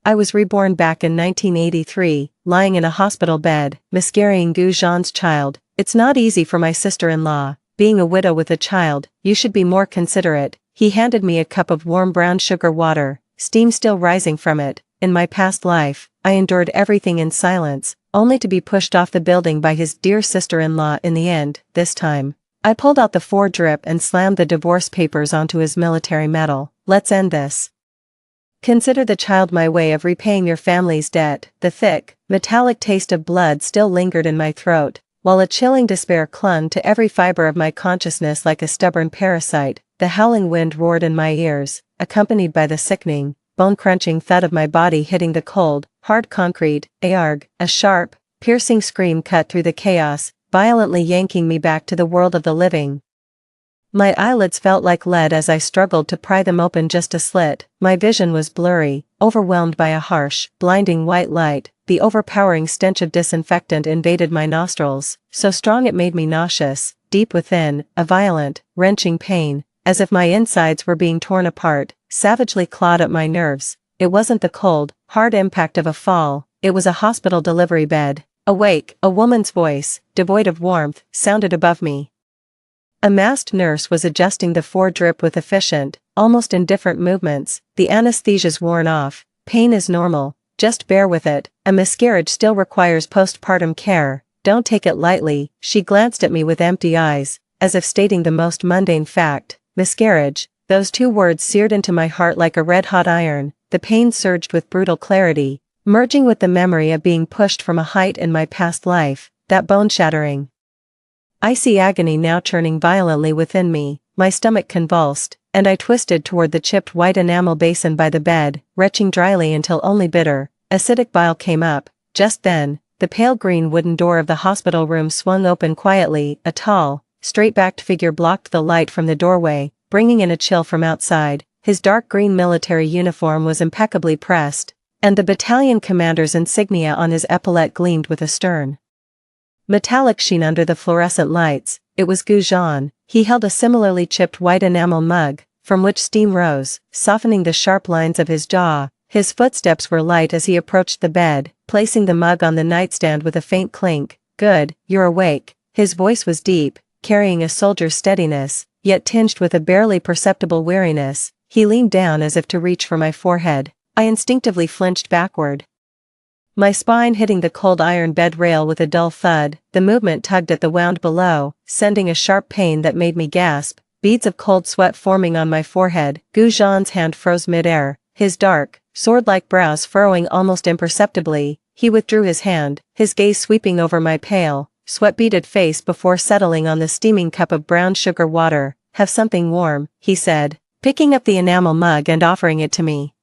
I was reborn back in 1983, lying in a hospital bed, miscarrying Gu Zhan's child. It's not easy for my sister-in-law, being a widow with a child, you should be more considerate. He handed me a cup of warm brown sugar water, steam still rising from it. In my past life, I endured everything in silence, only to be pushed off the building by his dear sister-in-law in the end. This time, I pulled out the 4-drip and slammed the divorce papers onto his military medal. Let's end this. Consider the child my way of repaying your family's debt. The thick, metallic taste of blood still lingered in my throat, while a chilling despair clung to every fiber of my consciousness like a stubborn parasite. The howling wind roared in my ears, accompanied by the sickening, bone-crunching thud of my body hitting the cold, hard concrete. Arg! A sharp, piercing scream cut through the chaos, violently yanking me back to the world of the living. My eyelids felt like lead as I struggled to pry them open just a slit. My vision was blurry, overwhelmed by a harsh, blinding white light. The overpowering stench of disinfectant invaded my nostrils, so strong it made me nauseous. Deep within, a violent, wrenching pain, as if my insides were being torn apart, savagely clawed at my nerves. It wasn't the cold, hard impact of a fall, it was a hospital delivery bed. Awake, a woman's voice, devoid of warmth, sounded above me. A masked nurse was adjusting the 4-drip with efficient, almost indifferent movements. The anesthesia's worn off, pain is normal, just bear with it. A miscarriage still requires postpartum care, don't take it lightly. She glanced at me with empty eyes, as if stating the most mundane fact. Miscarriage, those 2 words seared into my heart like a red-hot iron. The pain surged with brutal clarity, merging with the memory of being pushed from a height in my past life, that bone-shattering, icy agony now churning violently within me. My stomach convulsed, and I twisted toward the chipped white enamel basin by the bed, retching dryly until only bitter, acidic bile came up. Just then, the pale green wooden door of the hospital room swung open quietly. A tall, straight-backed figure blocked the light from the doorway, bringing in a chill from outside. His dark green military uniform was impeccably pressed, and the battalion commander's insignia on his epaulette gleamed with a stern, metallic sheen under the fluorescent lights. It was Gu Zhan. He held a similarly chipped white enamel mug, from which steam rose, softening the sharp lines of his jaw. His footsteps were light as he approached the bed, placing the mug on the nightstand with a faint clink. Good, you're awake. His voice was deep, carrying a soldier's steadiness, yet tinged with a barely perceptible weariness. He leaned down as if to reach for my forehead. I instinctively flinched backward, my spine hitting the cold iron bed rail with a dull thud. The movement tugged at the wound below, sending a sharp pain that made me gasp, beads of cold sweat forming on my forehead. Gu Zhan's hand froze mid-air, his dark, sword-like brows furrowing almost imperceptibly. He withdrew his hand, his gaze sweeping over my pale, sweat-beaded face before settling on the steaming cup of brown sugar water. Have something warm, he said, picking up the enamel mug and offering it to me.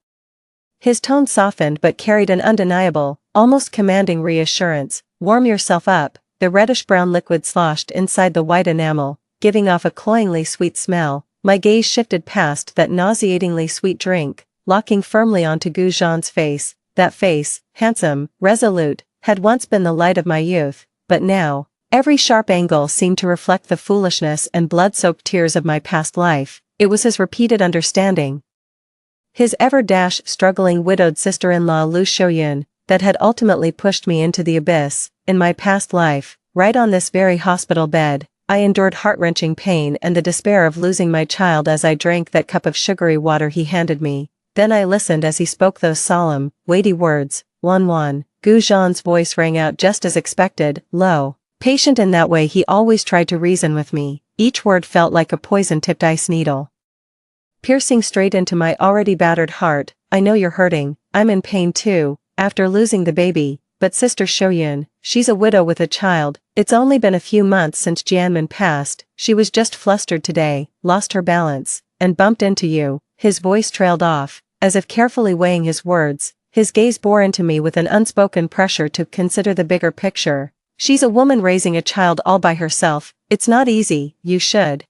His tone softened but carried an undeniable, almost commanding reassurance. Warm yourself up. The reddish-brown liquid sloshed inside the white enamel, giving off a cloyingly sweet smell. My gaze shifted past that nauseatingly sweet drink, locking firmly onto Gu Zhan's face. That face, handsome, resolute, had once been the light of my youth, but now, every sharp angle seemed to reflect the foolishness and blood-soaked tears of my past life. It was his repeated understanding, his struggling widowed sister-in-law Lu Shouyun, that had ultimately pushed me into the abyss. In my past life, right on this very hospital bed, I endured heart-wrenching pain and the despair of losing my child as I drank that cup of sugary water he handed me. Then I listened as he spoke those solemn, weighty words. Wan. Gu Zhan's voice rang out just as expected, low, patient in that way he always tried to reason with me. Each word felt like a poison-tipped ice needle, piercing straight into my already battered heart. I know you're hurting, I'm in pain too, after losing the baby, but Sister Shouyun, she's a widow with a child. It's only been a few months since Jianmin passed. She was just flustered today, lost her balance, and bumped into you. His voice trailed off, as if carefully weighing his words. His gaze bore into me with an unspoken pressure to consider the bigger picture. She's a woman raising a child all by herself. It's not easy. You should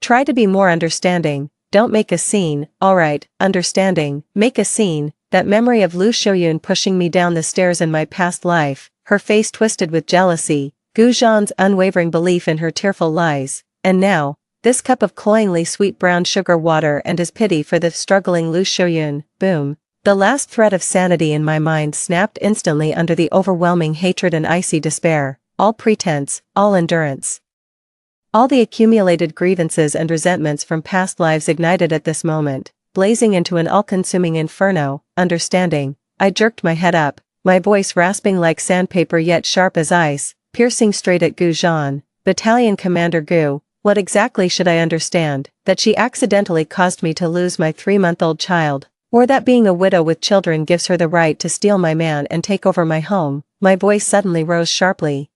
try to be more understanding. Don't make a scene. Alright, understanding. Make a scene. That memory of Lu Shouyun pushing me down the stairs in my past life, her face twisted with jealousy, Gu Zhan's unwavering belief in her tearful lies, and now, this cup of cloyingly sweet brown sugar water and his pity for the struggling Lu Shouyun. Boom. The last thread of sanity in my mind snapped instantly under the overwhelming hatred and icy despair, all pretense, all endurance. All the accumulated grievances and resentments from past lives ignited at this moment, blazing into an all-consuming inferno. Understanding, I jerked my head up, my voice rasping like sandpaper yet sharp as ice, piercing straight at Gu Zhan. Battalion Commander Gu, what exactly should I understand? That she accidentally caused me to lose my 3-month-old child? Or that being a widow with children gives her the right to steal my man and take over my home? My voice suddenly rose sharply,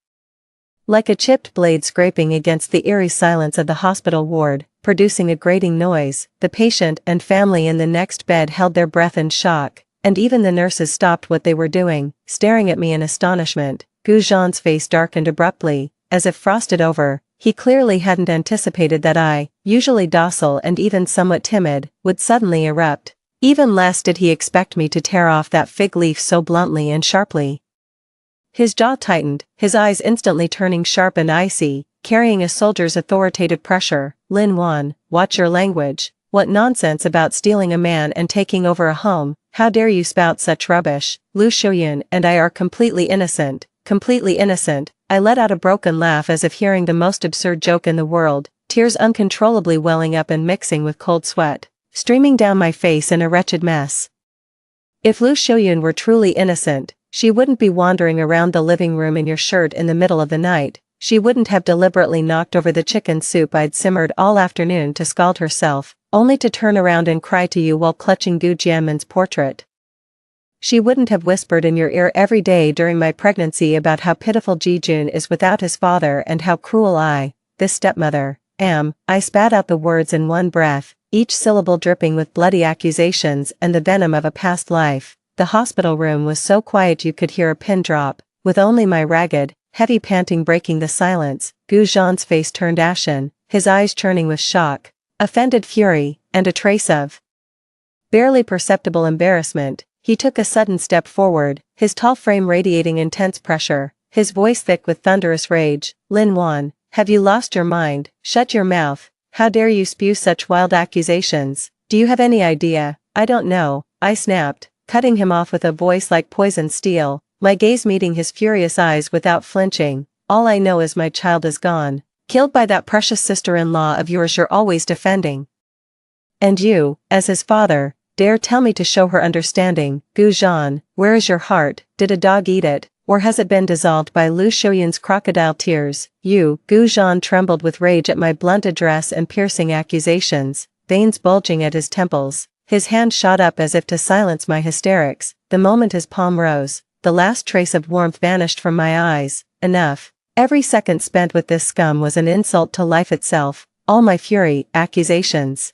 like a chipped blade scraping against the eerie silence of the hospital ward, producing a grating noise. The patient and family in the next bed held their breath in shock, and even the nurses stopped what they were doing, staring at me in astonishment. Gu Zhan's face darkened abruptly, as if frosted over. He clearly hadn't anticipated that I, usually docile and even somewhat timid, would suddenly erupt. Even less did he expect me to tear off that fig leaf so bluntly and sharply. His jaw tightened, his eyes instantly turning sharp and icy, carrying a soldier's authoritative pressure. Lin Wan, watch your language. What nonsense about stealing a man and taking over a home? How dare you spout such rubbish? Lu Xiuyun and I are completely innocent. Completely innocent. I let out a broken laugh as if hearing the most absurd joke in the world, tears uncontrollably welling up and mixing with cold sweat, streaming down my face in a wretched mess. If Lu Xiuyun were truly innocent, she wouldn't be wandering around the living room in your shirt in the middle of the night. She wouldn't have deliberately knocked over the chicken soup I'd simmered all afternoon to scald herself, only to turn around and cry to you while clutching Gu Jianmen's portrait. She wouldn't have whispered in your ear every day during my pregnancy about how pitiful Jijun is without his father and how cruel I, this stepmother, am. I spat out the words in one breath, each syllable dripping with bloody accusations and the venom of a past life. The hospital room was so quiet you could hear a pin drop, with only my ragged, heavy panting breaking the silence. Gu Zhan's face turned ashen, his eyes churning with shock, offended fury, and a trace of barely perceptible embarrassment. He took a sudden step forward, his tall frame radiating intense pressure, his voice thick with thunderous rage. Lin Wan, have you lost your mind? Shut your mouth. How dare you spew such wild accusations? Do you have any idea? I don't know, I snapped, cutting him off with a voice like poisoned steel, my gaze meeting his furious eyes without flinching. All I know is my child is gone, killed by that precious sister-in-law of yours you're always defending. And you, as his father, dare tell me to show her understanding. Gu Zhan, where is your heart? Did a dog eat it, or has it been dissolved by Lu Xiuyun's crocodile tears? You, Gu Zhan trembled with rage at my blunt address and piercing accusations, veins bulging at his temples. His hand shot up as if to silence my hysterics. The moment his palm rose, the last trace of warmth vanished from my eyes. Enough. Every second spent with this scum was an insult to life itself. All my fury, accusations,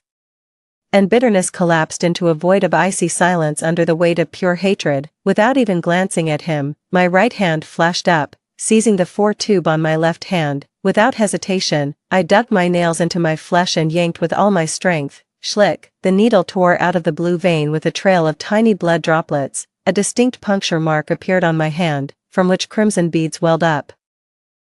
and bitterness collapsed into a void of icy silence under the weight of pure hatred. Without even glancing at him, my right hand flashed up, seizing the 4-tube on my left hand. Without hesitation, I dug my nails into my flesh and yanked with all my strength. Schlick, the needle tore out of the blue vein with a trail of tiny blood droplets. A distinct puncture mark appeared on my hand, from which crimson beads welled up,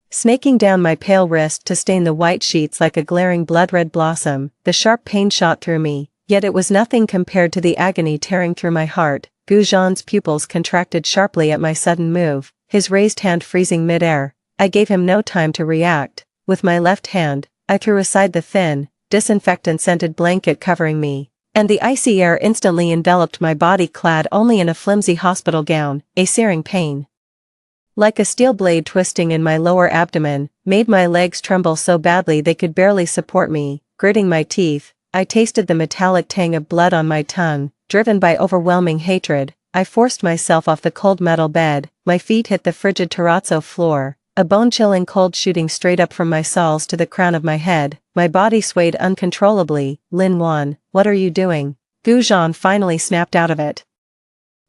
snaking down my pale wrist to stain the white sheets like a glaring blood-red blossom. The sharp pain shot through me, yet it was nothing compared to the agony tearing through my heart. Gu Zhan's pupils contracted sharply at my sudden move, his raised hand freezing mid-air. I gave him no time to react. With my left hand, I threw aside the thin, disinfectant-scented blanket covering me, and the icy air instantly enveloped my body clad only in a flimsy hospital gown. A searing pain, like a steel blade twisting in my lower abdomen, made my legs tremble so badly they could barely support me. Gritting my teeth, I tasted the metallic tang of blood on my tongue. Driven by overwhelming hatred, I forced myself off the cold metal bed. My feet hit the frigid terrazzo floor, a bone-chilling cold shooting straight up from my soles to the crown of my head. My body swayed uncontrollably. Lin Wan, what are you doing? Gu Zhan finally snapped out of it,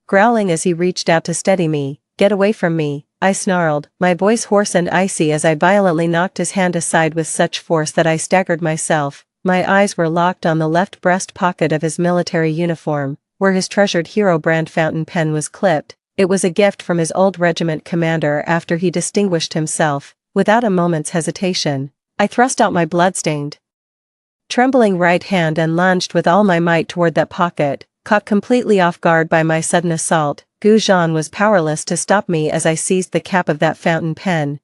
growling as he reached out to steady me. Get away from me, I snarled, my voice hoarse and icy as I violently knocked his hand aside with such force that I staggered myself. My eyes were locked on the left breast pocket of his military uniform, where his treasured Hero brand fountain pen was clipped. It was a gift from his old regiment commander after he distinguished himself. Without a moment's hesitation, I thrust out my bloodstained, trembling right hand and lunged with all my might toward that pocket. Caught completely off guard by my sudden assault, Gu Zhan was powerless to stop me as I seized the cap of that fountain pen.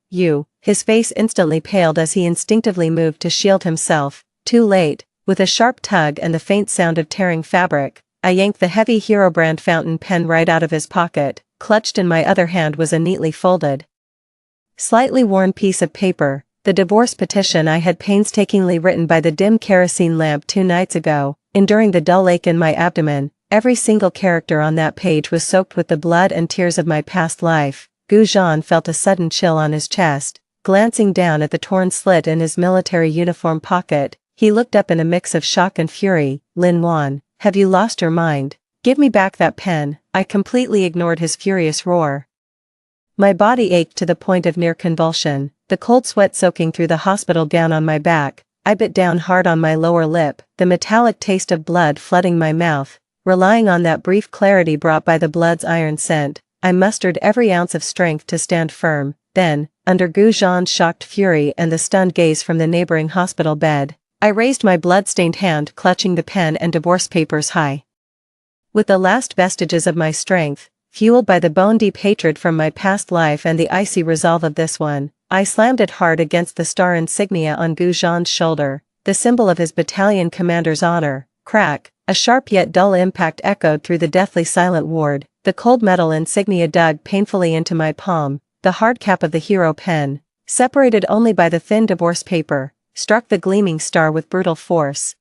His face instantly paled as he instinctively moved to shield himself. Too late. With a sharp tug and the faint sound of tearing fabric, I yanked the heavy Hero brand fountain pen right out of his pocket. Clutched in my other hand was a neatly folded, slightly worn piece of paper, the divorce petition I had painstakingly written by the dim kerosene lamp 2 nights ago. Enduring the dull ache in my abdomen, every single character on that page was soaked with the blood and tears of my past life. Gu Zhan felt a sudden chill on his chest. Glancing down at the torn slit in his military uniform pocket, he looked up in a mix of shock and fury. Lin Wan, have you lost your mind? Give me back that pen. I completely ignored his furious roar. My body ached to the point of near convulsion, the cold sweat soaking through the hospital gown on my back. I bit down hard on my lower lip, the metallic taste of blood flooding my mouth. Relying on that brief clarity brought by the blood's iron scent, I mustered every ounce of strength to stand firm. Then, under Gu Zhan's shocked fury and the stunned gaze from the neighboring hospital bed, I raised my blood-stained hand clutching the pen and divorce papers high. With the last vestiges of my strength, fueled by the bone-deep hatred from my past life and the icy resolve of this one, I slammed it hard against the star insignia on Gu Zhan's shoulder, the symbol of his battalion commander's honor. Crack, a sharp yet dull impact echoed through the deathly silent ward. The cold metal insignia dug painfully into my palm. The hard cap of the Hero pen, separated only by the thin divorce paper, struck the gleaming star with brutal force.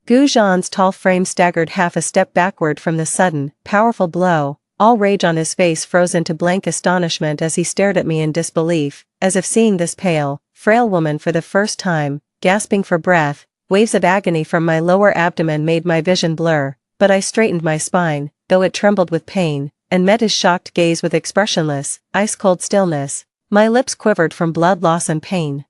Gu Zhan's tall frame staggered half a step backward from the sudden, powerful blow. All rage on his face froze into blank astonishment as he stared at me in disbelief, as if seeing this pale, frail woman for the first time. Gasping for breath, waves of agony from my lower abdomen made my vision blur, but I straightened my spine, though it trembled with pain, and met his shocked gaze with expressionless, ice-cold stillness. My lips quivered from blood loss and pain.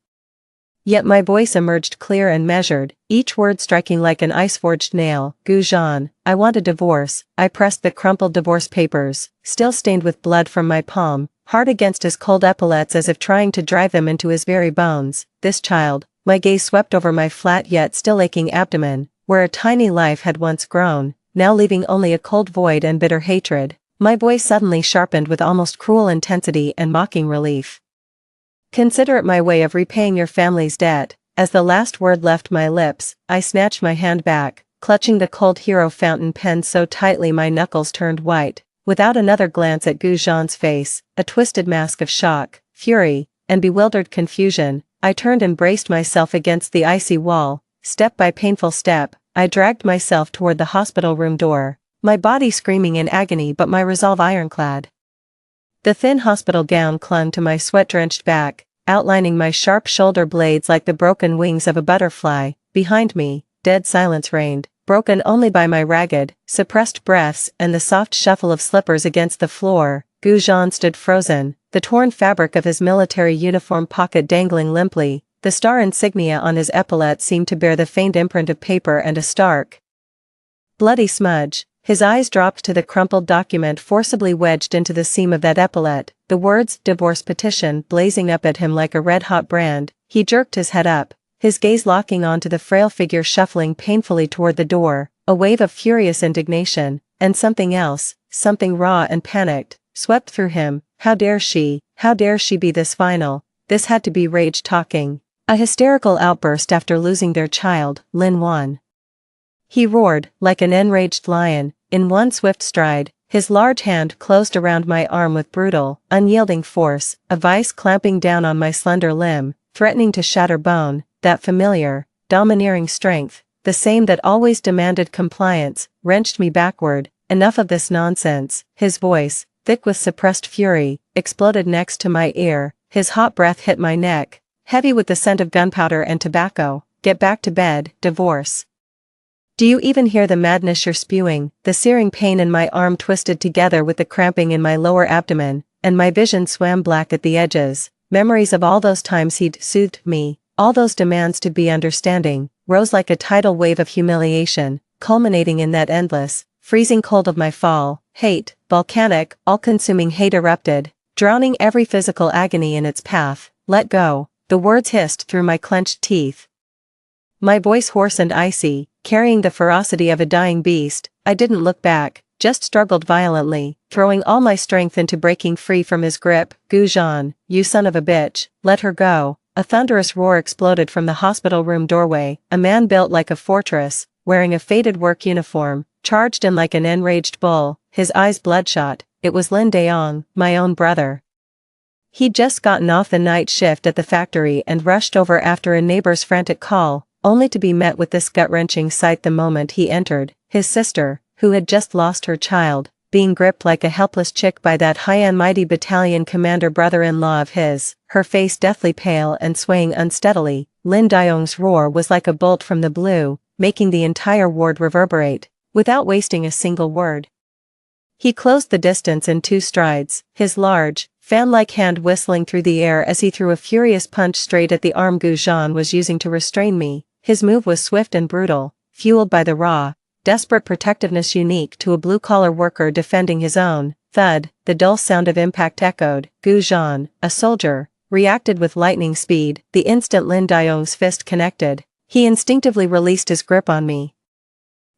Yet my voice emerged clear and measured, each word striking like an ice-forged nail. Gu Zhan, I want a divorce. I pressed the crumpled divorce papers, still stained with blood from my palm, hard against his cold epaulets as if trying to drive them into his very bones. This child, my gaze swept over my flat yet still aching abdomen, where a tiny life had once grown, now leaving only a cold void and bitter hatred. My voice suddenly sharpened with almost cruel intensity and mocking relief. Consider it my way of repaying your family's debt. As the last word left my lips, I snatched my hand back, clutching the cold Hero fountain pen so tightly my knuckles turned white. Without another glance at Gu Zhan's face, a twisted mask of shock, fury, and bewildered confusion, I turned and braced myself against the icy wall. Step by painful step, I dragged myself toward the hospital room door, my body screaming in agony but my resolve ironclad. The thin hospital gown clung to my sweat-drenched back, outlining my sharp shoulder blades like the broken wings of a butterfly. Behind me, dead silence reigned, broken only by my ragged, suppressed breaths and the soft shuffle of slippers against the floor. Gu Zhan stood frozen, the torn fabric of his military uniform pocket dangling limply. The star insignia on his epaulette seemed to bear the faint imprint of paper and a stark, bloody smudge. His eyes dropped to the crumpled document forcibly wedged into the seam of that epaulette, the words "divorce petition" blazing up at him like a red-hot brand. He jerked his head up, his gaze locking onto the frail figure shuffling painfully toward the door. A wave of furious indignation, and something else, something raw and panicked, swept through him. How dare she be this final? This had to be rage talking. A hysterical outburst after losing their child, Lin Wan. He roared, like an enraged lion, in one swift stride. His large hand closed around my arm with brutal, unyielding force, a vice clamping down on my slender limb, threatening to shatter bone. That familiar, domineering strength, the same that always demanded compliance, wrenched me backward. Enough of this nonsense. His voice, thick with suppressed fury, exploded next to my ear. His hot breath hit my neck, heavy with the scent of gunpowder and tobacco. Get back to bed, divorce. Do you even hear the madness you're spewing? The searing pain in my arm twisted together with the cramping in my lower abdomen, and my vision swam black at the edges. Memories of all those times he'd soothed me, all those demands to be understanding, rose like a tidal wave of humiliation, culminating in that endless, freezing cold of my fall. Hate, volcanic, all-consuming hate erupted, drowning every physical agony in its path. Let go. The words hissed through my clenched teeth. my voice hoarse and icy, carrying the ferocity of a dying beast. I didn't look back, just struggled violently, throwing all my strength into breaking free from his grip. Gu Zhan, you son of a bitch, let her go. A thunderous roar exploded from the hospital room doorway. A man built like a fortress, wearing a faded work uniform, charged in like an enraged bull, his eyes bloodshot. It was Lin Daong, my own brother. He'd just gotten off the night shift at the factory and rushed over after a neighbor's frantic call, only to be met with this gut-wrenching sight the moment he entered: his sister, who had just lost her child, being gripped like a helpless chick by that high and mighty battalion commander brother-in-law of his, her face deathly pale and swaying unsteadily. Lin Daong's roar was like a bolt from the blue, making the entire ward reverberate, without wasting a single word. He closed the distance in 2 strides, his large, fan-like hand whistling through the air as he threw a furious punch straight at the arm Gu Zhan was using to restrain me. His move was swift and brutal, fueled by the raw, desperate protectiveness unique to a blue-collar worker defending his own. Thud, the dull sound of impact echoed. Gu Zhan, a soldier, reacted with lightning speed. The instant Lin Daong's fist connected, he instinctively released his grip on me,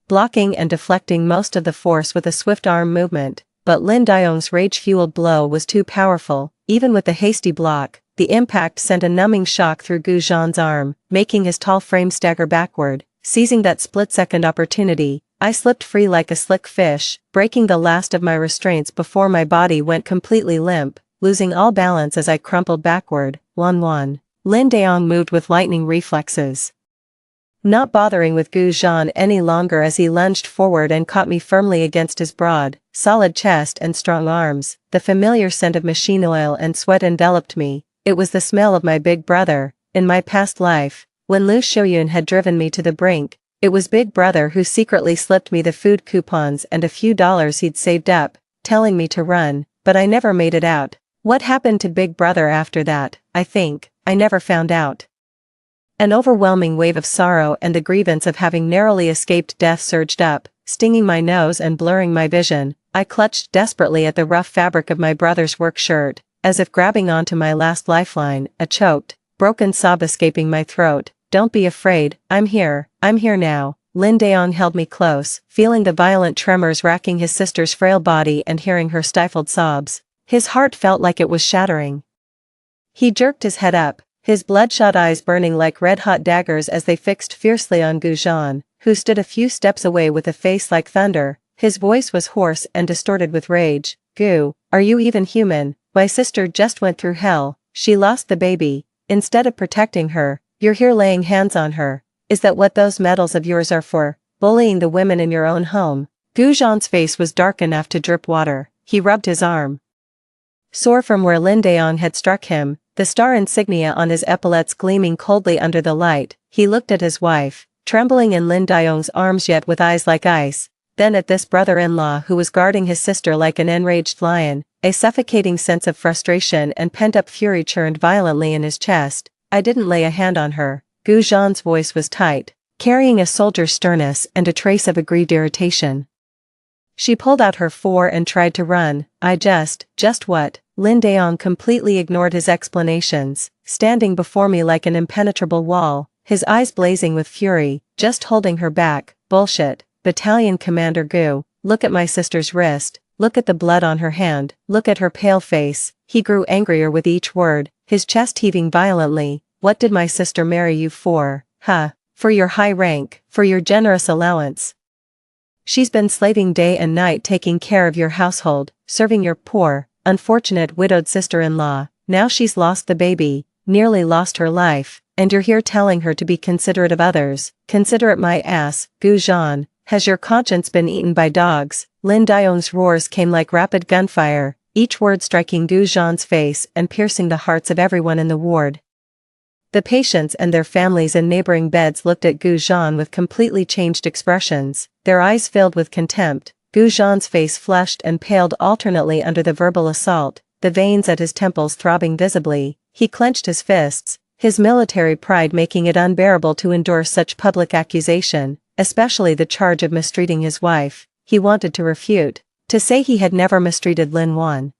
blocking and deflecting most of the force with a swift arm movement. But Lin Daong's rage-fueled blow was too powerful. Even with the hasty block, the impact sent a numbing shock through Gu Zhan's arm, making his tall frame stagger backward. Seizing that split-second opportunity, I slipped free like a slick fish, breaking the last of my restraints before my body went completely limp, losing all balance as I crumpled backward. Lin Daong moved with lightning reflexes, not bothering with Gu Zhan any longer as he lunged forward and caught me firmly against his broad, solid chest and strong arms. The familiar scent of machine oil and sweat enveloped me. It was the smell of my big brother. In my past life, when Lu Shouyun had driven me to the brink, it was Big Brother who secretly slipped me the food coupons and a few dollars he'd saved up, telling me to run, but I never made it out. What happened to Big Brother after that? I never found out. An overwhelming wave of sorrow and the grievance of having narrowly escaped death surged up, stinging my nose and blurring my vision. I clutched desperately at the rough fabric of my brother's work shirt, as if grabbing onto my last lifeline, a choked, broken sob escaping my throat. Don't be afraid, I'm here now. Lin Daong held me close, feeling the violent tremors racking his sister's frail body and hearing her stifled sobs. His heart felt like it was shattering. He jerked his head up, his bloodshot eyes burning like red-hot daggers as they fixed fiercely on Gu Zhan, who stood a few steps away with a face like thunder. His voice was hoarse and distorted with rage. Gu, are you even human? My sister just went through hell. She lost the baby. Instead of protecting her, you're here laying hands on her. Is that what those medals of yours are for? Bullying the women in your own home? Gu Zhan's face was dark enough to drip water. He rubbed his arm, sore from where Lin Daong had struck him, the star insignia on his epaulets gleaming coldly under the light. He looked at his wife, trembling in Lin Daong's arms yet with eyes like ice, then at this brother-in-law who was guarding his sister like an enraged lion. A suffocating sense of frustration and pent-up fury churned violently in his chest. I didn't lay a hand on her. Gu Zhan's voice was tight, carrying a soldier's sternness and a trace of aggrieved irritation. She pulled out her fore and tried to run. Just what? Lin Daong completely ignored his explanations, standing before me like an impenetrable wall, his eyes blazing with fury. Just holding her back. Bullshit. Battalion Commander Gu, look at my sister's wrist, look at the blood on her hand, look at her pale face. He grew angrier with each word, his chest heaving violently. What did my sister marry you for? For your high rank, for your generous allowance. She's been slaving day and night taking care of your household, serving your poor, unfortunate widowed sister-in-law. Now she's lost the baby, nearly lost her life, and you're here telling her to be considerate of others. Considerate my ass. Gu Zhan, has your conscience been eaten by dogs? Lin Daong's roars came like rapid gunfire, each word striking Gu Zhan's face and piercing the hearts of everyone in the ward. The patients and their families in neighboring beds looked at Gu Zhan with completely changed expressions, their eyes filled with contempt. Gu Zhan's face flushed and paled alternately under the verbal assault, the veins at his temples throbbing visibly. He clenched his fists, his military pride making it unbearable to endure such public accusation, especially the charge of mistreating his wife. He wanted to refute, to say he had never mistreated Lin Wan,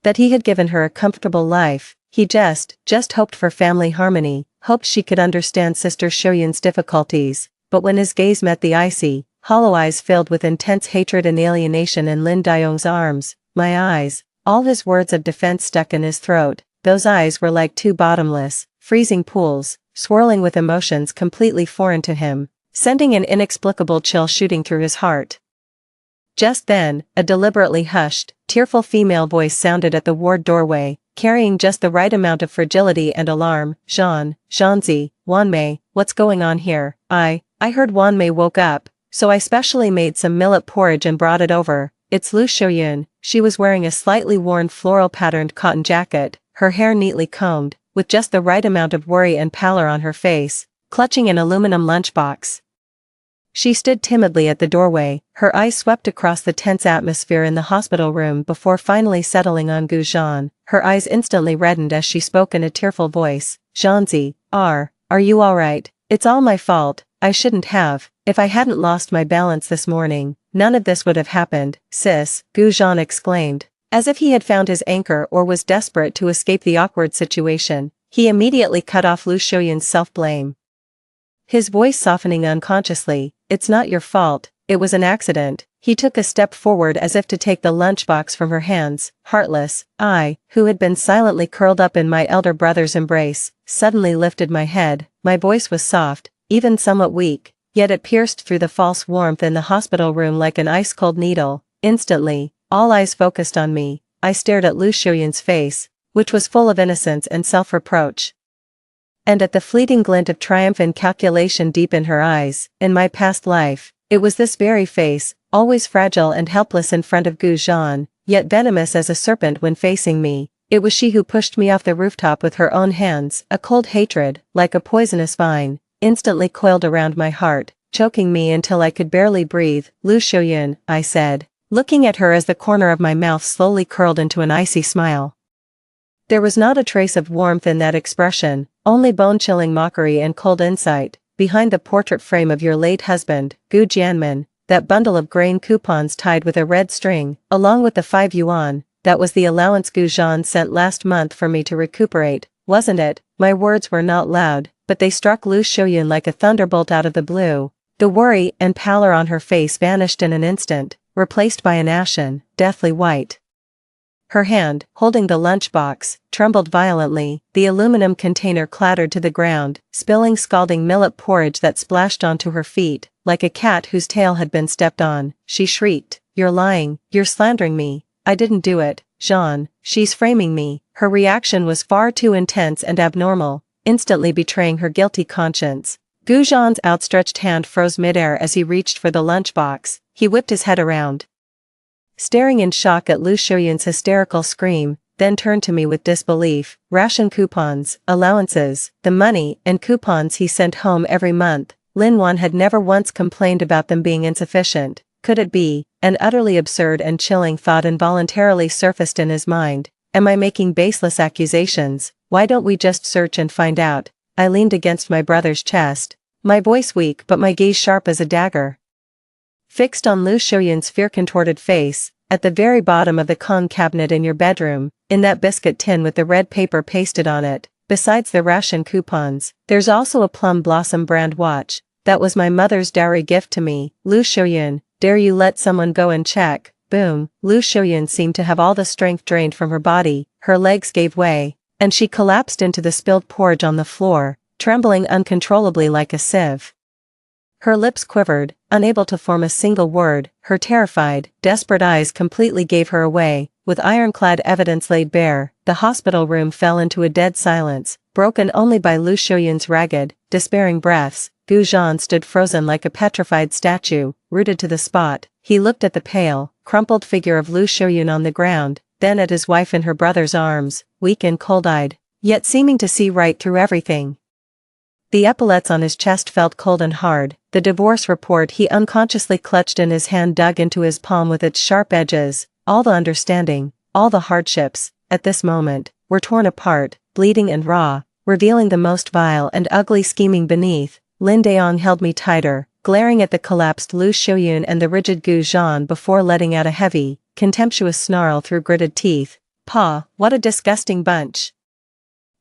that he had given her a comfortable life, He just hoped for family harmony, hoped she could understand Sister Shoyun's difficulties, but when his gaze met the icy, hollow eyes filled with intense hatred and alienation in Lin Dayoung's arms, my eyes, all his words of defense stuck in his throat, those eyes were like two bottomless, freezing pools, swirling with emotions completely foreign to him, sending an inexplicable chill shooting through his heart. Just then, a deliberately hushed, tearful female voice sounded at the ward doorway, carrying just the right amount of fragility and alarm. Zhanzi, Wanmei, what's going on here? I heard Wanmei woke up, so I specially made some millet porridge and brought it over. It's Lu Shoyun. She was wearing a slightly worn floral-patterned cotton jacket, her hair neatly combed, with just the right amount of worry and pallor on her face, clutching an aluminum lunchbox. She stood timidly at the doorway, her eyes swept across the tense atmosphere in the hospital room before finally settling on Gu Zhan. Her eyes instantly reddened as she spoke in a tearful voice. Zhanzi, are you alright? It's all my fault, I shouldn't have. If I hadn't lost my balance this morning, none of this would have happened, sis, Gu Zhan exclaimed. As if he had found his anchor or was desperate to escape the awkward situation, he immediately cut off Lu Shoyun's self-blame. His voice softening unconsciously, it's not your fault, it was an accident. He took a step forward as if to take the lunchbox from her hands, heartless. I, who had been silently curled up in my elder brother's embrace, suddenly lifted my head. My voice was soft, even somewhat weak, yet it pierced through the false warmth in the hospital room like an ice-cold needle. Instantly, all eyes focused on me. I stared at Lu Shoyun's face, which was full of innocence and self-reproach. And at the fleeting glint of triumph and calculation deep in her eyes. In my past life, it was this very face, always fragile and helpless in front of Gu Zhan, yet venomous as a serpent when facing me. It was she who pushed me off the rooftop with her own hands. A cold hatred, like a poisonous vine, instantly coiled around my heart, choking me until I could barely breathe. Lu Shoyun, I said, looking at her as the corner of my mouth slowly curled into an icy smile. There was not a trace of warmth in that expression, only bone-chilling mockery and cold insight. Behind the portrait frame of your late husband, Gu Jianmin, that bundle of grain coupons tied with a red string, along with the 5 yuan, that was the allowance Gu Zhan sent last month for me to recuperate, wasn't it? My words were not loud, but they struck Lu Shoyun like a thunderbolt out of the blue. The worry and pallor on her face vanished in an instant, replaced by an ashen, deathly white. Her hand, holding the lunchbox, trembled violently. The aluminum container clattered to the ground, spilling scalding millet porridge that splashed onto her feet, like a cat whose tail had been stepped on. She shrieked, "You're lying, you're slandering me. I didn't do it, Zhan, she's framing me." Her reaction was far too intense and abnormal, instantly betraying her guilty conscience. Gu Zhan's outstretched hand froze midair as he reached for the lunchbox. He whipped his head around, staring in shock at Lu Shoyun's hysterical scream, then turned to me with disbelief. Ration coupons, allowances, the money and coupons he sent home every month. Lin Wan had never once complained about them being insufficient. Could it be? An utterly absurd and chilling thought involuntarily surfaced in his mind. Am I making baseless accusations? Why don't we just search and find out? I leaned against my brother's chest, my voice weak but my gaze sharp as a dagger, fixed on Lu Shoyun's fear-contorted face. At the very bottom of the Kong cabinet in your bedroom, in that biscuit tin with the red paper pasted on it, besides the ration coupons, there's also a Plum Blossom brand watch. That was my mother's dowry gift to me. Lu Shoyun, dare you let someone go and check? Boom. Lu Shoyun seemed to have all the strength drained from her body, her legs gave way, and she collapsed into the spilled porridge on the floor, trembling uncontrollably like a sieve. Her lips quivered, unable to form a single word. Her terrified, desperate eyes completely gave her away. With ironclad evidence laid bare, the hospital room fell into a dead silence, broken only by Lu Shoyun's ragged, despairing breaths. Gu Zhan stood frozen like a petrified statue, rooted to the spot. He looked at the pale, crumpled figure of Lu Shoyun on the ground, then at his wife in her brother's arms, weak and cold-eyed, yet seeming to see right through everything. The epaulets on his chest felt cold and hard. The divorce report he unconsciously clutched in his hand dug into his palm with its sharp edges. All the understanding, all the hardships, at this moment, were torn apart, bleeding and raw, revealing the most vile and ugly scheming beneath. Lin Dayoung held me tighter, glaring at the collapsed Lu Shoyun and the rigid Gu Zhan before letting out a heavy, contemptuous snarl through gritted teeth. "Pa, what a disgusting bunch."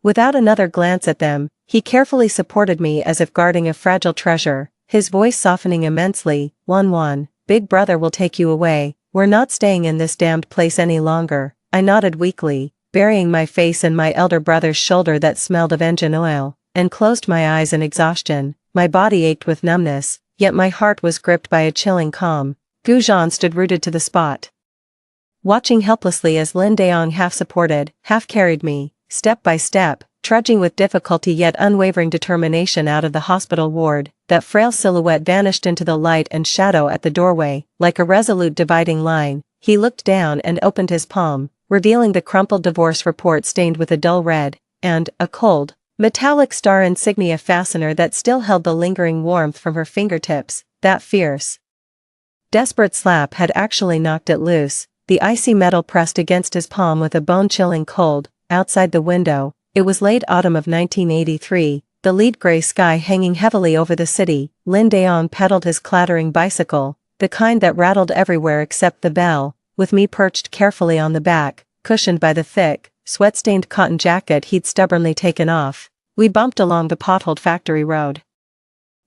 Without another glance at them, he carefully supported me as if guarding a fragile treasure, his voice softening immensely. "Wan, Big Brother will take you away, we're not staying in this damned place any longer." I nodded weakly, burying my face in my elder brother's shoulder that smelled of engine oil, and closed my eyes in exhaustion. My body ached with numbness, yet my heart was gripped by a chilling calm. Gujan stood rooted to the spot, watching helplessly as Lin Daong half-supported, half-carried me, step by step, trudging with difficulty yet unwavering determination out of the hospital ward. That frail silhouette vanished into the light and shadow at the doorway, like a resolute dividing line. He looked down and opened his palm, revealing the crumpled divorce report stained with a dull red, and a cold, metallic star insignia fastener that still held the lingering warmth from her fingertips. That fierce, desperate slap had actually knocked it loose, the icy metal pressed against his palm with a bone-chilling cold. Outside the window, it was late autumn of 1983, the lead gray sky hanging heavily over the city. Lin Daong pedaled his clattering bicycle, the kind that rattled everywhere except the bell, with me perched carefully on the back, cushioned by the thick, sweat-stained cotton jacket he'd stubbornly taken off. We bumped along the potholed factory road,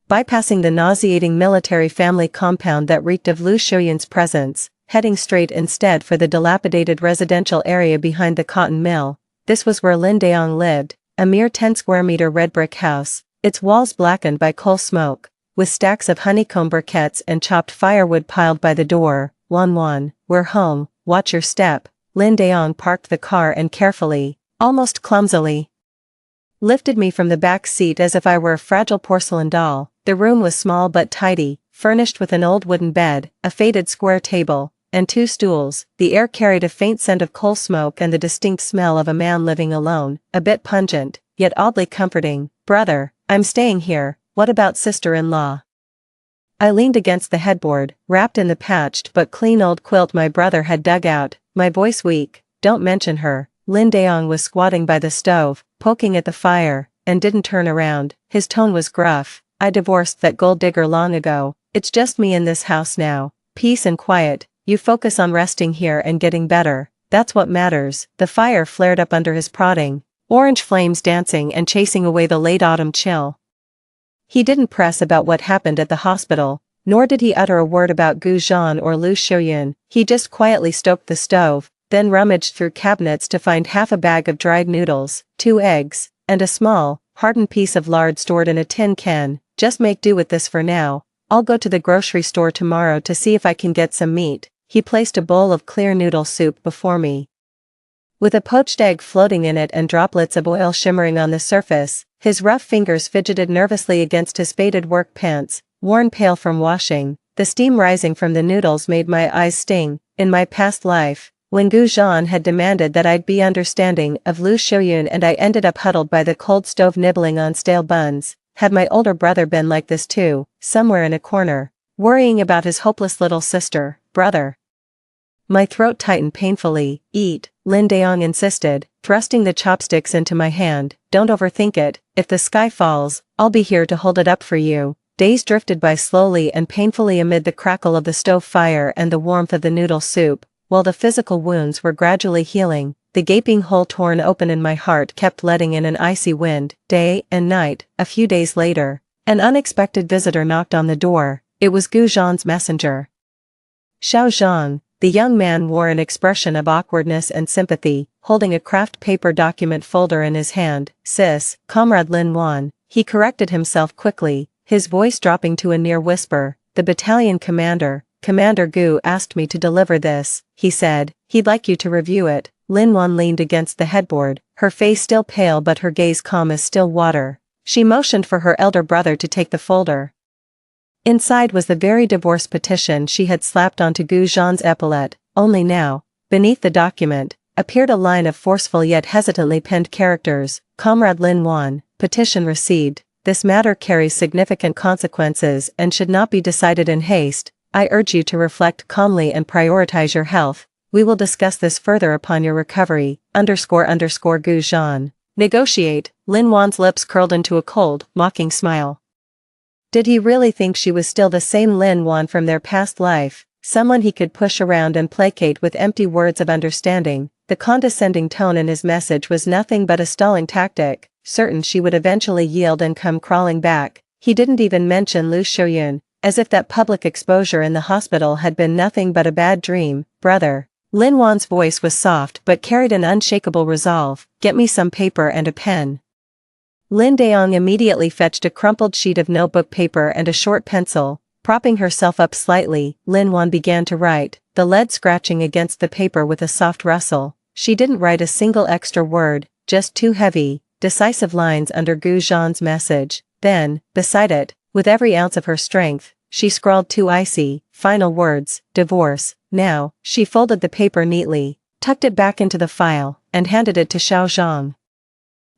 bypassing the nauseating military family compound that reeked of Lu Xiuyun's presence, heading straight instead for the dilapidated residential area behind the cotton mill. This was where Lin Daong lived, a mere 10-square-meter red brick house, its walls blackened by coal smoke, with stacks of honeycomb briquettes and chopped firewood piled by the door. "Wan, we're home, watch your step." Lin Daong parked the car and carefully, almost clumsily, lifted me from the back seat as if I were a fragile porcelain doll. The room was small but tidy, furnished with an old wooden bed, a faded square table, and 2 stools. The air carried a faint scent of coal smoke and the distinct smell of a man living alone, a bit pungent, yet oddly comforting. "Brother, I'm staying here, what about sister-in-law?" I leaned against the headboard, wrapped in the patched but clean old quilt my brother had dug out, my voice weak. "Don't mention her." Lin Daong was squatting by the stove, poking at the fire, and didn't turn around. His tone was gruff. "I divorced that gold digger long ago. It's just me in this house now. Peace and quiet. You focus on resting here and getting better. That's what matters." The fire flared up under his prodding, orange flames dancing and chasing away the late autumn chill. He didn't press about what happened at the hospital, nor did he utter a word about Gu Zhan or Lu Xiuyun. He just quietly stoked the stove, then rummaged through cabinets to find half a bag of dried noodles, 2 eggs, and a small, hardened piece of lard stored in a tin can. "Just make do with this for now. I'll go to the grocery store tomorrow to see if I can get some meat." He placed a bowl of clear noodle soup before me, with a poached egg floating in it and droplets of oil shimmering on the surface. His rough fingers fidgeted nervously against his faded work pants, worn pale from washing. The steam rising from the noodles made my eyes sting. In my past life, when Gu Zhan had demanded that I'd be understanding of Lu Xiuyun and I ended up huddled by the cold stove nibbling on stale buns, had my older brother been like this too, somewhere in a corner, worrying about his hopeless little sister, brother? My throat tightened painfully. "Eat," Lin Daong insisted, thrusting the chopsticks into my hand. "Don't overthink it. If the sky falls, I'll be here to hold it up for you." Days drifted by slowly and painfully amid the crackle of the stove fire and the warmth of the noodle soup. While the physical wounds were gradually healing, the gaping hole torn open in my heart kept letting in an icy wind. Day and night. A few days later, an unexpected visitor knocked on the door. It was Gu Zhan's messenger, Xiao Zhang. The young man wore an expression of awkwardness and sympathy, holding a craft paper document folder in his hand. "Sis, Comrade Lin Wan," he corrected himself quickly, his voice dropping to a near whisper. "The battalion commander, Commander Gu, asked me to deliver this," he said. "He'd like you to review it." Lin Wan leaned against the headboard, her face still pale but her gaze calm as still water. She motioned for her elder brother to take the folder. Inside was the very divorce petition she had slapped onto Gu Zhan's epaulette, only now, beneath the document, appeared a line of forceful yet hesitantly penned characters. "Comrade Lin Wan, petition received. This matter carries significant consequences and should not be decided in haste. I urge you to reflect calmly and prioritize your health. We will discuss this further upon your recovery, ____ Gu Zhan." Negotiate. Lin Wan's lips curled into a cold, mocking smile. Did he really think she was still the same Lin Wan from their past life, someone he could push around and placate with empty words of understanding? The condescending tone in his message was nothing but a stalling tactic, certain she would eventually yield and come crawling back. He didn't even mention Lu Shoyun, as if that public exposure in the hospital had been nothing but a bad dream. Brother. Lin Wan's voice was soft but carried an unshakable resolve. Get me some paper and a pen. Lin Daong immediately fetched a crumpled sheet of notebook paper and a short pencil. Propping herself up slightly, Lin Wan began to write, the lead scratching against the paper with a soft rustle. She didn't write a single extra word, just two heavy, decisive lines under Gu Zhan's message. Then, beside it, with every ounce of her strength, she scrawled two icy, final words, divorce. Now, she folded the paper neatly, tucked it back into the file, and handed it to Xiao Zhang.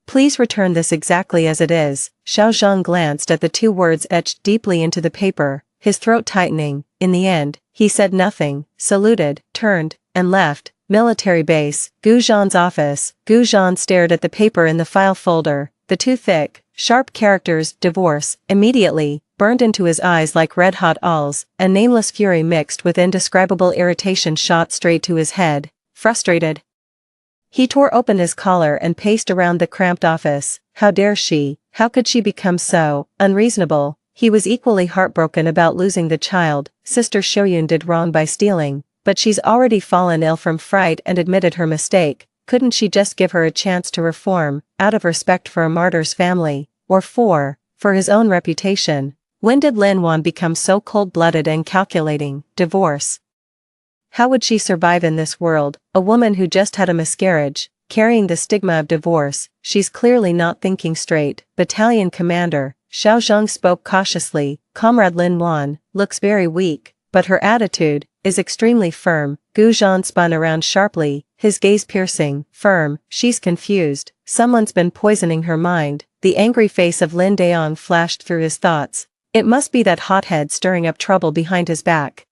Please return this exactly as it is. Xiao Zhang glanced at the two words etched deeply into the paper, his throat tightening. In the end, he said nothing, saluted, turned, and left. Military base, Gu Zhan's office. Gu Zhan stared at the paper in the file folder. The two thick, sharp characters, divorce, immediately, burned into his eyes like red-hot awls. A nameless fury mixed with indescribable irritation shot straight to his head. Frustrated, he tore open his collar and paced around the cramped office. How dare she? How could she become so unreasonable? He was equally heartbroken about losing the child. Sister Shoyun did wrong by stealing, but she's already fallen ill from fright and admitted her mistake. Couldn't she just give her a chance to reform, out of respect for a martyr's family, or for his own reputation? When did Lin Wan become so cold-blooded and calculating? Divorce. How would she survive in this world, a woman who just had a miscarriage, carrying the stigma of divorce? She's clearly not thinking straight. Battalion commander, Xiao Zhang spoke cautiously. Comrade Lin Wan looks very weak, but her attitude is extremely firm. Gu Zhan spun around sharply, his gaze piercing. Firm? She's confused. Someone's been poisoning her mind. The angry face of Lin Daong flashed through his thoughts. It must be that hothead stirring up trouble behind his back.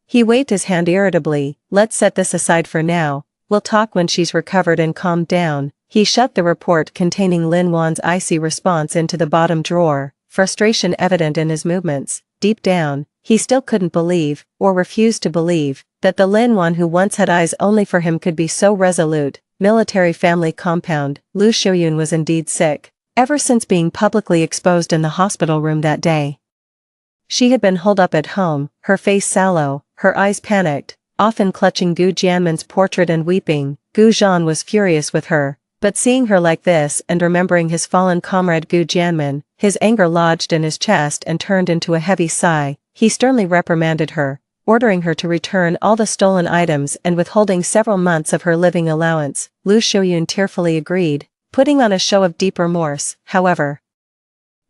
He waved his hand irritably. Let's set this aside for now. We'll talk when she's recovered and calmed down. He shoved the report containing Lin Wan's icy response into the bottom drawer, frustration evident in his movements. Deep down, he still couldn't believe, or refused to believe, that the Lin Wan who once had eyes only for him could be so resolute. Military family compound. Lu Shoyun was indeed sick. Ever since being publicly exposed in the hospital room that day, she had been holed up at home, her face sallow, her eyes panicked, often clutching Gu Jianmen's portrait and weeping. Gu Zhan was furious with her, but seeing her like this and remembering his fallen comrade Gu Jianmen, his anger lodged in his chest and turned into a heavy sigh. He sternly reprimanded her, ordering her to return all the stolen items and withholding several months of her living allowance. Lu Shoyun tearfully agreed, putting on a show of deep remorse. However,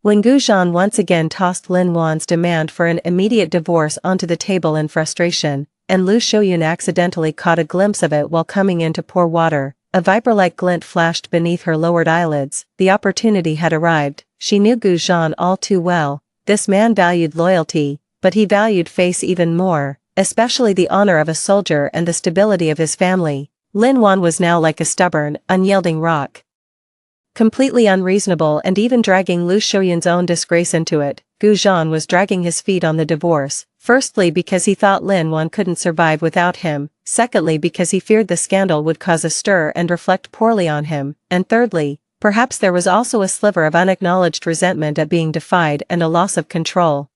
when Gu Zhan once again tossed Lin Wan's demand for an immediate divorce onto the table in frustration, and Lu Shoyun accidentally caught a glimpse of it while coming in to pour water, a viper-like glint flashed beneath her lowered eyelids. The opportunity had arrived. She knew Gu Zhan all too well. This man valued loyalty, but he valued face even more, especially the honor of a soldier and the stability of his family. Lin Wan was now like a stubborn, unyielding rock, completely unreasonable and even dragging Lu Shoyun's own disgrace into it. Gu Zhan was dragging his feet on the divorce, firstly because he thought Lin Wan couldn't survive without him, secondly because he feared the scandal would cause a stir and reflect poorly on him, and thirdly, perhaps there was also a sliver of unacknowledged resentment at being defied and a loss of control.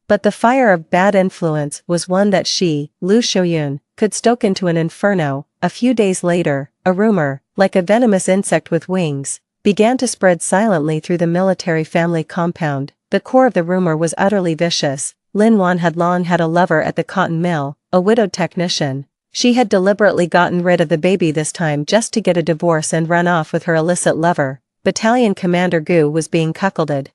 But the fire of bad influence was one that she, Lu Shoyun, could stoke into an inferno. A few days later, a rumor, like a venomous insect with wings, began to spread silently through the military family compound. The core of the rumor was utterly vicious. Lin Wan had long had a lover at the cotton mill, a widowed technician. She had deliberately gotten rid of the baby this time just to get a divorce and run off with her illicit lover. Battalion Commander Gu was being cuckolded.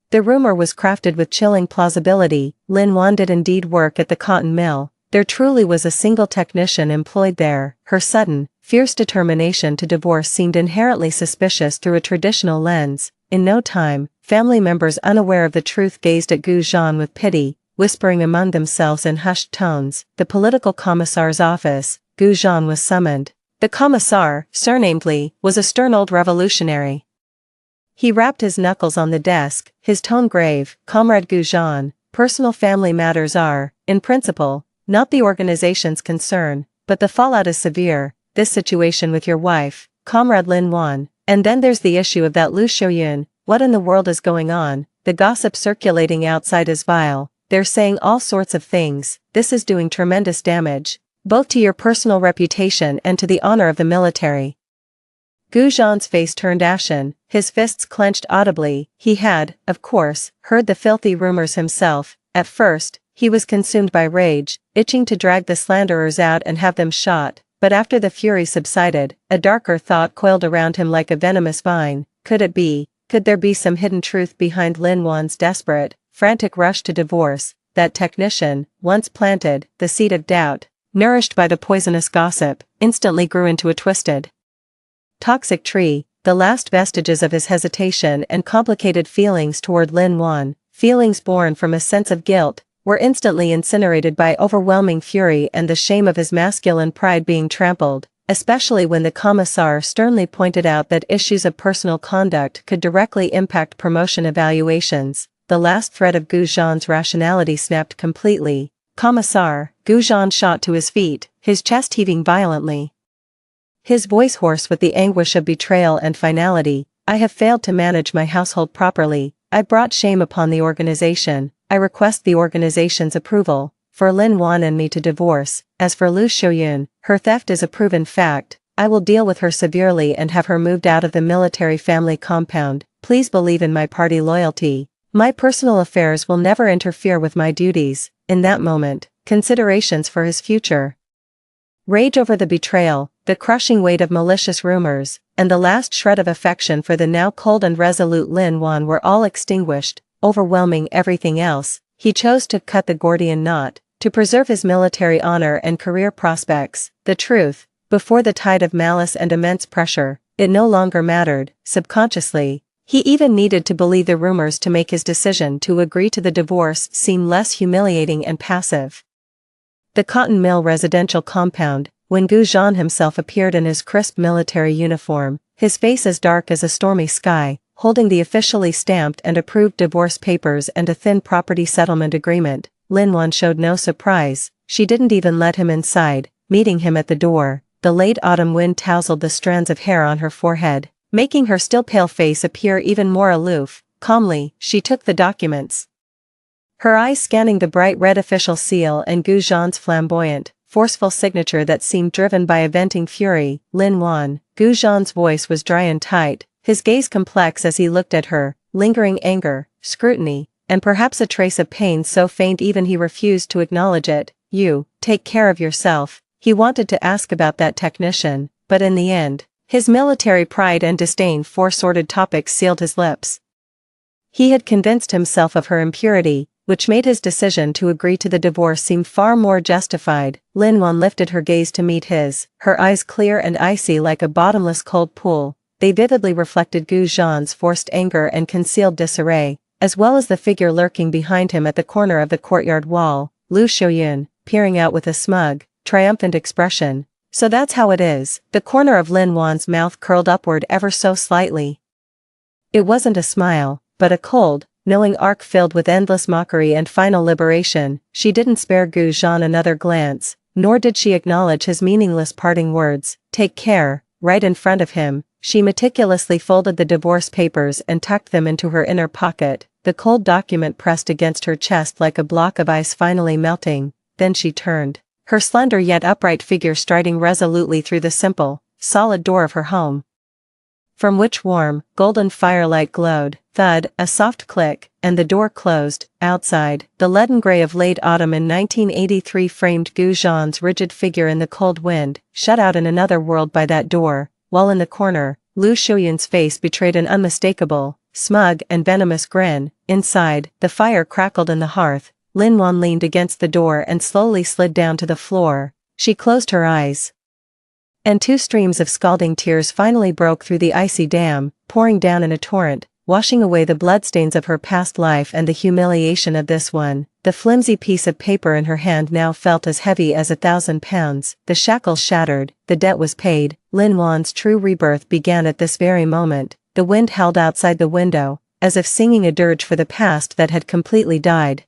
The rumor was crafted with chilling plausibility. Lin Wan did indeed work at the cotton mill. There truly was a single technician employed there. Her sudden, fierce determination to divorce seemed inherently suspicious through a traditional lens. In no time, family members unaware of the truth gazed at Gu Zhan with pity, whispering among themselves in hushed tones. The political commissar's office. Gu Zhan was summoned. The commissar, surnamed Li, was a stern old revolutionary. He rapped his knuckles on the desk, his tone grave. Comrade Gu Zhan, personal family matters are, in principle, not the organization's concern, but the fallout is severe, this situation with your wife, Comrade Lin Wan, and then there's the issue of that Lu Xiuyun, what in the world is going on, the gossip circulating outside is vile, they're saying all sorts of things, this is doing tremendous damage, both to your personal reputation and to the honor of the military. Gu Zhan's face turned ashen, his fists clenched audibly, he had, of course, heard the filthy rumors himself. At first, he was consumed by rage, itching to drag the slanderers out and have them shot, but after the fury subsided, a darker thought coiled around him like a venomous vine. Could there be some hidden truth behind Lin Wan's desperate, frantic rush to divorce? That technician, once planted, the seed of doubt, nourished by the poisonous gossip, instantly grew into a twisted, toxic tree. The last vestiges of his hesitation and complicated feelings toward Lin Wan, feelings born from a sense of guilt, were instantly incinerated by overwhelming fury and the shame of his masculine pride being trampled, especially when the commissar sternly pointed out that issues of personal conduct could directly impact promotion evaluations. The last thread of Gu Zhan's rationality snapped completely. Commissar, Gu Zhan shot to his feet, his chest heaving violently, his voice hoarse with the anguish of betrayal and finality. I have failed to manage my household properly. I brought shame upon the organization. I request the organization's approval for Lin Wan and me to divorce. As for Lu Xiuyun, her theft is a proven fact. I will deal with her severely and have her moved out of the military family compound. Please believe in my party loyalty. My personal affairs will never interfere with my duties. In that moment, considerations for his future, rage over the betrayal, the crushing weight of malicious rumors, and the last shred of affection for the now cold and resolute Lin Wan were all extinguished, overwhelming everything else. He chose to cut the Gordian knot, to preserve his military honor and career prospects. The truth, before the tide of malice and immense pressure, it no longer mattered. Subconsciously, he even needed to believe the rumors to make his decision to agree to the divorce seem less humiliating and passive. The cotton mill residential compound, when Gu Zhan himself appeared in his crisp military uniform, his face as dark as a stormy sky, holding the officially stamped and approved divorce papers and a thin property settlement agreement, Lin Wan showed no surprise. She didn't even let him inside. Meeting him at the door, the late autumn wind tousled the strands of hair on her forehead, making her still pale face appear even more aloof. Calmly, she took the documents, her eyes scanning the bright red official seal and Gu Zhan's flamboyant, forceful signature that seemed driven by a venting fury. Lin Wan, Gu Zhan's voice was dry and tight, his gaze complex as he looked at her, lingering anger, scrutiny, and perhaps a trace of pain so faint even he refused to acknowledge it. You, take care of yourself. He wanted to ask about that technician, but in the end, his military pride and disdain for sordid topics sealed his lips. He had convinced himself of her impurity, which made his decision to agree to the divorce seem far more justified. Lin Wan lifted her gaze to meet his, her eyes clear and icy like a bottomless cold pool. They vividly reflected Gu Zhan's forced anger and concealed disarray, as well as the figure lurking behind him at the corner of the courtyard wall, Lu Xiuyun, peering out with a smug, triumphant expression. So that's how it is. The corner of Lin Wan's mouth curled upward ever so slightly. It wasn't a smile, but a cold, knowing arc filled with endless mockery and final liberation. She didn't spare Gu Zhan another glance, nor did she acknowledge his meaningless parting words. Take care. Right in front of him, she meticulously folded the divorce papers and tucked them into her inner pocket, the cold document pressed against her chest like a block of ice finally melting. Then she turned, her slender yet upright figure striding resolutely through the simple, solid door of her home, from which warm, golden firelight glowed. Thud, a soft click, and the door closed. Outside, the leaden gray of late autumn in 1983 framed Gu Zhan's rigid figure in the cold wind, shut out in another world by that door, while in the corner, Lu Xiuyun's face betrayed an unmistakable, smug and venomous grin. Inside, the fire crackled in the hearth. Lin Wan leaned against the door and slowly slid down to the floor. She closed her eyes, and two streams of scalding tears finally broke through the icy dam, pouring down in a torrent, washing away the bloodstains of her past life and the humiliation of this one. The flimsy piece of paper in her hand now felt as heavy as 1,000 pounds. The shackles shattered, the debt was paid. Lin Wan's true rebirth began at this very moment. The wind howled outside the window, as if singing a dirge for the past that had completely died,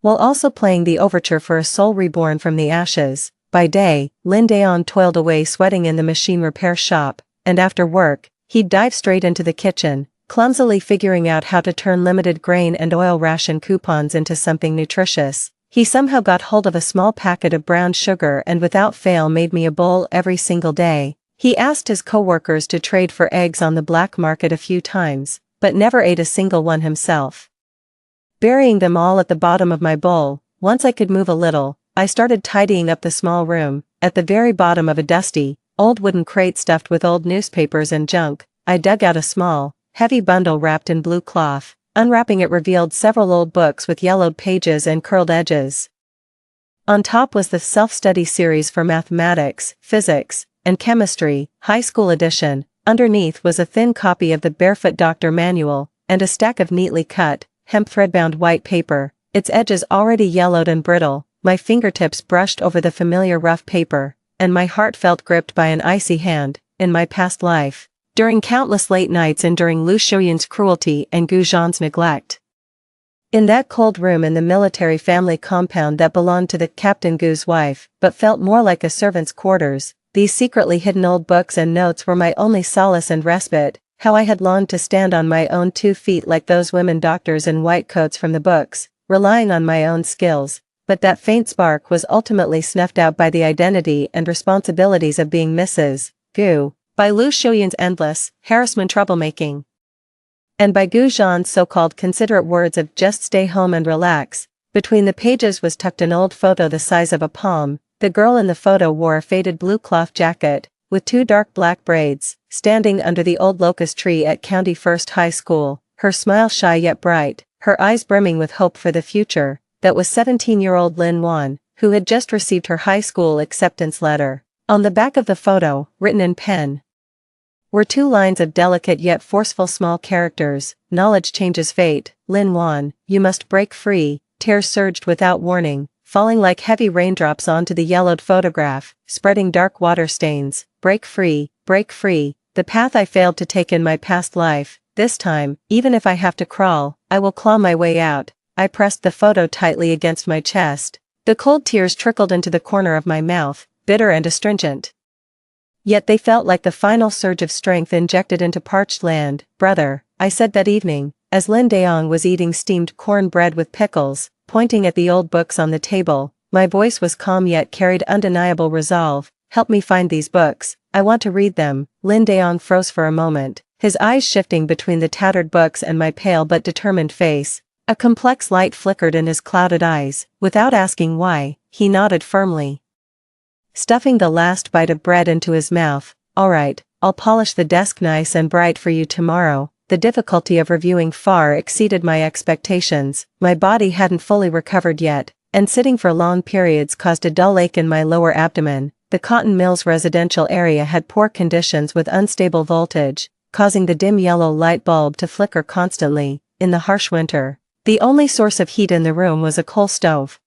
while also playing the overture for a soul reborn from the ashes. By day, Lin Daong toiled away sweating in the machine repair shop, and after work, he'd dive straight into the kitchen, clumsily figuring out how to turn limited grain and oil ration coupons into something nutritious. He somehow got hold of a small packet of brown sugar and without fail made me a bowl every single day. He asked his coworkers to trade for eggs on the black market a few times, but never ate a single one himself. Burying them all at the bottom of my bowl, once I could move a little, I started tidying up the small room. At the very bottom of a dusty, old wooden crate stuffed with old newspapers and junk, I dug out a small, heavy bundle wrapped in blue cloth. Unwrapping it revealed several old books with yellowed pages and curled edges. On top was the self-study series for mathematics, physics, and chemistry, high school edition. Underneath was a thin copy of the Barefoot Doctor Manual, and a stack of neatly cut, hemp thread-bound white paper, its edges already yellowed and brittle. My fingertips brushed over the familiar rough paper, and my heart felt gripped by an icy hand. In my past life, during countless late nights enduring Lu Shouyin's cruelty and Gu Zhan's neglect. In that cold room in the military family compound that belonged to the Captain Gu's wife, but felt more like a servant's quarters, these secretly hidden old books and notes were my only solace and respite. How I had longed to stand on my own 2 feet like those women doctors in white coats from the books, relying on my own skills, but that faint spark was ultimately snuffed out by the identity and responsibilities of being Mrs. Gu, by Lu Shouyin's endless, harassment troublemaking, and by Gu Zhan's so-called considerate words of just stay home and relax. Between the pages was tucked an old photo the size of a palm. The girl in the photo wore a faded blue cloth jacket, with 2 dark black braids, standing under the old locust tree at County First High School, her smile shy yet bright, her eyes brimming with hope for the future. That was 17-year-old Lin Wan, who had just received her high school acceptance letter. On the back of the photo, written in pen, were 2 lines of delicate yet forceful small characters. Knowledge changes fate. Lin Wan, you must break free. Tears surged without warning, falling like heavy raindrops onto the yellowed photograph, spreading dark water stains. Break free, the path I failed to take in my past life. This time, even if I have to crawl, I will claw my way out. I pressed the photo tightly against my chest. The cold tears trickled into the corner of my mouth, bitter and astringent. Yet they felt like the final surge of strength injected into parched land. Brother, I said that evening, as Lin Daong was eating steamed cornbread with pickles, pointing at the old books on the table. My voice was calm yet carried undeniable resolve. Help me find these books, I want to read them. Lin Daong froze for a moment, his eyes shifting between the tattered books and my pale but determined face. A complex light flickered in his clouded eyes. Without asking why, he nodded firmly, stuffing the last bite of bread into his mouth. All right, I'll polish the desk nice and bright for you tomorrow. The difficulty of reviewing far exceeded my expectations. My body hadn't fully recovered yet, and sitting for long periods caused a dull ache in my lower abdomen. The Cotton Mills residential area had poor conditions with unstable voltage, causing the dim yellow light bulb to flicker constantly. In the harsh winter, the only source of heat in the room was a coal stove.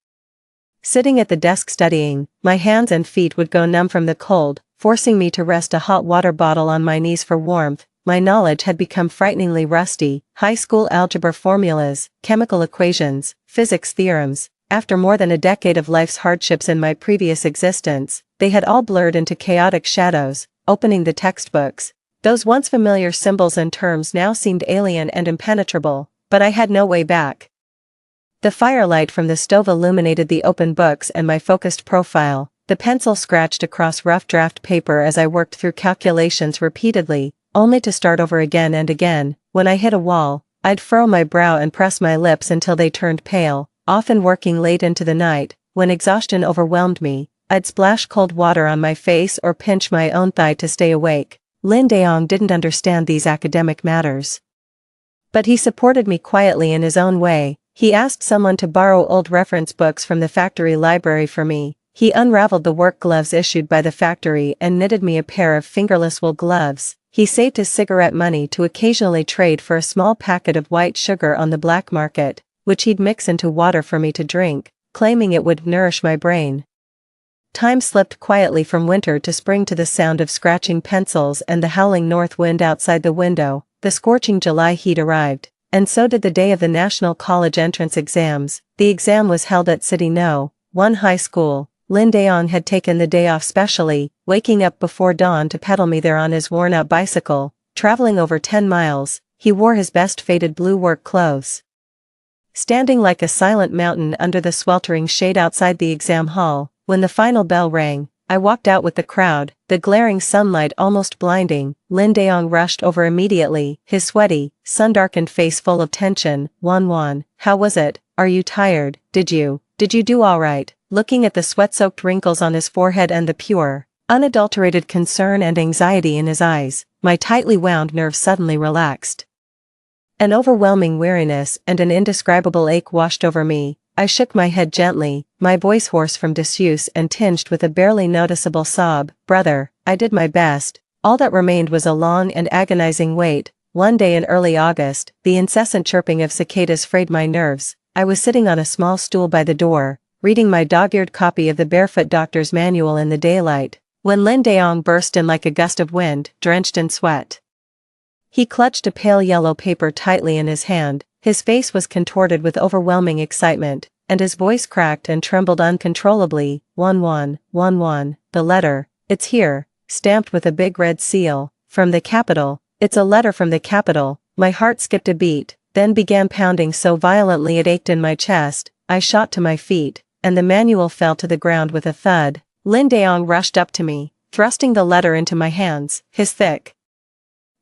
Sitting at the desk studying, my hands and feet would go numb from the cold, forcing me to rest a hot water bottle on my knees for warmth. My knowledge had become frighteningly rusty. High school algebra formulas, chemical equations, physics theorems. After more than a decade of life's hardships in my previous existence, they had all blurred into chaotic shadows. Opening the textbooks, those once familiar symbols and terms now seemed alien and impenetrable, but I had no way back. The firelight from the stove illuminated the open books and my focused profile. The pencil scratched across rough draft paper as I worked through calculations repeatedly, only to start over again and again. When I hit a wall, I'd furrow my brow and press my lips until they turned pale. Often working late into the night, when exhaustion overwhelmed me, I'd splash cold water on my face or pinch my own thigh to stay awake. Lin Daong didn't understand these academic matters, but he supported me quietly in his own way. He asked someone to borrow old reference books from the factory library for me. He unraveled the work gloves issued by the factory and knitted me a pair of fingerless wool gloves. He saved his cigarette money to occasionally trade for a small packet of white sugar on the black market, which he'd mix into water for me to drink, claiming it would nourish my brain. Time slipped quietly from winter to spring to the sound of scratching pencils and the howling north wind outside the window. The scorching July heat arrived, and so did the day of the National College entrance exams. The exam was held at City No. 1 High School, Lin Daong had taken the day off specially, waking up before dawn to pedal me there on his worn-out bicycle, traveling over 10 miles. He wore his best faded blue work clothes. Standing like a silent mountain under the sweltering shade outside the exam hall, when the final bell rang, I walked out with the crowd, the glaring sunlight almost blinding. Lin Daong rushed over immediately, his sweaty, sun-darkened face full of tension. Wan, how was it? Are you tired? Did you do all right? Looking at the sweat-soaked wrinkles on his forehead and the pure, unadulterated concern and anxiety in his eyes, my tightly wound nerves suddenly relaxed. An overwhelming weariness and an indescribable ache washed over me. I shook my head gently, my voice hoarse from disuse and tinged with a barely noticeable sob. Brother, I did my best. All that remained was a long and agonizing wait. One day in early August, the incessant chirping of cicadas frayed my nerves. I was sitting on a small stool by the door, reading my dog-eared copy of the Barefoot Doctor's Manual in the daylight, when Lin Daong burst in like a gust of wind, drenched in sweat. He clutched a pale yellow paper tightly in his hand, his face was contorted with overwhelming excitement, and his voice cracked and trembled uncontrollably. Wan, the letter, it's here, stamped with a big red seal, from the capital, it's a letter from the capital. My heart skipped a beat, then began pounding so violently it ached in my chest. I shot to my feet, and the manual fell to the ground with a thud. Lin Daong rushed up to me, thrusting the letter into my hands, his thick,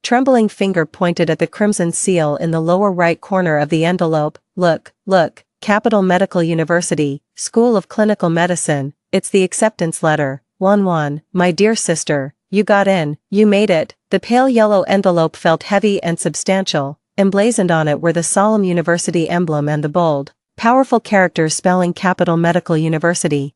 trembling finger pointed at the crimson seal in the lower right corner of the envelope. Look, Capital Medical University, School of Clinical Medicine, it's the acceptance letter. Wan, my dear sister, you got in, you made it. The pale yellow envelope felt heavy and substantial. Emblazoned on it were the solemn university emblem and the bold, powerful characters spelling Capital Medical University.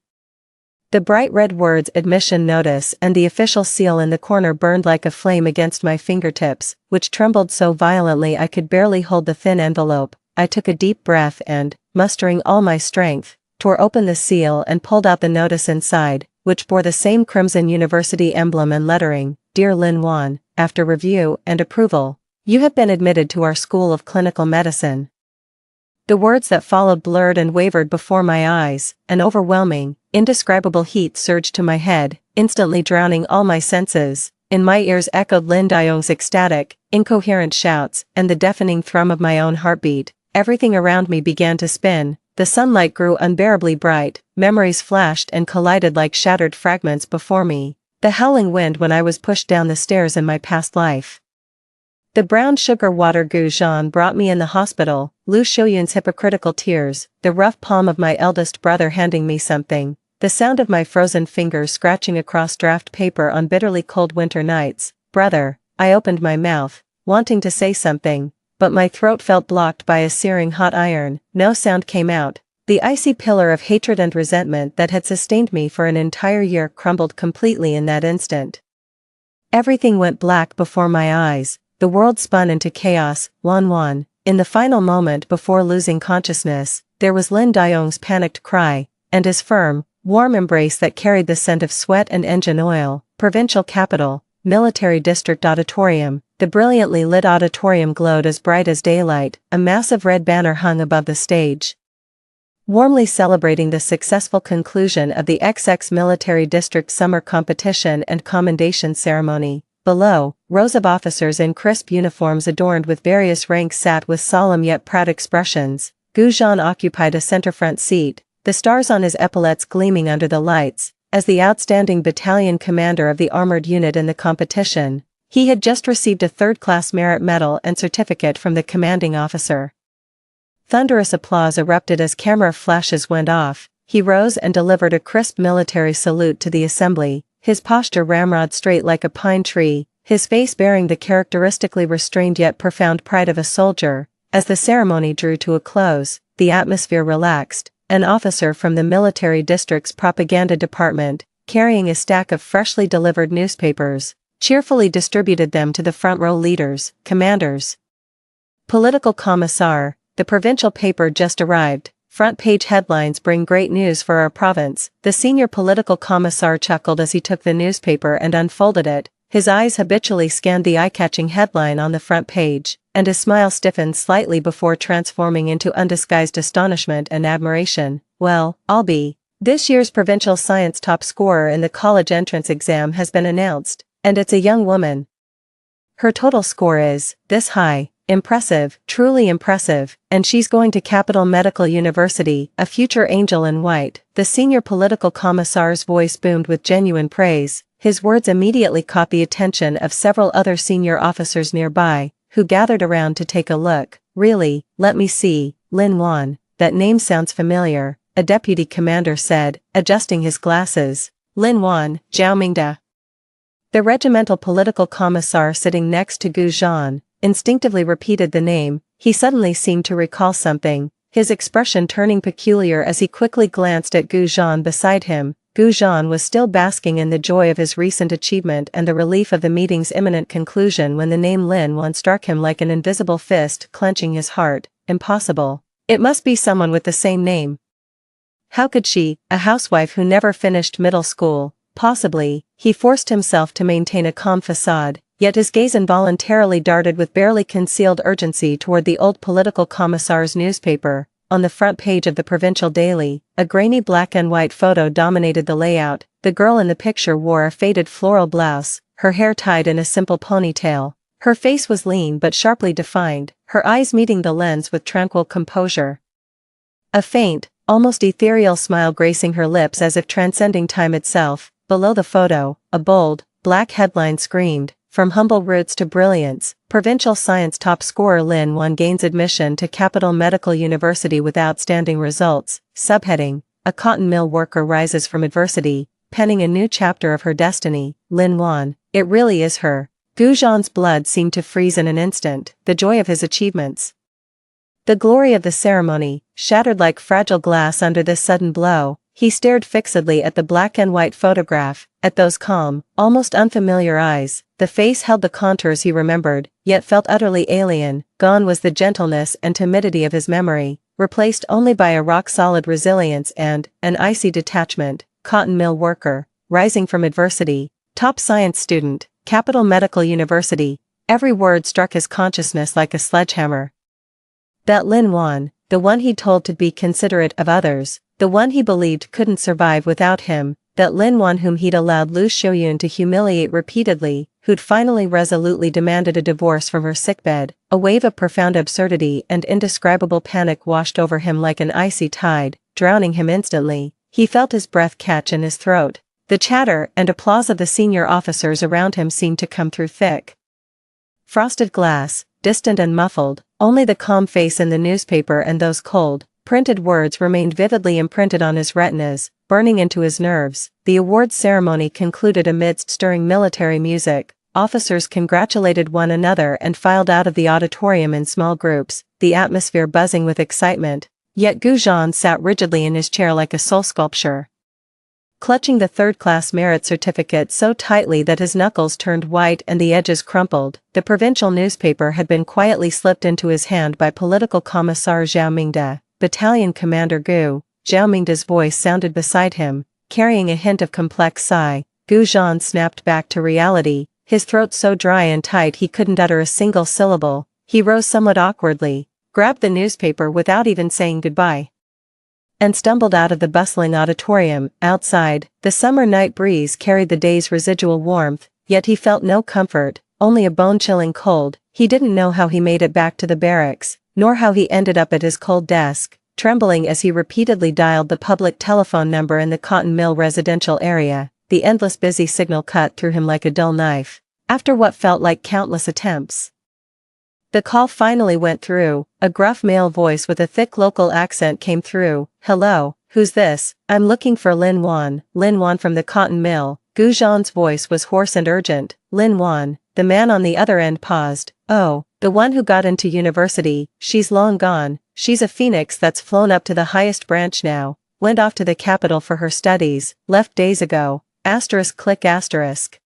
The bright red words admission notice and the official seal in the corner burned like a flame against my fingertips, which trembled so violently I could barely hold the thin envelope. I took a deep breath and, mustering all my strength, tore open the seal and pulled out the notice inside, which bore the same crimson university emblem and lettering. Dear Lin Wan, after review and approval, you have been admitted to our School of Clinical Medicine. The words that followed blurred and wavered before my eyes. An overwhelming, indescribable heat surged to my head, instantly drowning all my senses. In my ears echoed Lin Daong's ecstatic, incoherent shouts, and the deafening thrum of my own heartbeat. Everything around me began to spin. The sunlight grew unbearably bright, memories flashed and collided like shattered fragments before me. The howling wind when I was pushed down the stairs in my past life. The brown sugar water Gu Zhan brought me in the hospital, Lu Shouyun's hypocritical tears, the rough palm of my eldest brother handing me something, the sound of my frozen fingers scratching across draft paper on bitterly cold winter nights. Brother, I opened my mouth, wanting to say something, but my throat felt blocked by a searing hot iron. No sound came out. The icy pillar of hatred and resentment that had sustained me for an entire year crumbled completely in that instant. Everything went black before my eyes. The world spun into chaos. Wan, in the final moment before losing consciousness, there was Lin Daong's panicked cry, and his firm, warm embrace that carried the scent of sweat and engine oil. Provincial capital, military district auditorium. The brilliantly lit auditorium glowed as bright as daylight. A massive red banner hung above the stage, warmly celebrating the successful conclusion of the XX Military District Summer Competition and Commendation Ceremony. Below, rows of officers in crisp uniforms adorned with various ranks sat with solemn yet proud expressions. Gu Zhan occupied a center-front seat, the stars on his epaulets gleaming under the lights. As the outstanding battalion commander of the armored unit in the competition, he had just received a third-class merit medal and certificate from the commanding officer. Thunderous applause erupted as camera flashes went off. He rose and delivered a crisp military salute to the assembly, his posture ramrod straight like a pine tree, his face bearing the characteristically restrained yet profound pride of a soldier. As the ceremony drew to a close, the atmosphere relaxed. An officer from the military district's propaganda department, carrying a stack of freshly delivered newspapers, cheerfully distributed them to the front row leaders, commanders. Political Commissar, the provincial paper just arrived. Front page headlines bring great news for our province. The senior political commissar chuckled as he took the newspaper and unfolded it. His eyes habitually scanned the eye-catching headline on the front page, and his smile stiffened slightly before transforming into undisguised astonishment and admiration. Well, I'll be This year's provincial science top scorer in the college entrance exam has been announced, and it's a young woman. Her total score is this high. Impressive, truly impressive, and she's going to Capital Medical University, a future angel in white. The senior political commissar's voice boomed with genuine praise. His words immediately caught the attention of several other senior officers nearby, who gathered around to take a look. Really, let me see, Lin Wan, that name sounds familiar, a deputy commander said, adjusting his glasses. Lin Wan, Zhao Mingda. The regimental political commissar sitting next to Gu Zhan instinctively repeated the name. He suddenly seemed to recall something, his expression turning peculiar as he quickly glanced at Gu Zhan beside him. Gu Zhan was still basking in the joy of his recent achievement and the relief of the meeting's imminent conclusion when the name Lin Wan struck him like an invisible fist, clenching his heart. Impossible. It must be someone with the same name. How could she, a housewife who never finished middle school, possibly? He forced himself to maintain a calm facade, yet his gaze involuntarily darted with barely concealed urgency toward the old political commissar's newspaper. On the front page of the provincial daily, a grainy black and white photo dominated the layout. The girl in the picture wore a faded floral blouse, her hair tied in a simple ponytail. Her face was lean but sharply defined, her eyes meeting the lens with tranquil composure. A faint, almost ethereal smile gracing her lips as if transcending time itself. Below the photo, a bold, black headline screamed, "From humble roots to brilliance, provincial science top scorer Lin Wan gains admission to Capital Medical University with outstanding results." Subheading, "A cotton mill worker rises from adversity, penning a new chapter of her destiny." Lin Wan, it really is her. Gu Zhan's blood seemed to freeze in an instant, the joy of his achievements. The glory of the ceremony, shattered like fragile glass under this sudden blow. He stared fixedly at the black and white photograph, at those calm, almost unfamiliar eyes. The face held the contours he remembered, yet felt utterly alien. Gone was the gentleness and timidity of his memory, replaced only by a rock-solid resilience and an icy detachment. Cotton mill worker, rising from adversity, top science student, Capital Medical University. Every word struck his consciousness like a sledgehammer. That Lin Wan, the one he'd told to be considerate of others, the one he believed couldn't survive without him, that Lin Wan whom he'd allowed Lu Xiuyun to humiliate repeatedly, who'd finally resolutely demanded a divorce from her sickbed. A wave of profound absurdity and indescribable panic washed over him like an icy tide, drowning him instantly. He felt his breath catch in his throat. The chatter and applause of the senior officers around him seemed to come through thick frosted glass, distant and muffled. Only the calm face in the newspaper and those cold, printed words remained vividly imprinted on his retinas, burning into his nerves. The awards ceremony concluded amidst stirring military music. Officers congratulated one another and filed out of the auditorium in small groups, the atmosphere buzzing with excitement. Yet Gu Zhan sat rigidly in his chair like a soul sculpture, clutching the third-class merit certificate so tightly that his knuckles turned white and the edges crumpled. The provincial newspaper had been quietly slipped into his hand by political commissar Zhao Mingda. Battalion Commander Gu. Zhao Mingda's voice sounded beside him, carrying a hint of complex sigh. Gu Zhan snapped back to reality, his throat so dry and tight he couldn't utter a single syllable. He rose somewhat awkwardly, grabbed the newspaper without even saying goodbye, and stumbled out of the bustling auditorium. Outside, the summer night breeze carried the day's residual warmth, yet he felt no comfort, only a bone-chilling cold. He didn't know how he made it back to the barracks, nor how he ended up at his cold desk, trembling as he repeatedly dialed the public telephone number in the cotton mill residential area. The endless busy signal cut through him like a dull knife. After what felt like countless attempts, the call finally went through. A gruff male voice with a thick local accent came through. "Hello, who's this? I'm looking for Lin Wan." "Lin Wan from the cotton mill." Gu Zhan's voice was hoarse and urgent. "Lin Wan." The man on the other end paused. "Oh, the one who got into university. She's long gone. She's a phoenix that's flown up to the highest branch now. Went off to the capital for her studies. Left days ago. Click asterisk.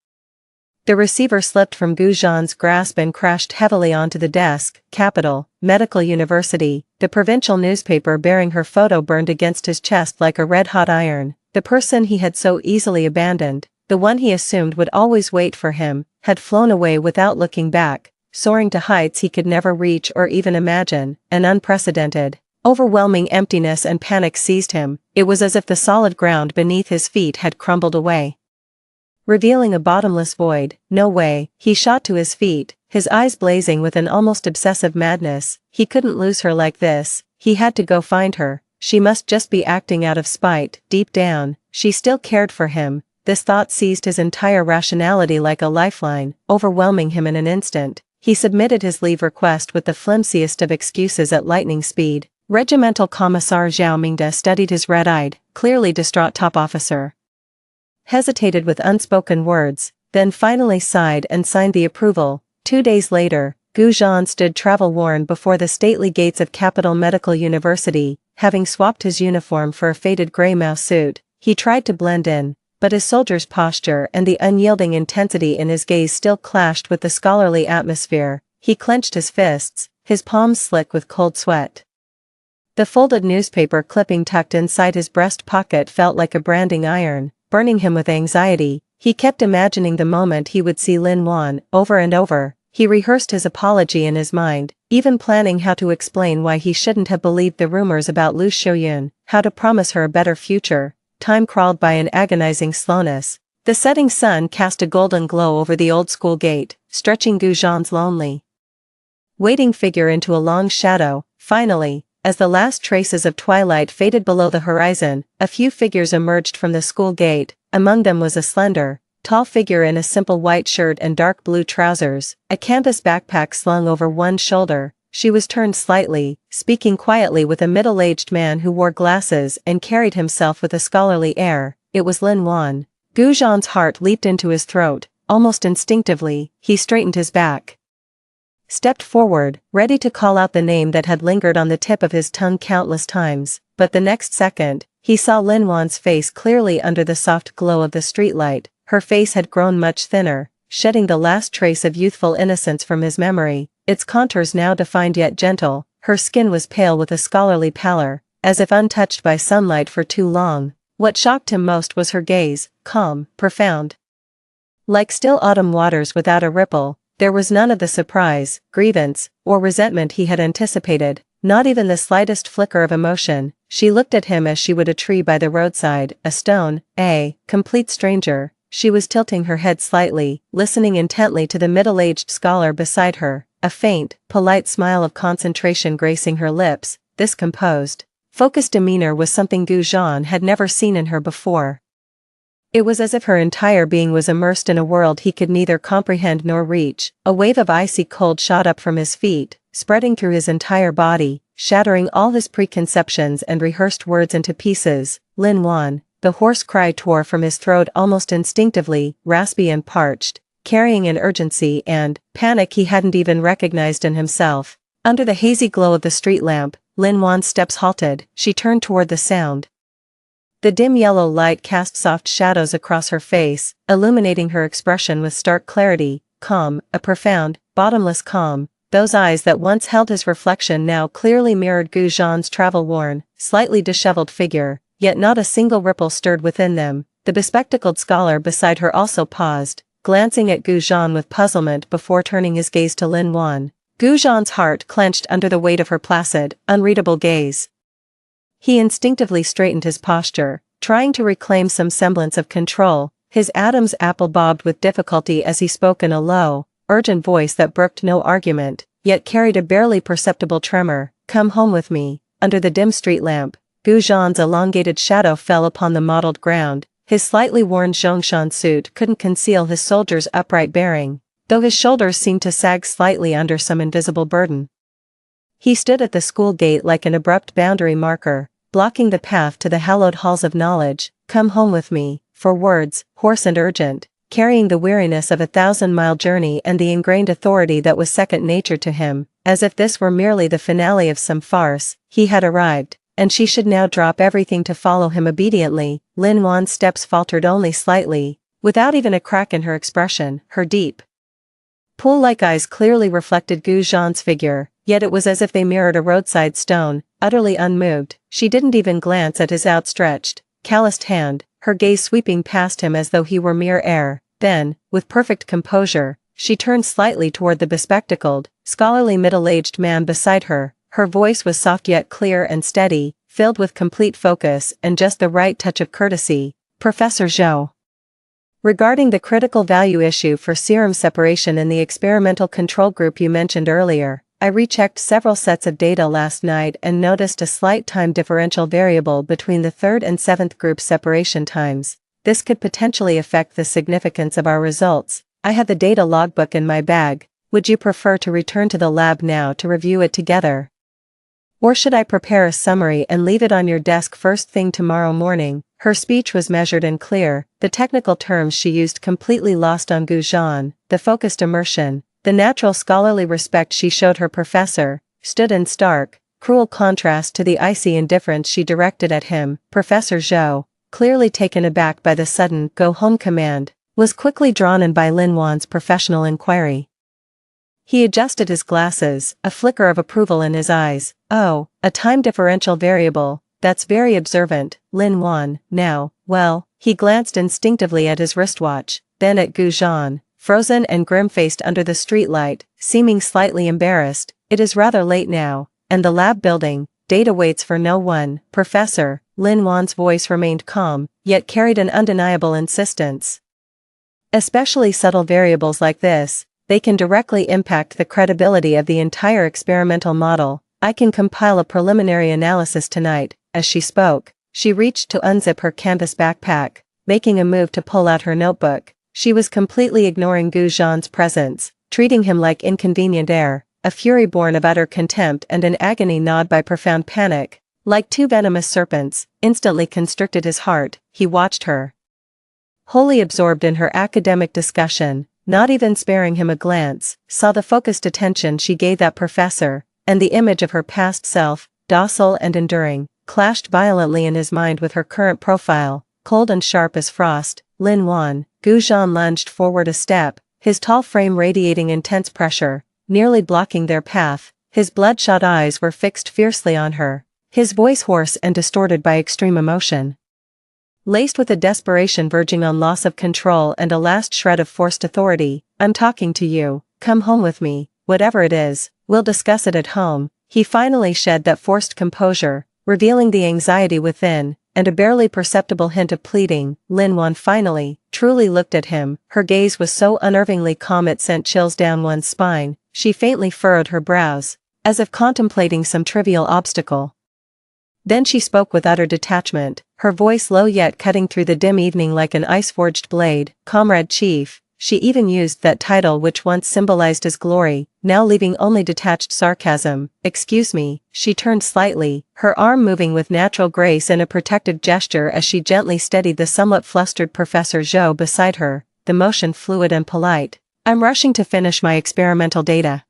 The receiver slipped from Gu Zhan's grasp and crashed heavily onto the desk. Capital Medical University. The provincial newspaper bearing her photo burned against his chest like a red-hot iron. The person he had so easily abandoned, the one he assumed would always wait for him, had flown away without looking back, soaring to heights he could never reach or even imagine. An unprecedented, Overwhelming emptiness and panic seized him. It was as if the solid ground beneath his feet had crumbled away, revealing a bottomless void. No way. He shot to his feet, his eyes blazing with an almost obsessive madness. He couldn't lose her like this. He had to go find her. She must just be acting out of spite. Deep down, she still cared for him. This thought seized his entire rationality like a lifeline, overwhelming him in an instant. He submitted his leave request with the flimsiest of excuses at lightning speed. Regimental Commissar Zhao Mingda studied his red-eyed, clearly distraught top officer, hesitated with unspoken words, then finally sighed and signed the approval. 2 days later, Gu Zhan stood travel-worn before the stately gates of Capital Medical University, having swapped his uniform for a faded grey mouse suit. He tried to blend in, but his soldier's posture and the unyielding intensity in his gaze still clashed with the scholarly atmosphere. He clenched his fists, his palms slick with cold sweat. The folded newspaper clipping tucked inside his breast pocket felt like a branding iron, burning him with anxiety. He kept imagining the moment he would see Lin Wan. Over and over, he rehearsed his apology in his mind, even planning how to explain why he shouldn't have believed the rumors about Lu Xiuyun, how to promise her a better future. Time crawled by in agonizing slowness. The setting sun cast a golden glow over the old-school gate, stretching Gu Zhan's lonely, waiting figure into a long shadow. Finally, as the last traces of twilight faded below the horizon, a few figures emerged from the school gate. Among them was a slender, tall figure in a simple white shirt and dark blue trousers, a canvas backpack slung over one shoulder. She was turned slightly, speaking quietly with a middle-aged man who wore glasses and carried himself with a scholarly air. It was Lin Wan. Gu Zhan's heart leaped into his throat. Almost instinctively, he straightened his back, stepped forward, ready to call out the name that had lingered on the tip of his tongue countless times, but the next second, he saw Lin Wan's face clearly under the soft glow of the streetlight. Her face had grown much thinner, shedding the last trace of youthful innocence from his memory, its contours now defined yet gentle. Her skin was pale with a scholarly pallor, as if untouched by sunlight for too long. What shocked him most was her gaze, calm, profound, like still autumn waters without a ripple. There was none of the surprise, grievance, or resentment he had anticipated, not even the slightest flicker of emotion. She looked at him as she would a tree by the roadside, a stone, a complete stranger. She was tilting her head slightly, listening intently to the middle-aged scholar beside her, a faint, polite smile of concentration gracing her lips. This composed, focused demeanor was something Gu Zhan had never seen in her before. It was as if her entire being was immersed in a world he could neither comprehend nor reach. A wave of icy cold shot up from his feet, spreading through his entire body, shattering all his preconceptions and rehearsed words into pieces. Lin Wan. The hoarse cry tore from his throat almost instinctively, raspy and parched, carrying an urgency and panic he hadn't even recognized in himself. Under the hazy glow of the street lamp, Lin Wan's steps halted. She turned toward the sound. The dim yellow light cast soft shadows across her face, illuminating her expression with stark clarity. Calm, a profound, bottomless calm. Those eyes that once held his reflection now clearly mirrored Gu Zhan's travel-worn, slightly disheveled figure, yet not a single ripple stirred within them. The bespectacled scholar beside her also paused, glancing at Gu Zhan with puzzlement before turning his gaze to Lin Wan. Gu Zhan's heart clenched under the weight of her placid, unreadable gaze. He instinctively straightened his posture, trying to reclaim some semblance of control. His Adam's apple bobbed with difficulty as he spoke in a low, urgent voice that brooked no argument, yet carried a barely perceptible tremor. "Come home with me." Under the dim street lamp, Gu Zhan's elongated shadow fell upon the mottled ground. His slightly worn Zhongshan suit couldn't conceal his soldier's upright bearing, though his shoulders seemed to sag slightly under some invisible burden. He stood at the school gate like an abrupt boundary marker, blocking the path to the hallowed halls of knowledge. "Come home with me," for words, hoarse and urgent, carrying the weariness of a 1,000-mile journey and the ingrained authority that was second nature to him. As if this were merely the finale of some farce, he had arrived, and she should now drop everything to follow him obediently. Lin Wan's steps faltered only slightly, without even a crack in her expression. Her deep, pool-like eyes clearly reflected Gu Zhan's figure, yet it was as if they mirrored a roadside stone, utterly unmoved. She didn't even glance at his outstretched, calloused hand, her gaze sweeping past him as though he were mere air. Then, with perfect composure, she turned slightly toward the bespectacled, scholarly middle-aged man beside her, Her voice was soft yet clear and steady, filled with complete focus and just the right touch of courtesy. Professor Zhou. Regarding the critical value issue for serum separation in the experimental control group you mentioned earlier, I rechecked several sets of data last night and noticed a slight time differential variable between the third and seventh group separation times. This could potentially affect the significance of our results. I had the data logbook in my bag. Would you prefer to return to the lab now to review it together? Or should I prepare a summary and leave it on your desk first thing tomorrow morning? Her speech was measured and clear, the technical terms she used completely lost on Gu Zhan. The focused immersion, the natural scholarly respect she showed her professor, stood in stark, cruel contrast to the icy indifference she directed at him. Professor Zhou, clearly taken aback by the sudden go-home command, was quickly drawn in by Lin Wan's professional inquiry. He adjusted his glasses, a flicker of approval in his eyes. Oh, a time differential variable, that's very observant, Lin Wan. Now, well, he glanced instinctively at his wristwatch, then at Gu Zhan, frozen and grim-faced under the streetlight, seeming slightly embarrassed. It is rather late now, and the lab building, data waits for no one. Professor, Lin Wan's voice remained calm, yet carried an undeniable insistence. Especially subtle variables like this, they can directly impact the credibility of the entire experimental model. I can compile a preliminary analysis tonight. As she spoke, she reached to unzip her canvas backpack, making a move to pull out her notebook. She was completely ignoring Gu Zhan's presence, treating him like inconvenient air, a fury born of utter contempt and an agony gnawed by profound panic. Like two venomous serpents, instantly constricted his heart. He watched her, wholly absorbed in her academic discussion, not even sparing him a glance, saw the focused attention she gave that professor, and the image of her past self, docile and enduring, clashed violently in his mind with her current profile, cold and sharp as frost. Lin Wan. Gu Zhan lunged forward a step, his tall frame radiating intense pressure, nearly blocking their path. His bloodshot eyes were fixed fiercely on her, his voice hoarse and distorted by extreme emotion, laced with a desperation verging on loss of control and a last shred of forced authority. I'm talking to you, come home with me, whatever it is, we'll discuss it at home. He finally shed that forced composure, revealing the anxiety within, and a barely perceptible hint of pleading. Lin Wan finally, truly looked at him. Her gaze was so unnervingly calm it sent chills down one's spine. She faintly furrowed her brows, as if contemplating some trivial obstacle. Then she spoke with utter detachment, her voice low yet cutting through the dim evening like an ice-forged blade. Comrade Chief. She even used that title which once symbolized his glory, now leaving only detached sarcasm. Excuse me. She turned slightly, her arm moving with natural grace in a protective gesture as she gently steadied the somewhat flustered Professor Zhou beside her, the motion fluid and polite. I'm rushing to finish my experimental data.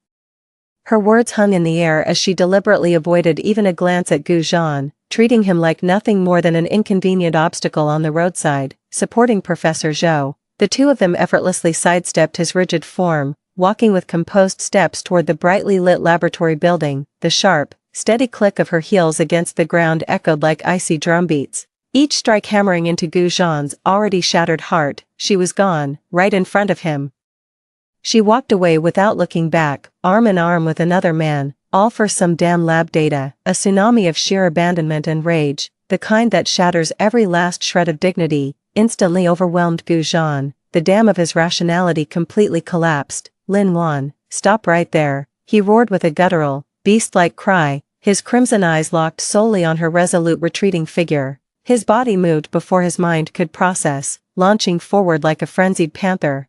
Her words hung in the air as she deliberately avoided even a glance at Gu Zhan, treating him like nothing more than an inconvenient obstacle on the roadside. Supporting Professor Zhou, the two of them effortlessly sidestepped his rigid form, walking with composed steps toward the brightly lit laboratory building. The sharp, steady click of her heels against the ground echoed like icy drumbeats, each strike hammering into Gu Zhan's already shattered heart. She was gone, right in front of him. She walked away without looking back, arm in arm with another man, all for some damn lab data. A tsunami of sheer abandonment and rage, the kind that shatters every last shred of dignity, instantly overwhelmed Gu Zhan. The dam of his rationality completely collapsed. Lin Wan, stop right there, he roared with a guttural, beast-like cry, his crimson eyes locked solely on her resolute retreating figure. His body moved before his mind could process, launching forward like a frenzied panther,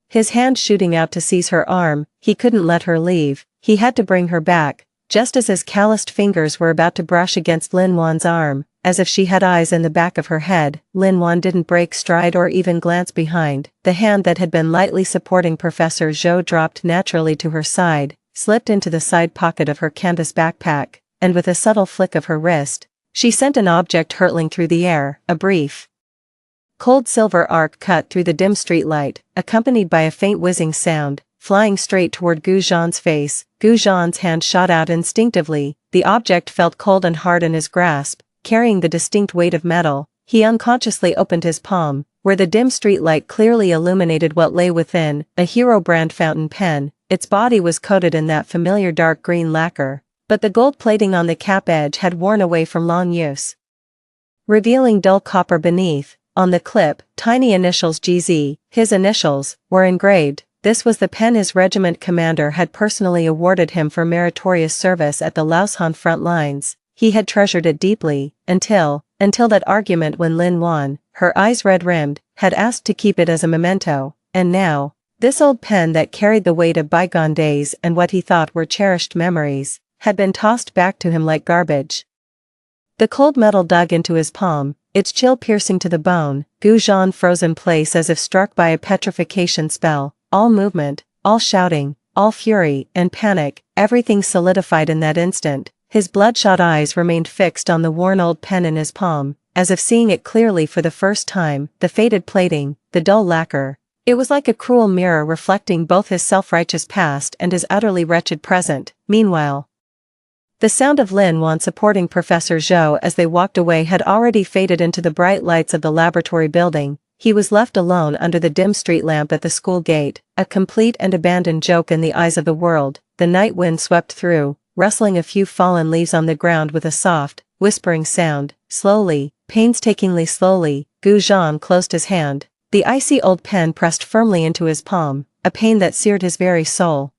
his hand shooting out to seize her arm. He couldn't let her leave, he had to bring her back, just as his calloused fingers were about to brush against Lin Wan's arm, as if she had eyes in the back of her head. Lin Wan didn't break stride or even glance behind. The hand that had been lightly supporting Professor Zhou dropped naturally to her side, slipped into the side pocket of her canvas backpack, and with a subtle flick of her wrist, she sent an object hurtling through the air. A brief, cold silver arc cut through the dim streetlight, accompanied by a faint whizzing sound, flying straight toward Gu Zhan's face. Gu Zhan's hand shot out instinctively, the object felt cold and hard in his grasp, carrying the distinct weight of metal. He unconsciously opened his palm, where the dim streetlight clearly illuminated what lay within, a Hero brand fountain pen. Its body was coated in that familiar dark green lacquer, but the gold plating on the cap edge had worn away from long use, revealing dull copper beneath. On the clip, tiny initials GZ, his initials, were engraved. This was the pen his regiment commander had personally awarded him for meritorious service at the Laoshan front lines. He had treasured it deeply, until that argument when Lin Wan, her eyes red-rimmed, had asked to keep it as a memento, and now, this old pen that carried the weight of bygone days and what he thought were cherished memories, had been tossed back to him like garbage. The cold metal dug into his palm, its chill piercing to the bone. Gu Zhan froze in place as if struck by a petrification spell. All movement, all shouting, all fury and panic, everything solidified in that instant. His bloodshot eyes remained fixed on the worn old pen in his palm, as if seeing it clearly for the first time. The faded plating, the dull lacquer. It was like a cruel mirror reflecting both his self-righteous past and his utterly wretched present. Meanwhile, the sound of Lin Wan supporting Professor Zhou as they walked away had already faded into the bright lights of the laboratory building. He was left alone under the dim street lamp at the school gate, a complete and abandoned joke in the eyes of the world. The night wind swept through, rustling a few fallen leaves on the ground with a soft, whispering sound. Slowly, painstakingly slowly, Gu Zhan closed his hand, the icy old pen pressed firmly into his palm, a pain that seared his very soul.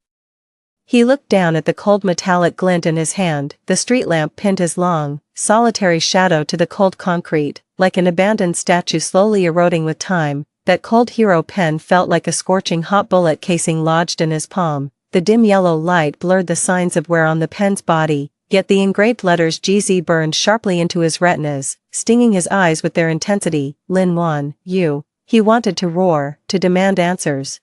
He looked down at the cold metallic glint in his hand. The street lamp pinned his long, solitary shadow to the cold concrete, like an abandoned statue slowly eroding with time. That cold hero pen felt like a scorching hot bullet casing lodged in his palm. The dim yellow light blurred the signs of wear on the pen's body, yet the engraved letters GZ burned sharply into his retinas, stinging his eyes with their intensity. Lin Wan, you. He wanted to roar, to demand answers,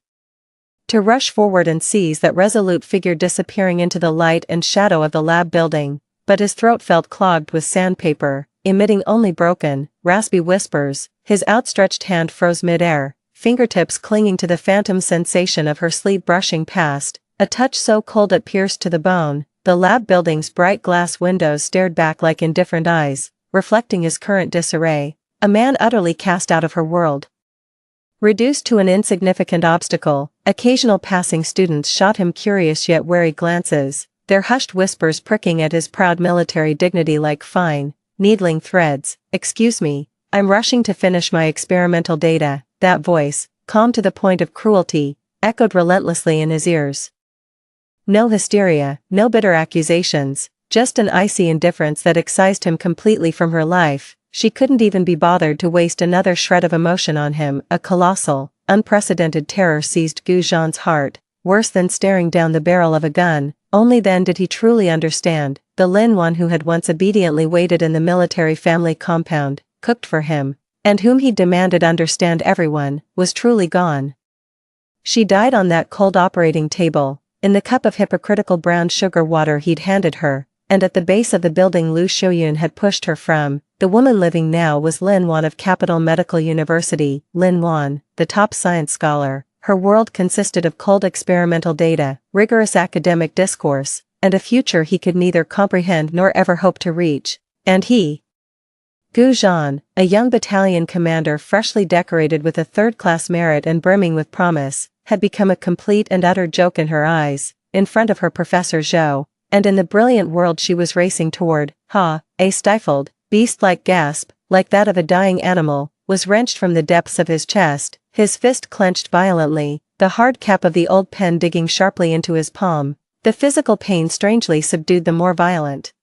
to rush forward and seize that resolute figure disappearing into the light and shadow of the lab building, but his throat felt clogged with sandpaper, emitting only broken, raspy whispers. His outstretched hand froze mid-air, fingertips clinging to the phantom sensation of her sleeve brushing past, a touch so cold it pierced to the bone. The lab building's bright glass windows stared back like indifferent eyes, reflecting his current disarray. A man utterly cast out of her world, reduced to an insignificant obstacle. Occasional passing students shot him curious yet wary glances, their hushed whispers pricking at his proud military dignity like fine, needling threads. Excuse me, I'm rushing to finish my experimental data. That voice, calm to the point of cruelty, echoed relentlessly in his ears. No hysteria, no bitter accusations, just an icy indifference that excised him completely from her life. She couldn't even be bothered to waste another shred of emotion on him. A colossal, unprecedented terror seized Gu Zhan's heart, worse than staring down the barrel of a gun. Only then did he truly understand. The Lin Wan who had once obediently waited in the military family compound, cooked for him, and whom he demanded understand everyone, was truly gone. She died on that cold operating table, in the cup of hypocritical brown sugar water he'd handed her, and at the base of the building Lu Shouyun had pushed her from. The woman living now was Lin Wan of Capital Medical University. Lin Wan, the top science scholar. Her world consisted of cold experimental data, rigorous academic discourse, and a future he could neither comprehend nor ever hope to reach. And he, Gu Zhan, a young battalion commander freshly decorated with a third-class merit and brimming with promise, had become a complete and utter joke in her eyes, in front of her Professor Zhou, and in the brilliant world she was racing toward. A stifled, beast-like gasp, like that of a dying animal, was wrenched from the depths of his chest, his fist clenched violently, the hard cap of the old pen digging sharply into his palm. The physical pain strangely subdued the more violent,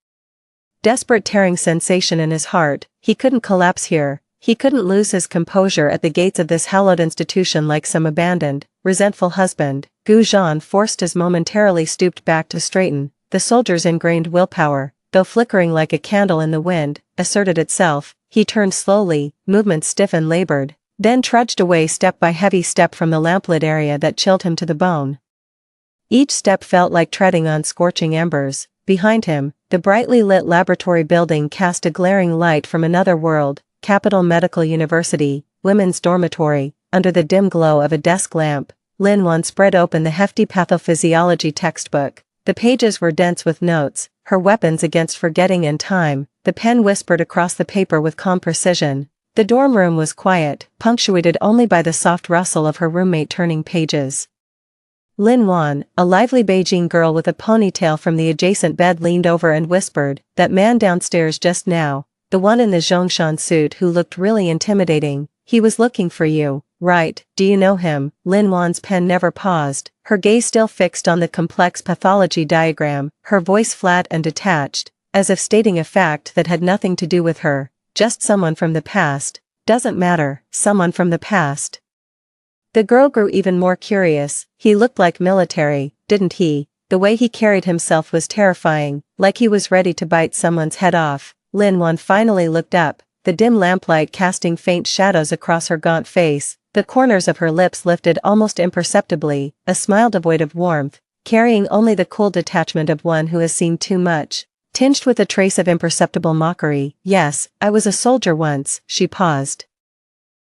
desperate tearing sensation in his heart. He couldn't collapse here, he couldn't lose his composure at the gates of this hallowed institution like some abandoned, resentful husband. Gu Zhan forced his momentarily stooped back to straighten. The soldier's ingrained willpower, though flickering like a candle in the wind, asserted itself. He turned slowly, movements stiff and labored, then trudged away step by heavy step from the lamplit area that chilled him to the bone. Each step felt like treading on scorching embers. Behind him, the brightly lit laboratory building cast a glaring light from another world. Capital Medical University, women's dormitory. Under the dim glow of a desk lamp, Lin Wan spread open the hefty pathophysiology textbook. The pages were dense with notes, her weapons against forgetting and time. The pen whispered across the paper with calm precision. The dorm room was quiet, punctuated only by the soft rustle of her roommate turning pages. Lin Wan, a lively Beijing girl with a ponytail from the adjacent bed, leaned over and whispered, "That man downstairs just now, the one in the Zhongshan suit who looked really intimidating, he was looking for you, right? Do you know him?" Lin Wan's pen never paused, her gaze still fixed on the complex pathology diagram, her voice flat and detached, as if stating a fact that had nothing to do with her. "Just someone from the past. Doesn't matter, someone from the past." The girl grew even more curious. "He looked like military, didn't he? The way he carried himself was terrifying, like he was ready to bite someone's head off." Lin Wan finally looked up, the dim lamplight casting faint shadows across her gaunt face. The corners of her lips lifted almost imperceptibly, a smile devoid of warmth, carrying only the cool detachment of one who has seen too much, tinged with a trace of imperceptible mockery. "Yes, I was a soldier once." She paused,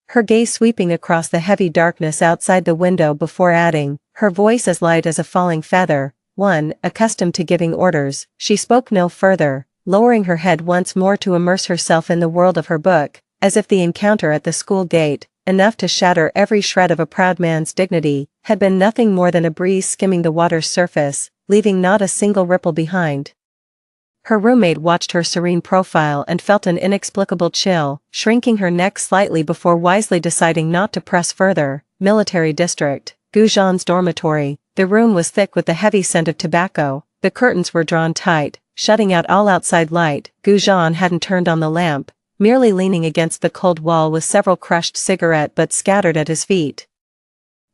her gaze sweeping across the heavy darkness outside the window before adding, her voice as light as a falling feather, "One, accustomed to giving orders." She spoke no further, lowering her head once more to immerse herself in the world of her book, as if the encounter at the school gate, enough to shatter every shred of a proud man's dignity, had been nothing more than a breeze skimming the water's surface, leaving not a single ripple behind. Her roommate watched her serene profile and felt an inexplicable chill, shrinking her neck slightly before wisely deciding not to press further. Military district, Guzhan's dormitory. The room was thick with the heavy scent of tobacco, the curtains were drawn tight, shutting out all outside light. Guzhan hadn't turned on the lamp, merely leaning against the cold wall with several crushed cigarette butts scattered at his feet.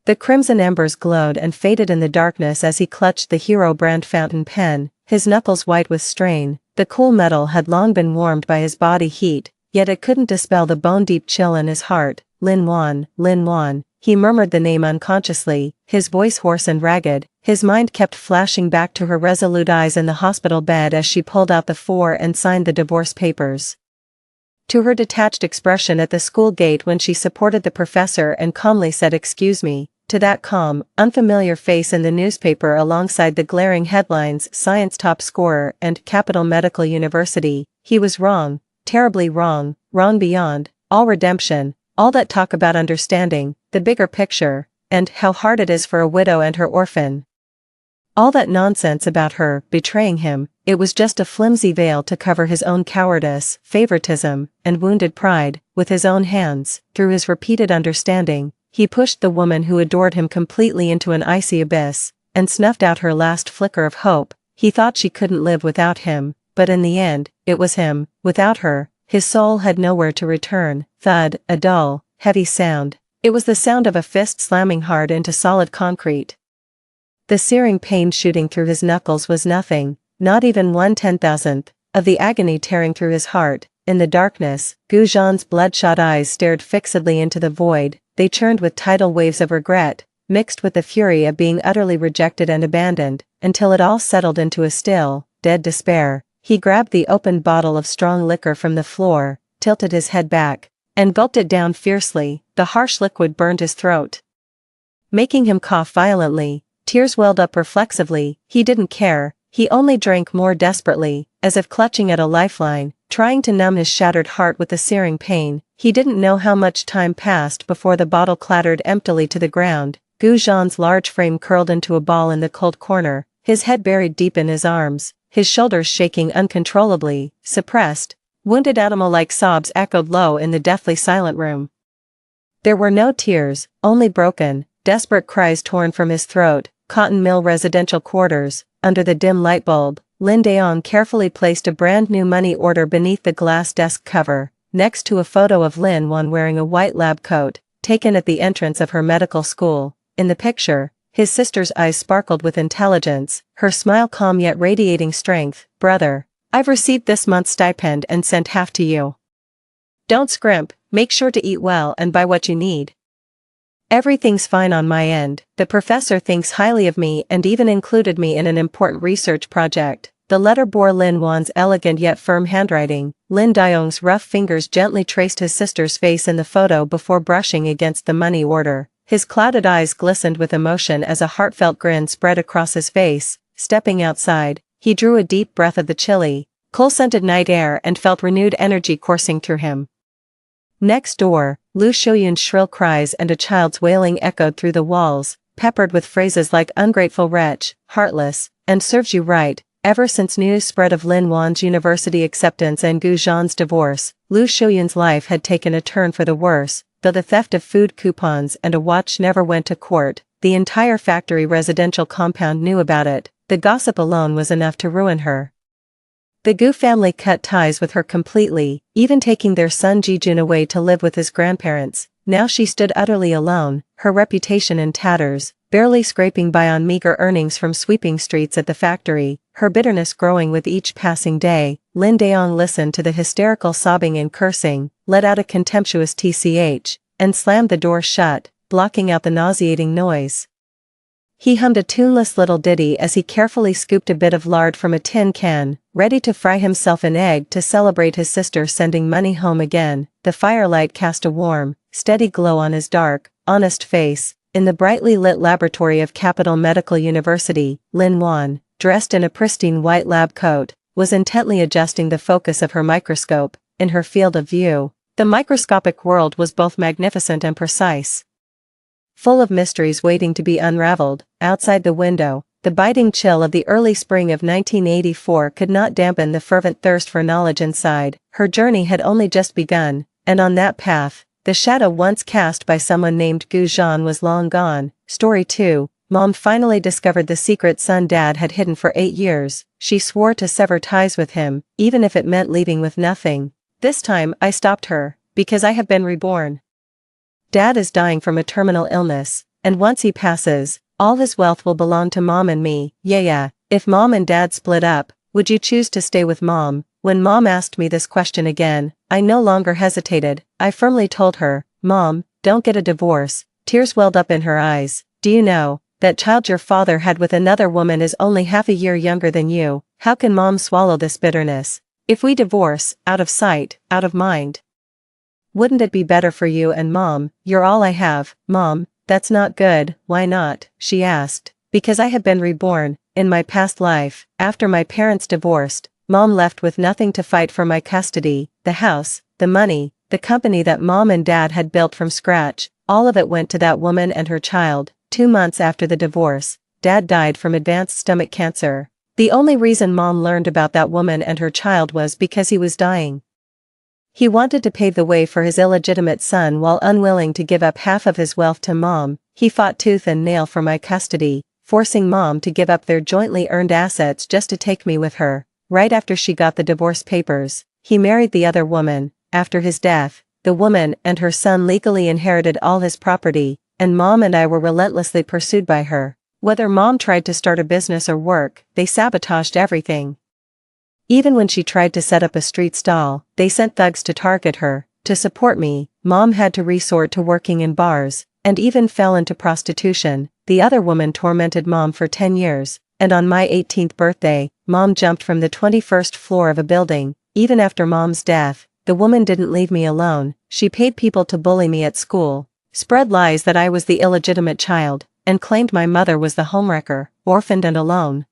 The crimson embers glowed and faded in the darkness as he clutched the Hero brand fountain pen, his knuckles white with strain. The cool metal had long been warmed by his body heat, yet it couldn't dispel the bone-deep chill in his heart. Lin Wan, Lin Wan. He murmured the name unconsciously, his voice hoarse and ragged. His mind kept flashing back to her resolute eyes in the hospital bed as she pulled out the four and signed the divorce papers. To her detached expression at the school gate when she supported the professor and calmly said "Excuse me," to that calm, unfamiliar face in the newspaper alongside the glaring headlines "Science Top Scorer" and "Capital Medical University." He was wrong, terribly wrong, wrong beyond all redemption, all that talk about understanding the bigger picture, and how hard it is for a widow and her orphan. All that nonsense about her betraying him, it was just a flimsy veil to cover his own cowardice, favoritism, and wounded pride. With his own hands, through his repeated understanding, he pushed the woman who adored him completely into an icy abyss, and snuffed out her last flicker of hope. He thought she couldn't live without him, but in the end, it was him. Without her, his soul had nowhere to return. Thud, a dull, heavy sound. It was the sound of a fist slamming hard into solid concrete. The searing pain shooting through his knuckles was nothing, not even 1/10,000th, of the agony tearing through his heart. In the darkness, Guzhan's bloodshot eyes stared fixedly into the void. They churned with tidal waves of regret, mixed with the fury of being utterly rejected and abandoned, until it all settled into a still, dead despair. He grabbed the opened bottle of strong liquor from the floor, tilted his head back, and gulped it down fiercely. The harsh liquid burned his throat, making him cough violently. Tears welled up reflexively. He didn't care, he only drank more desperately, as if clutching at a lifeline, trying to numb his shattered heart with the searing pain. He didn't know how much time passed before the bottle clattered emptily to the ground. Guzhan's large frame curled into a ball in the cold corner, his head buried deep in his arms, his shoulders shaking uncontrollably. Suppressed, wounded animal-like sobs echoed low in the deathly silent room. There were no tears, only broken, desperate cries torn from his throat. Cotton Mill Residential Quarters. Under the dim light bulb, Lin Daong carefully placed a brand new money order beneath the glass desk cover, next to a photo of Lin Wan wearing a white lab coat, taken at the entrance of her medical school. In the picture, his sister's eyes sparkled with intelligence, her smile calm yet radiating strength. "Brother, I've received this month's stipend and sent half to you. Don't scrimp, make sure to eat well and buy what you need. Everything's fine on my end. The professor thinks highly of me and even included me in an important research project." The letter bore Lin Wan's elegant yet firm handwriting. Lin Daong's rough fingers gently traced his sister's face in the photo before brushing against the money order. His clouded eyes glistened with emotion as a heartfelt grin spread across his face. Stepping outside, he drew a deep breath of the chilly, coal-scented night air and felt renewed energy coursing through him. Next door, Lu Shoyun's shrill cries and a child's wailing echoed through the walls. peppered with phrases like ungrateful wretch, heartless, and serves you right. Ever since news spread of Lin Wan's university acceptance and Gu Zhan's divorce, Lu Shuyun's life had taken a turn for the worse. Though the theft of food coupons and a watch never went to court, the entire factory residential compound knew about it. The gossip alone was enough to ruin her. The Gu family cut ties with her completely, even taking their son Jijun away to live with his grandparents. Now she stood utterly alone, her reputation in tatters, barely scraping by on meager earnings from sweeping streets at the factory, her bitterness growing with each passing day. Lin Daong listened to the hysterical sobbing and cursing, let out a contemptuous tch, and slammed the door shut, blocking out the nauseating noise. He hummed a tuneless little ditty as he carefully scooped a bit of lard from a tin can, ready to fry himself an egg to celebrate his sister sending money home again. The firelight cast a warm, steady glow on his dark, honest face. In the brightly lit laboratory of Capital Medical University, Lin Wan, dressed in a pristine white lab coat, was intently adjusting the focus of her microscope. In her field of view, the microscopic world was both magnificent and precise, full of mysteries waiting to be unraveled. Outside the window, the biting chill of the early spring of 1984 could not dampen the fervent thirst for knowledge inside. Her journey had only just begun, and on that path, the shadow once cast by someone named Gu Zhan was long gone. Story 2. Mom finally discovered the secret son Dad had hidden for 8 years. She swore to sever ties with him, even if it meant leaving with nothing. This time I stopped her, because I have been reborn. Dad is dying from a terminal illness, and once he passes, all his wealth will belong to Mom and me. Yeah. If Mom and Dad split up, would you choose to stay with Mom? When Mom asked me this question again, I no longer hesitated. I firmly told her, Mom, don't get a divorce. Tears welled up in her eyes. Do you know, that child your father had with another woman is only half a year younger than you? How can Mom swallow this bitterness? If we divorce, out of sight, out of mind. Wouldn't it be better for you and Mom? You're all I have. Mom, that's not good. Why not? She asked. Because I have been reborn. In my past life, after my parents divorced, Mom left with nothing to fight for my custody. The house, the money, the company that Mom and Dad had built from scratch, all of it went to that woman and her child. 2 months after the divorce, Dad died from advanced stomach cancer. The only reason Mom learned about that woman and her child was because he was dying. He wanted to pave the way for his illegitimate son while unwilling to give up half of his wealth to Mom. He fought tooth and nail for my custody, forcing Mom to give up their jointly earned assets just to take me with her. Right after she got the divorce papers, he married the other woman. After his death, the woman and her son legally inherited all his property, and Mom and I were relentlessly pursued by her. Whether Mom tried to start a business or work, they sabotaged everything. Even when she tried to set up a street stall, they sent thugs to target her. To support me, Mom had to resort to working in bars, and even fell into prostitution. The other woman tormented Mom for 10 years, and on my 18th birthday, Mom jumped from the 21st floor of a building. Even after Mom's death, the woman didn't leave me alone. She paid people to bully me at school, spread lies that I was the illegitimate child, and claimed my mother was the homewrecker, orphaned and alone.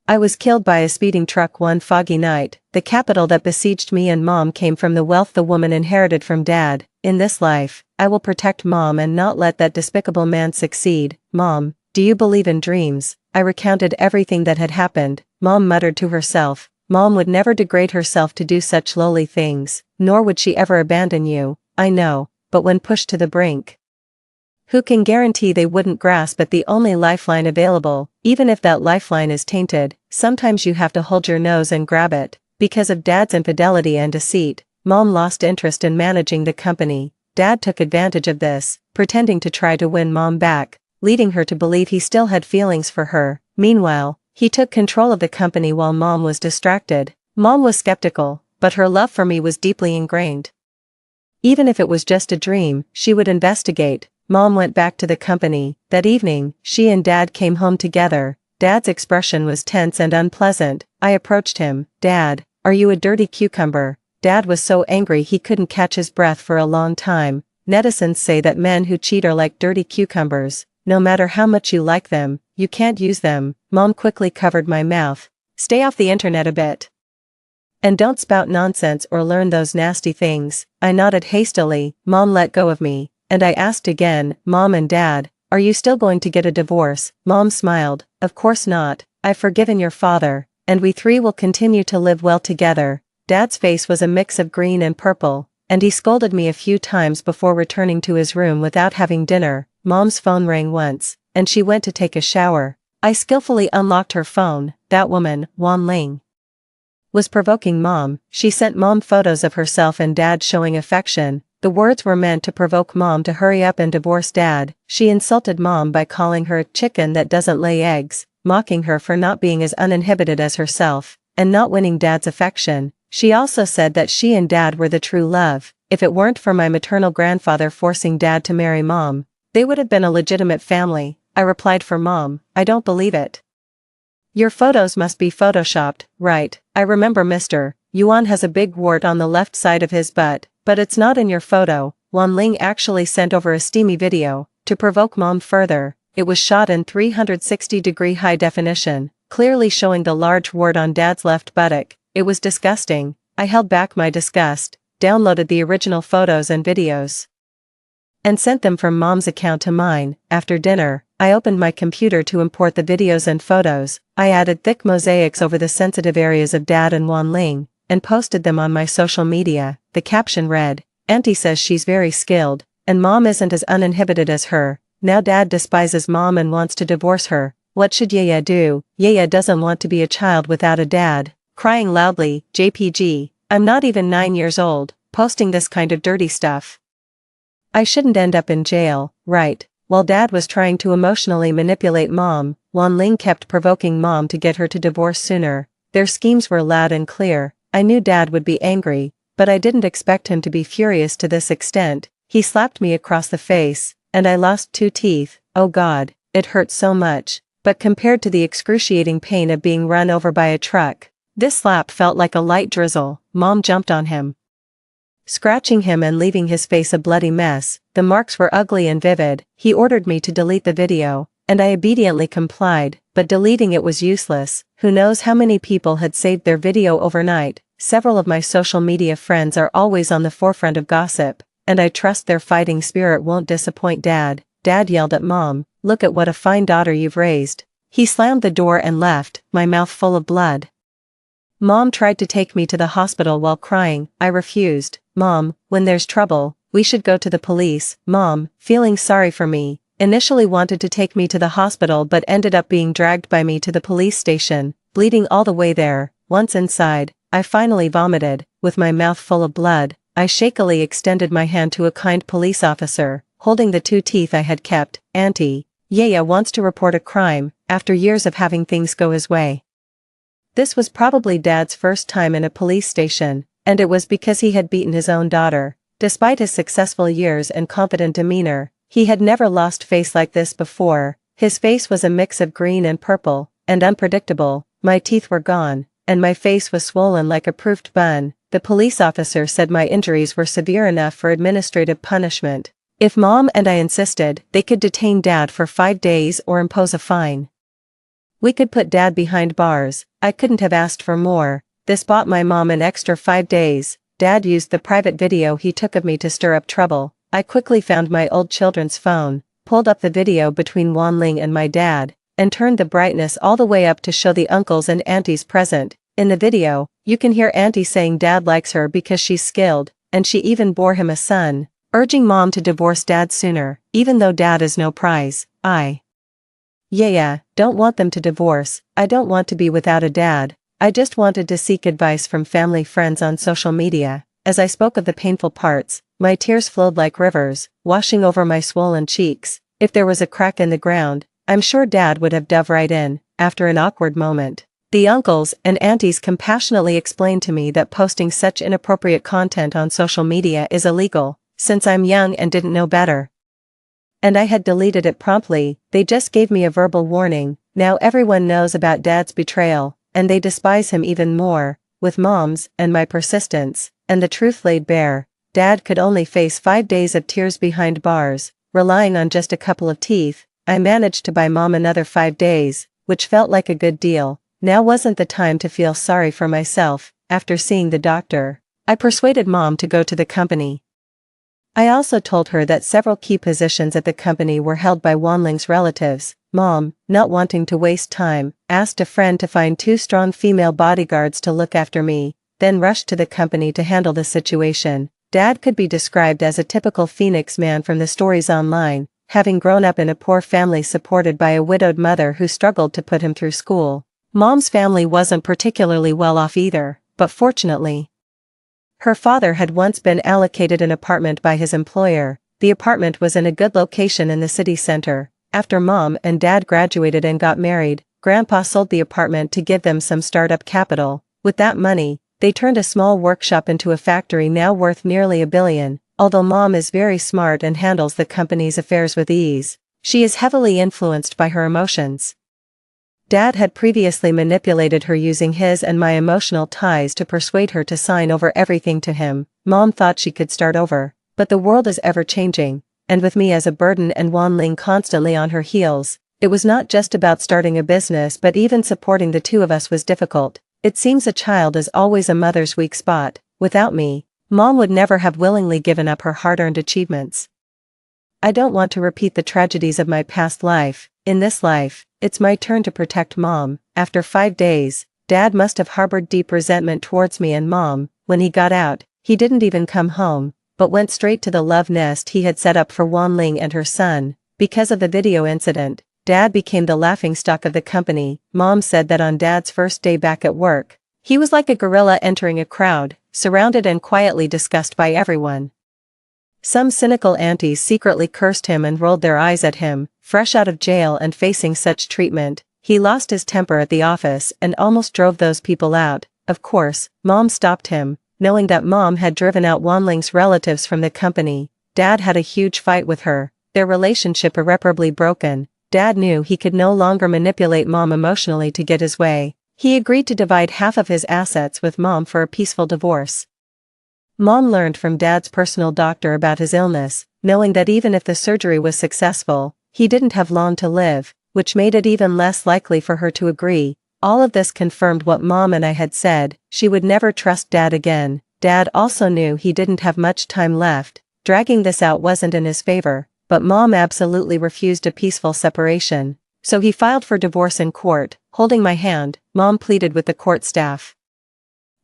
I was killed by a speeding truck one foggy night. The capital that besieged me and Mom came from the wealth the woman inherited from Dad. In this life, I will protect Mom and not let that despicable man succeed. Mom, do you believe in dreams? I recounted everything that had happened. Mom muttered to herself. Mom would never degrade herself to do such lowly things, nor would she ever abandon you. I know, but when pushed to the brink, who can guarantee they wouldn't grasp at the only lifeline available? Even if that lifeline is tainted, sometimes you have to hold your nose and grab it. Because of Dad's infidelity and deceit, Mom lost interest in managing the company. Dad took advantage of this, pretending to try to win Mom back, leading her to believe he still had feelings for her. Meanwhile, he took control of the company while Mom was distracted. Mom was skeptical, but her love for me was deeply ingrained. Even if it was just a dream, she would investigate. Mom went back to the company. That evening, she and Dad came home together. Dad's expression was tense and unpleasant. I approached him. Dad, are you a dirty cucumber? Dad was so angry he couldn't catch his breath for a long time. Netizens say that men who cheat are like dirty cucumbers. No matter how much you like them, you can't use them. Mom quickly covered my mouth. Stay off the internet a bit. And don't spout nonsense or learn those nasty things. I nodded hastily. Mom let go of me. And I asked again, Mom and Dad, Are you still going to get a divorce? Mom smiled. Of course not, I've forgiven your father, and we three will continue to live well together. Dad's face was a mix of green and purple, and he scolded me a few times before returning to his room without having dinner. Mom's phone rang once, and she went to take a shower. I skillfully unlocked her phone. That woman, Wan Ling, was provoking Mom. She sent Mom photos of herself and Dad showing affection. The words were meant to provoke Mom to hurry up and divorce Dad. She insulted Mom by calling her a chicken that doesn't lay eggs, mocking her for not being as uninhibited as herself, and not winning Dad's affection. She also said that she and Dad were the true love. If it weren't for my maternal grandfather forcing Dad to marry Mom, they would have been a legitimate family. I replied for Mom, I don't believe it. Your photos must be photoshopped, right? I remember Mr. Yuan has a big wart on the left side of his butt, but it's not in your photo. Wan Ling actually sent over a steamy video to provoke Mom further. It was shot in 360-degree high definition, clearly showing the large wart on Dad's left buttock. It was disgusting. I held back my disgust, downloaded the original photos and videos, and sent them from Mom's account to mine. After dinner, I opened my computer to import the videos and photos. I added thick mosaics over the sensitive areas of Dad and Wan Ling, and posted them on my social media. The caption read, Auntie says she's very skilled, and Mom isn't as uninhibited as her. Now Dad despises Mom and wants to divorce her. What should Yaya do? Yaya doesn't want to be a child without a dad. Crying loudly, JPG, I'm not even 9 years old, posting this kind of dirty stuff. I shouldn't end up in jail, right? While Dad was trying to emotionally manipulate Mom, Wan Ling kept provoking Mom to get her to divorce sooner. Their schemes were loud and clear. I knew Dad would be angry, but I didn't expect him to be furious to this extent. He slapped me across the face, and I lost 2 teeth. Oh God, it hurt so much. But compared to the excruciating pain of being run over by a truck, this slap felt like a light drizzle. Mom jumped on him, scratching him and leaving his face a bloody mess. The marks were ugly and vivid. He ordered me to delete the video, and I obediently complied, but deleting it was useless. Who knows how many people had saved their video overnight. Several of my social media friends are always on the forefront of gossip, and I trust their fighting spirit won't disappoint Dad. Dad yelled at Mom, look at what a fine daughter you've raised. He slammed the door and left, my mouth full of blood. Mom tried to take me to the hospital while crying. I refused. Mom, when there's trouble, we should go to the police. Mom, feeling sorry for me, initially wanted to take me to the hospital but ended up being dragged by me to the police station, bleeding all the way there. Once inside, I finally vomited. With my mouth full of blood, I shakily extended my hand to a kind police officer, holding the 2 teeth I had kept. Auntie, Yaya wants to report a crime, after years of having things go his way. This was probably Dad's first time in a police station, and it was because he had beaten his own daughter. Despite his successful years and confident demeanor, he had never lost face like this before. His face was a mix of green and purple, and unpredictable. My teeth were gone, and my face was swollen like a proofed bun. The police officer said my injuries were severe enough for administrative punishment. If Mom and I insisted, they could detain Dad for 5 days or impose a fine. We could put Dad behind bars. I couldn't have asked for more. This bought my mom an extra 5 days. Dad used the private video he took of me to stir up trouble. I quickly found my old children's phone, pulled up the video between Wan Ling and my dad, and turned the brightness all the way up to show the uncles and aunties present. In the video, you can hear Auntie saying Dad likes her because she's skilled, and she even bore him a son, urging Mom to divorce Dad sooner, even though Dad is no prize. Yeah, don't want them to divorce. I don't want to be without a dad. I just wanted to seek advice from family friends on social media. As I spoke of the painful parts, my tears flowed like rivers, washing over my swollen cheeks. If there was a crack in the ground, I'm sure Dad would have dove right in. After an awkward moment, the uncles and aunties compassionately explained to me that posting such inappropriate content on social media is illegal, since I'm young and didn't know better. And I had deleted it promptly. They just gave me a verbal warning. Now everyone knows about Dad's betrayal, and they despise him even more. With Mom's and my persistence, and the truth laid bare, Dad could only face 5 days of tears behind bars. Relying on just a couple of teeth, I managed to buy Mom another 5 days, which felt like a good deal. Now wasn't the time to feel sorry for myself. After seeing the doctor, I persuaded Mom to go to the company. I also told her that several key positions at the company were held by Wanling's relatives. Mom, not wanting to waste time, asked a friend to find 2 strong female bodyguards to look after me, then rushed to the company to handle the situation. Dad could be described as a typical Phoenix man from the stories online, having grown up in a poor family supported by a widowed mother who struggled to put him through school. Mom's family wasn't particularly well off either, but fortunately, her father had once been allocated an apartment by his employer. The apartment was in a good location in the city center. After Mom and Dad graduated and got married, Grandpa sold the apartment to give them some startup capital. With that money, they turned a small workshop into a factory now worth nearly $1 billion. Although Mom is very smart and handles the company's affairs with ease, she is heavily influenced by her emotions. Dad had previously manipulated her using his and my emotional ties to persuade her to sign over everything to him. Mom thought she could start over, but the world is ever-changing, and with me as a burden and Wanling constantly on her heels, it was not just about starting a business but even supporting the 2 of us was difficult. It seems a child is always a mother's weak spot. Without me, Mom would never have willingly given up her hard-earned achievements. I don't want to repeat the tragedies of my past life. In this life, it's my turn to protect Mom. After 5 days, Dad must have harbored deep resentment towards me and Mom. When he got out, he didn't even come home, but went straight to the love nest he had set up for Wanling and her son. Because of the video incident, Dad became the laughingstock of the company. Mom said that on Dad's first day back at work, he was like a gorilla entering a crowd, surrounded and quietly discussed by everyone. Some cynical aunties secretly cursed him and rolled their eyes at him. Fresh out of jail and facing such treatment, he lost his temper at the office and almost drove those people out. Of course, Mom stopped him, knowing that Mom had driven out Wanling's relatives from the company. Dad had a huge fight with her, their relationship irreparably broken. Dad knew he could no longer manipulate Mom emotionally to get his way. He agreed to divide half of his assets with Mom for a peaceful divorce. Mom learned from Dad's personal doctor about his illness, knowing that even if the surgery was successful, he didn't have long to live, which made it even less likely for her to agree. All of this confirmed what Mom and I had said: she would never trust Dad again. Dad also knew he didn't have much time left. Dragging this out wasn't in his favor, but Mom absolutely refused a peaceful separation. So he filed for divorce in court. Holding my hand, Mom pleaded with the court staff.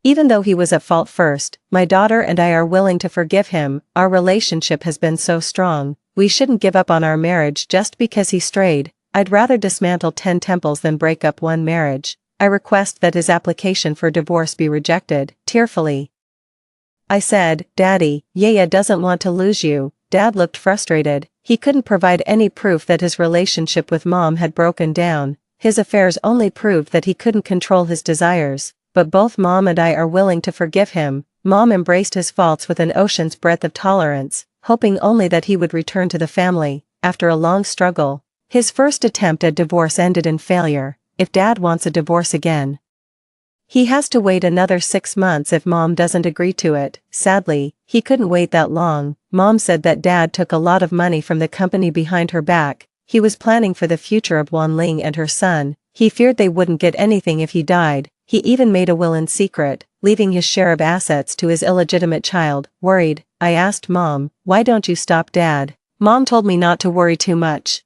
Even though he was at fault first, my daughter and I are willing to forgive him. Our relationship has been so strong. We shouldn't give up on our marriage just because he strayed. I'd rather dismantle 10 temples than break up one marriage. I request that his application for divorce be rejected. Tearfully, I said, Daddy, Yaya doesn't want to lose you. Dad looked frustrated. He couldn't provide any proof that his relationship with Mom had broken down. His affairs only proved that he couldn't control his desires. But both Mom and I are willing to forgive him. Mom embraced his faults with an ocean's breadth of tolerance, hoping only that he would return to the family. After a long struggle, his first attempt at divorce ended in failure. If Dad wants a divorce again, he has to wait another 6 months if Mom doesn't agree to it. Sadly, he couldn't wait that long. Mom said that Dad took a lot of money from the company behind her back. He was planning for the future of Wanling and her son. He feared they wouldn't get anything if he died. He even made a will in secret, leaving his share of assets to his illegitimate child. Worried, I asked Mom, why don't you stop Dad? Mom told me not to worry too much,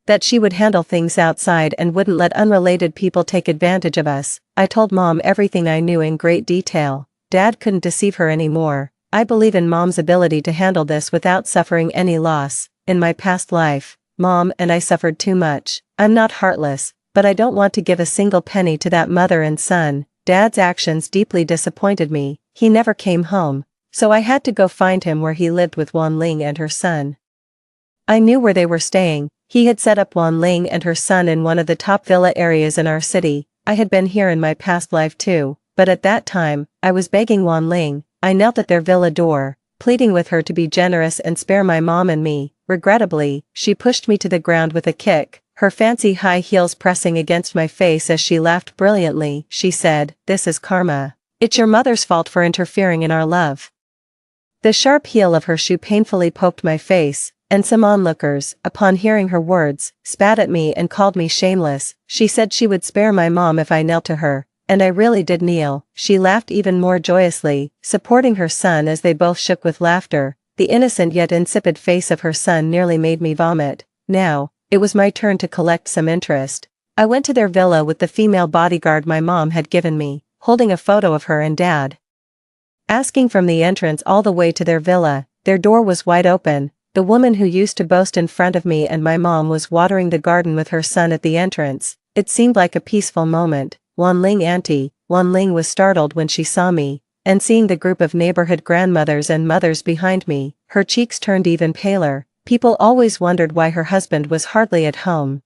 that she would handle things outside and wouldn't let unrelated people take advantage of us. I told Mom everything I knew in great detail. Dad couldn't deceive her anymore. I believe in Mom's ability to handle this without suffering any loss. In my past life, Mom and I suffered too much. I'm not heartless, but I don't want to give a single penny to that mother and son. Dad's actions deeply disappointed me. He never came home, so I had to go find him where he lived with Wanling and her son. I knew where they were staying. He had set up Wanling and her son in one of the top villa areas in our city. I had been here in my past life too, but at that time, I was begging Wanling. I knelt at their villa door, pleading with her to be generous and spare my mom and me. Regrettably, she pushed me to the ground with a kick, her fancy high heels pressing against my face as she laughed brilliantly. She said, "This is karma. It's your mother's fault for interfering in our love." The sharp heel of her shoe painfully poked my face, and some onlookers, upon hearing her words, spat at me and called me shameless. She said she would spare my mom if I knelt to her, and I really did kneel. She laughed even more joyously, supporting her son as they both shook with laughter. The innocent yet insipid face of her son nearly made me vomit. Now, it was my turn to collect some interest. I went to their villa with the female bodyguard my mom had given me, holding a photo of her and dad. Asking from the entrance all the way to their villa, their door was wide open. The woman who used to boast in front of me and my mom was watering the garden with her son at the entrance. It seemed like a peaceful moment. Wanling auntie, Wanling was startled when she saw me, and seeing the group of neighborhood grandmothers and mothers behind me, her cheeks turned even paler. People always wondered why her husband was hardly at home.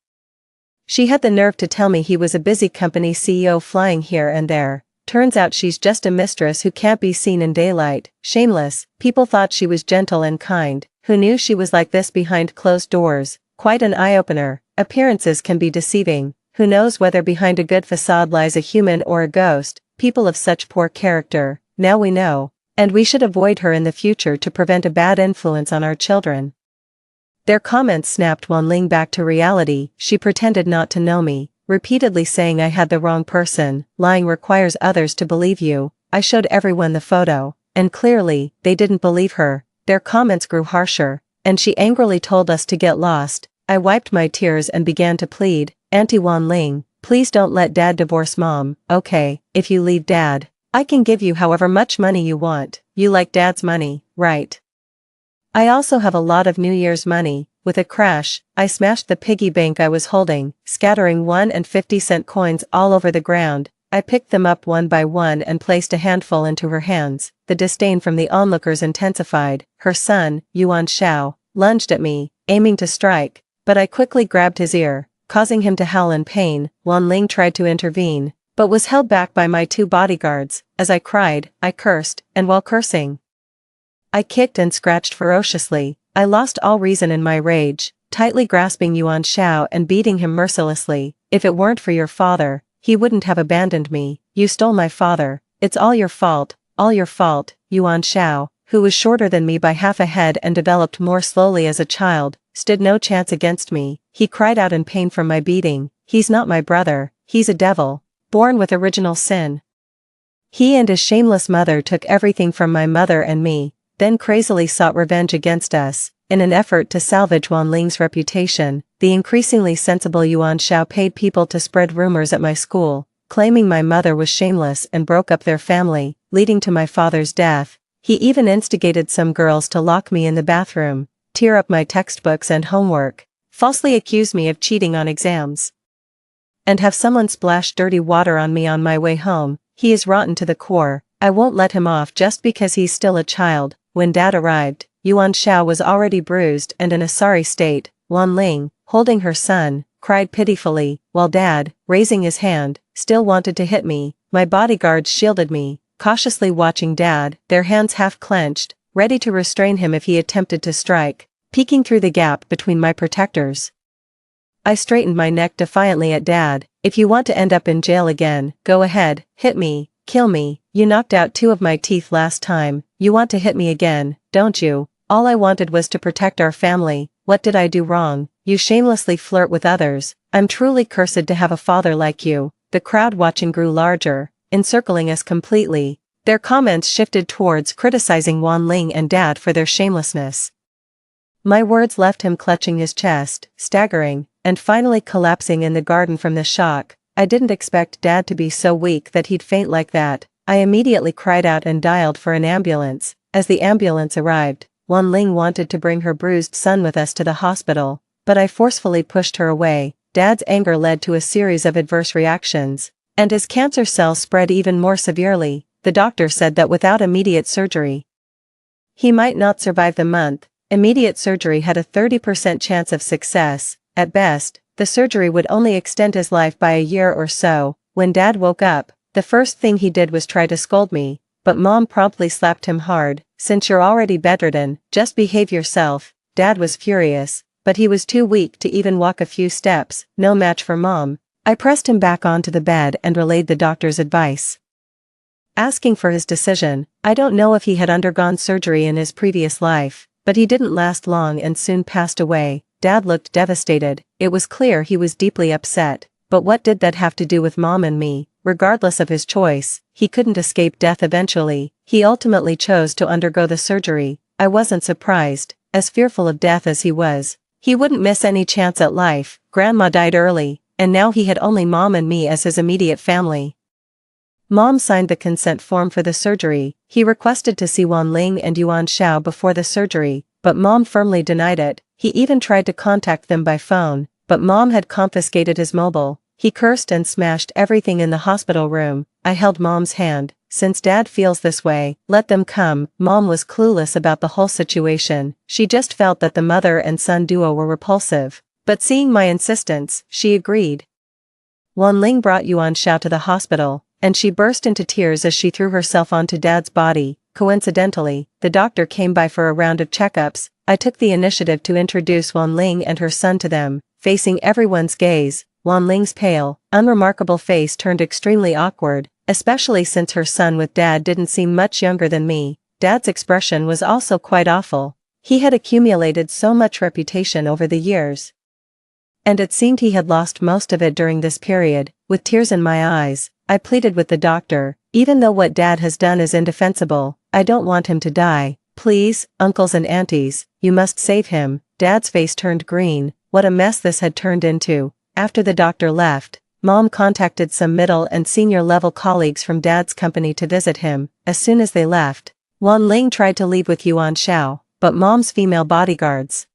She had the nerve to tell me he was a busy company CEO flying here and there. Turns out she's just a mistress who can't be seen in daylight. Shameless. People thought she was gentle and kind. Who knew she was like this behind closed doors? Quite an eye-opener. Appearances can be deceiving. Who knows whether behind a good facade lies a human or a ghost? People of such poor character. Now we know. And we should avoid her in the future to prevent a bad influence on our children. Their comments snapped Wanling back to reality. She pretended not to know me, repeatedly saying I had the wrong person. Lying requires others to believe you. I showed everyone the photo, and clearly, they didn't believe her. Their comments grew harsher, and she angrily told us to get lost. I wiped my tears and began to plead, Auntie Wanling, please don't let Dad divorce Mom. Okay, if you leave Dad, I can give you however much money you want. You like Dad's money, right? I also have a lot of New Year's money. With a crash, I smashed the piggy bank I was holding, scattering 1 and 50-cent coins all over the ground. I picked them up one by one and placed a handful into her hands. The disdain from the onlookers intensified. Her son, Yuan Shao, lunged at me, aiming to strike, but I quickly grabbed his ear, causing him to howl in pain. Wanling tried to intervene, but was held back by my 2 bodyguards. As I cried, I cursed, and while cursing, I kicked and scratched ferociously. I lost all reason in my rage, tightly grasping Yuan Shao and beating him mercilessly. If it weren't for your father, he wouldn't have abandoned me. You stole my father. It's all your fault, all your fault. Yuan Shao, who was shorter than me by half a head and developed more slowly as a child, stood no chance against me. He cried out in pain from my beating. He's not my brother, he's a devil, born with original sin. He and his shameless mother took everything from my mother and me, then crazily sought revenge against us. In an effort to salvage Wanling's reputation, the increasingly sensible Yuan Shao paid people to spread rumors at my school, claiming my mother was shameless and broke up their family, leading to my father's death. He even instigated some girls to lock me in the bathroom, tear up my textbooks and homework, falsely accuse me of cheating on exams, and have someone splash dirty water on me on my way home. He is rotten to the core. I won't let him off just because he's still a child. When Dad arrived, Yuan Shao was already bruised and in a sorry state. Wanling, holding her son, cried pitifully, while Dad, raising his hand, still wanted to hit me. My bodyguards shielded me, cautiously watching Dad, their hands half clenched, ready to restrain him if he attempted to strike, peeking through the gap between my protectors. I straightened my neck defiantly at Dad. If you want to end up in jail again, go ahead, hit me, kill me. You knocked out 2 of my teeth last time. You want to hit me again, don't you? All I wanted was to protect our family. What did I do wrong? You shamelessly flirt with others. I'm truly cursed to have a father like you. The crowd watching grew larger, encircling us completely. Their comments shifted towards criticizing Wanling and Dad for their shamelessness. My words left him clutching his chest, staggering, and finally collapsing in the garden from the shock. I didn't expect Dad to be so weak that he'd faint like that. I immediately cried out and dialed for an ambulance. As the ambulance arrived, Wanling wanted to bring her bruised son with us to the hospital, but I forcefully pushed her away. Dad's anger led to a series of adverse reactions, and his cancer cells spread even more severely. The doctor said that without immediate surgery, he might not survive the month. Immediate surgery had a 30% chance of success. At best, the surgery would only extend his life by a year or so. When Dad woke up, the first thing he did was try to scold me, but Mom promptly slapped him hard. Since you're already bedridden, just behave yourself. Dad was furious, but he was too weak to even walk a few steps. No match for Mom. I pressed him back onto the bed and relayed the doctor's advice, asking for his decision. I don't know if he had undergone surgery in his previous life, but he didn't last long and soon passed away. Dad looked devastated. It was clear he was deeply upset. But what did that have to do with Mom and me? Regardless of his choice, he couldn't escape death eventually. He ultimately chose to undergo the surgery. I wasn't surprised, as fearful of death as he was. He wouldn't miss any chance at life. Grandma died early, and now he had only Mom and me as his immediate family. Mom signed the consent form for the surgery. He requested to see Wan Ling and Yuan Shao before the surgery, but Mom firmly denied it. He even tried to contact them by phone, but Mom had confiscated his mobile. He cursed and smashed everything in the hospital room. I held Mom's hand. Since Dad feels this way, let them come. Mom was clueless about the whole situation. She just felt that the mother and son duo were repulsive. But seeing my insistence, she agreed. Wan Ling brought Yuan Shao to the hospital, and she burst into tears as she threw herself onto Dad's body. Coincidentally, the doctor came by for a round of checkups. I took the initiative to introduce Wan Ling and her son to them. Facing everyone's gaze, Wan Ling's pale, unremarkable face turned extremely awkward, especially since her son with Dad didn't seem much younger than me. Dad's expression was also quite awful. He had accumulated so much reputation over the years, and it seemed he had lost most of it during this period. With tears in my eyes, I pleaded with the doctor, even though what Dad has done is indefensible, I don't want him to die. Please, uncles and aunties, you must save him. Dad's face turned green. What a mess this had turned into. After the doctor left, Mom contacted some middle and senior level colleagues from Dad's company to visit him. As soon as they left, Wan Ling tried to leave with Yuan Shao, but Mom's female bodyguards,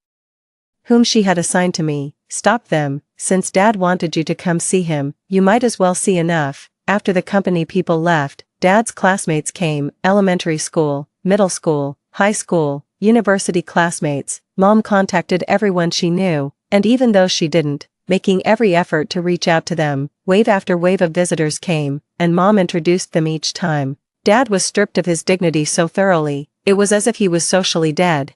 whom she had assigned to me, stopped them. Since Dad wanted you to come see him, you might as well see enough. After the company people left, Dad's classmates came, elementary school, middle school, high school, university classmates. Mom contacted everyone she knew, and even those she didn't, making every effort to reach out to them. Wave after wave of visitors came, and Mom introduced them each time. Dad was stripped of his dignity so thoroughly, it was as if he was socially dead.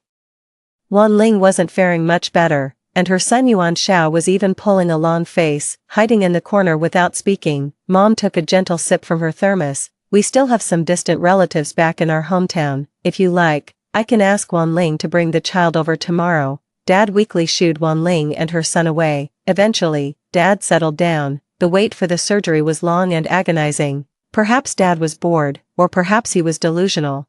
Wan Ling wasn't faring much better, and her son Yuan Shao was even pulling a long face, hiding in the corner without speaking. Mom took a gentle sip from her thermos. We still have some distant relatives back in our hometown. If you like, I can ask Wan Ling to bring the child over tomorrow. Dad weakly shooed Wan Ling and her son away. Eventually, Dad settled down. The wait for the surgery was long and agonizing. Perhaps Dad was bored, or perhaps he was delusional.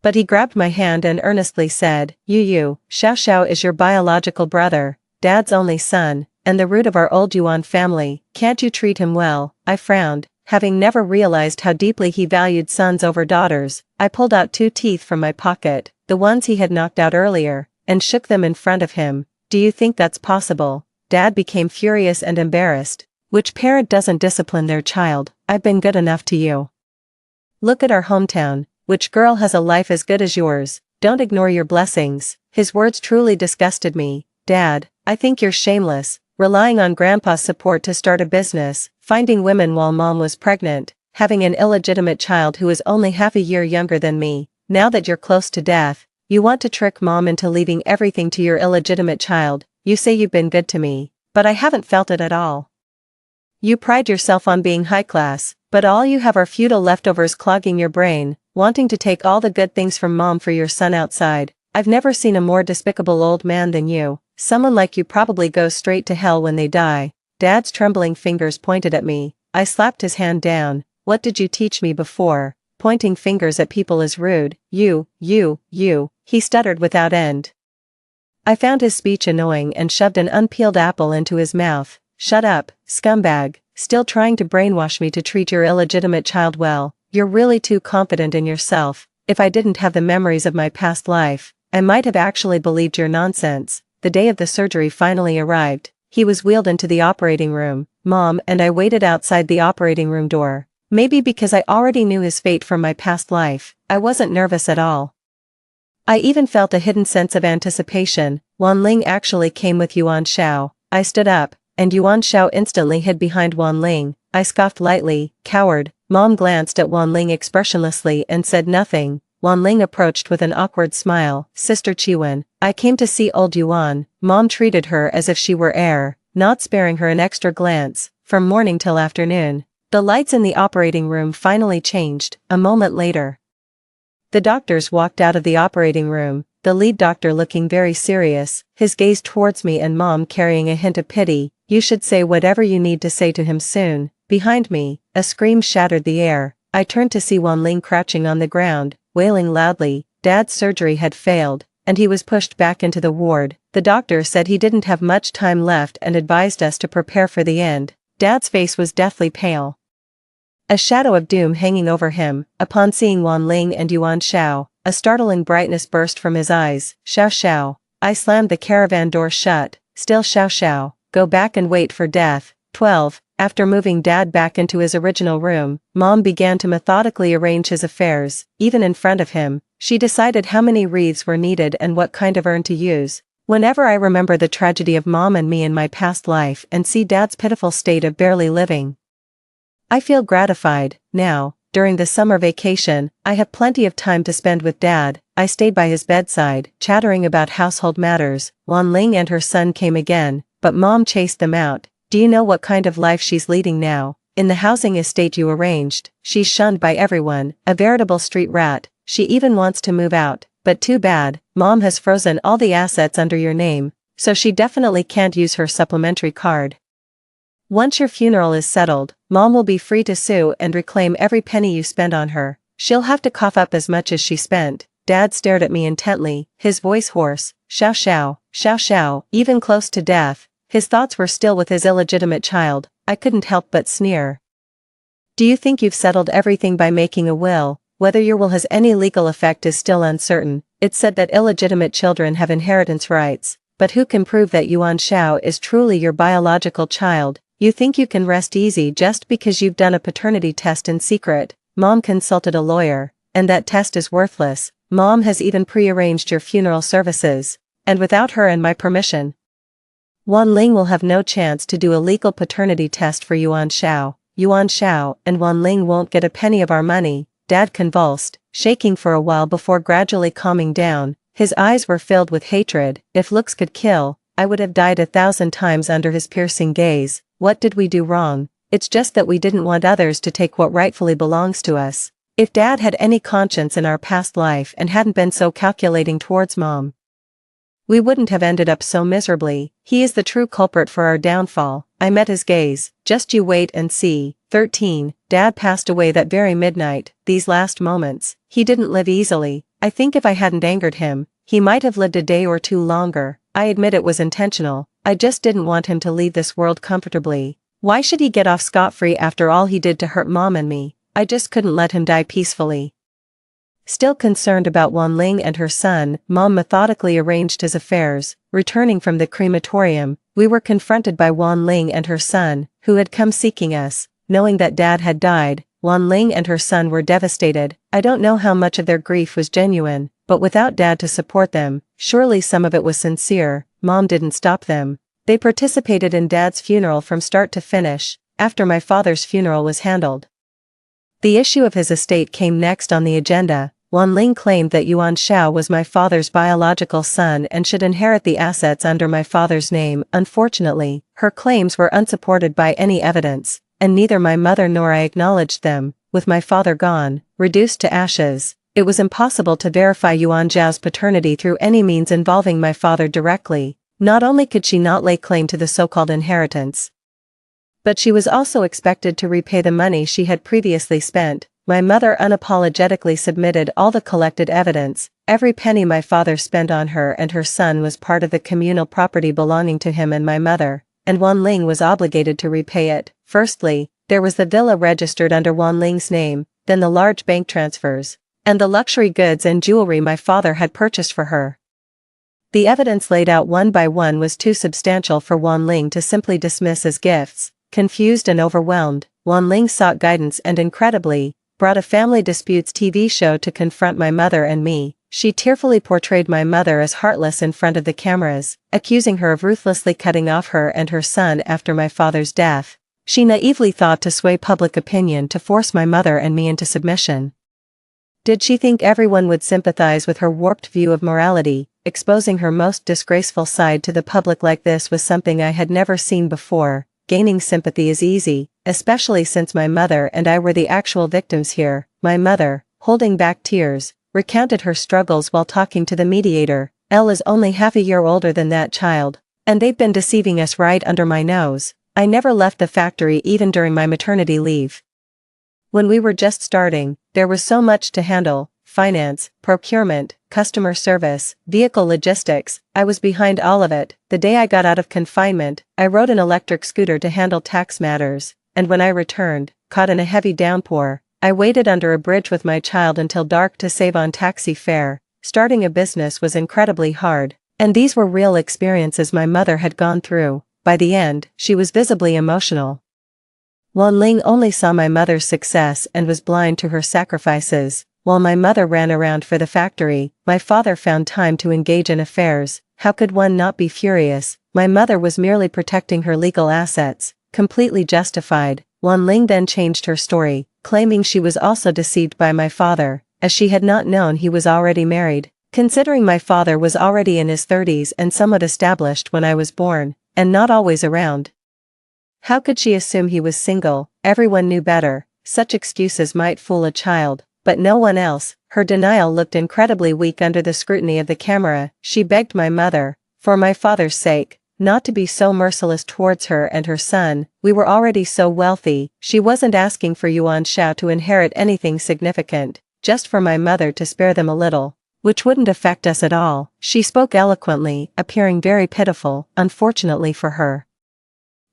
But he grabbed my hand and earnestly said, Xiao Xiao is your biological brother, Dad's only son, and the root of our old Yuan family. Can't you treat him well? I frowned, having never realized how deeply he valued sons over daughters. I pulled out 2 teeth from my pocket, the ones he had knocked out earlier, and shook them in front of him. Do you think that's possible? Dad became furious and embarrassed. Which parent doesn't discipline their child? I've been good enough to you. Look at our hometown. Which girl has a life as good as yours? Don't ignore your blessings. His words truly disgusted me. Dad, I think you're shameless, relying on Grandpa's support to start a business, finding women while Mom was pregnant, having an illegitimate child who is only half a year younger than me. Now that you're close to death, you want to trick Mom into leaving everything to your illegitimate child. You say you've been good to me, but I haven't felt it at all. You pride yourself on being high class, but all you have are feudal leftovers clogging your brain, wanting to take all the good things from Mom for your son outside. I've never seen a more despicable old man than you. Someone like you probably goes straight to hell when they die. Dad's trembling fingers pointed at me. I slapped his hand down. What did you teach me before? Pointing fingers at people is rude. You. He stuttered without end. I found his speech annoying and shoved an unpeeled apple into his mouth. Shut up, scumbag, still trying to brainwash me to treat your illegitimate child well. You're really too confident in yourself. If I didn't have the memories of my past life, I might have actually believed your nonsense. The day of the surgery finally arrived. He was wheeled into the operating room. Mom and I waited outside the operating room door. Maybe because I already knew his fate from my past life, I wasn't nervous at all. I even felt a hidden sense of anticipation. Wan Ling actually came with Yuan Shao. I stood up, and Yuan Shao instantly hid behind Wan Ling. I scoffed lightly. Coward. Mom glanced at Wan Ling expressionlessly and said nothing. Wan Ling approached with an awkward smile. Sister Chiwen, I came to see old Yuan. Mom treated her as if she were heir, not sparing her an extra glance, from morning till afternoon. The lights in the operating room finally changed. A moment later, the doctors walked out of the operating room, the lead doctor looking very serious, his gaze towards me and Mom carrying a hint of pity. You should say whatever you need to say to him soon. Behind me, a scream shattered the air. I turned to see Wan Ling crouching on the ground, wailing loudly. Dad's surgery had failed, and he was pushed back into the ward. The doctor said he didn't have much time left and advised us to prepare for the end. Dad's face was deathly pale, a shadow of doom hanging over him. Upon seeing Wan Ling and Yuan Shao, a startling brightness burst from his eyes. Xiao Xiao. I slammed the caravan door shut. Still Xiao Xiao. Go back and wait for death. 12. After moving Dad back into his original room, Mom began to methodically arrange his affairs. Even in front of him, she decided how many wreaths were needed and what kind of urn to use. Whenever I remember the tragedy of Mom and me in my past life and see Dad's pitiful state of barely living, I feel gratified. Now, during the summer vacation, I have plenty of time to spend with Dad. I stayed by his bedside, chattering about household matters. Wan Ling and her son came again, but Mom chased them out. Do you know what kind of life she's leading now? In the housing estate you arranged, she's shunned by everyone, a veritable street rat. She even wants to move out, but too bad, Mom has frozen all the assets under your name, so she definitely can't use her supplementary card. Once your funeral is settled, Mom will be free to sue and reclaim every penny you spend on her. She'll have to cough up as much as she spent. Dad stared at me intently, his voice hoarse. Xiao Xiao, Xiao Xiao. Even close to death, his thoughts were still with his illegitimate child. I couldn't help but sneer. Do you think you've settled everything by making a will? Whether your will has any legal effect is still uncertain. It's said that illegitimate children have inheritance rights, but who can prove that Yuan Shao is truly your biological child? You think you can rest easy just because you've done a paternity test in secret? Mom consulted a lawyer, and that test is worthless. Mom has even pre-arranged your funeral services, and without her and my permission. Wan Ling will have no chance to do a legal paternity test for Yuan Shao. Yuan Shao and Wan Ling won't get a penny of our money. Dad convulsed, shaking for a while before gradually calming down. His eyes were filled with hatred. If looks could kill, I would have died 1,000 times under his piercing gaze. What did we do wrong? It's just that we didn't want others to take what rightfully belongs to us. If Dad had any conscience in our past life and hadn't been so calculating towards Mom, we wouldn't have ended up so miserably. He is the true culprit for our downfall. I met his gaze. Just you wait and see. 13. Dad passed away that very midnight. These last moments, he didn't live easily. I think if I hadn't angered him, he might have lived a day or two longer. I admit it was intentional. I just didn't want him to leave this world comfortably. Why should he get off scot-free after all he did to hurt Mom and me? I just couldn't let him die peacefully. Still concerned about Wan Ling and her son, Mom methodically arranged his affairs. Returning from the crematorium, we were confronted by Wan Ling and her son, who had come seeking us. Knowing that Dad had died, Wan Ling and her son were devastated. I don't know how much of their grief was genuine, but without Dad to support them, surely some of it was sincere. Mom didn't stop them. They participated in Dad's funeral from start to finish. After my father's funeral was handled, the issue of his estate came next on the agenda. Wan Ling claimed that Yuan Shao was my father's biological son and should inherit the assets under my father's name. Unfortunately, her claims were unsupported by any evidence, and neither my mother nor I acknowledged them. With my father gone, reduced to ashes, it was impossible to verify Yuan Zhao's paternity through any means involving my father directly. Not only could she not lay claim to the so-called inheritance, but she was also expected to repay the money she had previously spent. My mother unapologetically submitted all the collected evidence. Every penny my father spent on her and her son was part of the communal property belonging to him and my mother, and Wan Ling was obligated to repay it. Firstly, there was the villa registered under Wan Ling's name, then the large bank transfers, and the luxury goods and jewelry my father had purchased for her. The evidence laid out one by one was too substantial for Wan Ling to simply dismiss as gifts. Confused and overwhelmed, Wan Ling sought guidance and incredibly, brought a family disputes TV show to confront my mother and me. She tearfully portrayed my mother as heartless in front of the cameras, accusing her of ruthlessly cutting off her and her son after my father's death. She naively thought to sway public opinion to force my mother and me into submission. Did she think everyone would sympathize with her warped view of morality? Exposing her most disgraceful side to the public like this was something I had never seen before. Gaining sympathy is easy, especially since my mother and I were the actual victims here. My mother, holding back tears, recounted her struggles while talking to the mediator. Elle is only half a year older than that child, and they've been deceiving us right under my nose. I never left the factory even during my maternity leave. When we were just starting, there was so much to handle. finance, procurement, customer service, vehicle logistics. I was behind all of it. The day I got out of confinement, I rode an electric scooter to handle tax matters, and when I returned, caught in a heavy downpour, I waited under a bridge with my child until dark to save on taxi fare. Starting a business was incredibly hard, and these were real experiences my mother had gone through. By the end, she was visibly emotional. Wanling only saw my mother's success and was blind to her sacrifices. While my mother ran around for the factory, my father found time to engage in affairs. How could one not be furious? My mother was merely protecting her legal assets, completely justified. Wanling then changed her story, claiming she was also deceived by my father, as she had not known he was already married. Considering my father was already in his 30s and somewhat established when I was born, and not always around. How could she assume he was single? Everyone knew better. Such excuses might fool a child, but no one else. Her denial looked incredibly weak under the scrutiny of the camera. She begged my mother, for my father's sake, not to be so merciless towards her and her son. We were already so wealthy. She wasn't asking for Yuan Shao to inherit anything significant, just for my mother to spare them a little, which wouldn't affect us at all. She spoke eloquently, appearing very pitiful, unfortunately for her.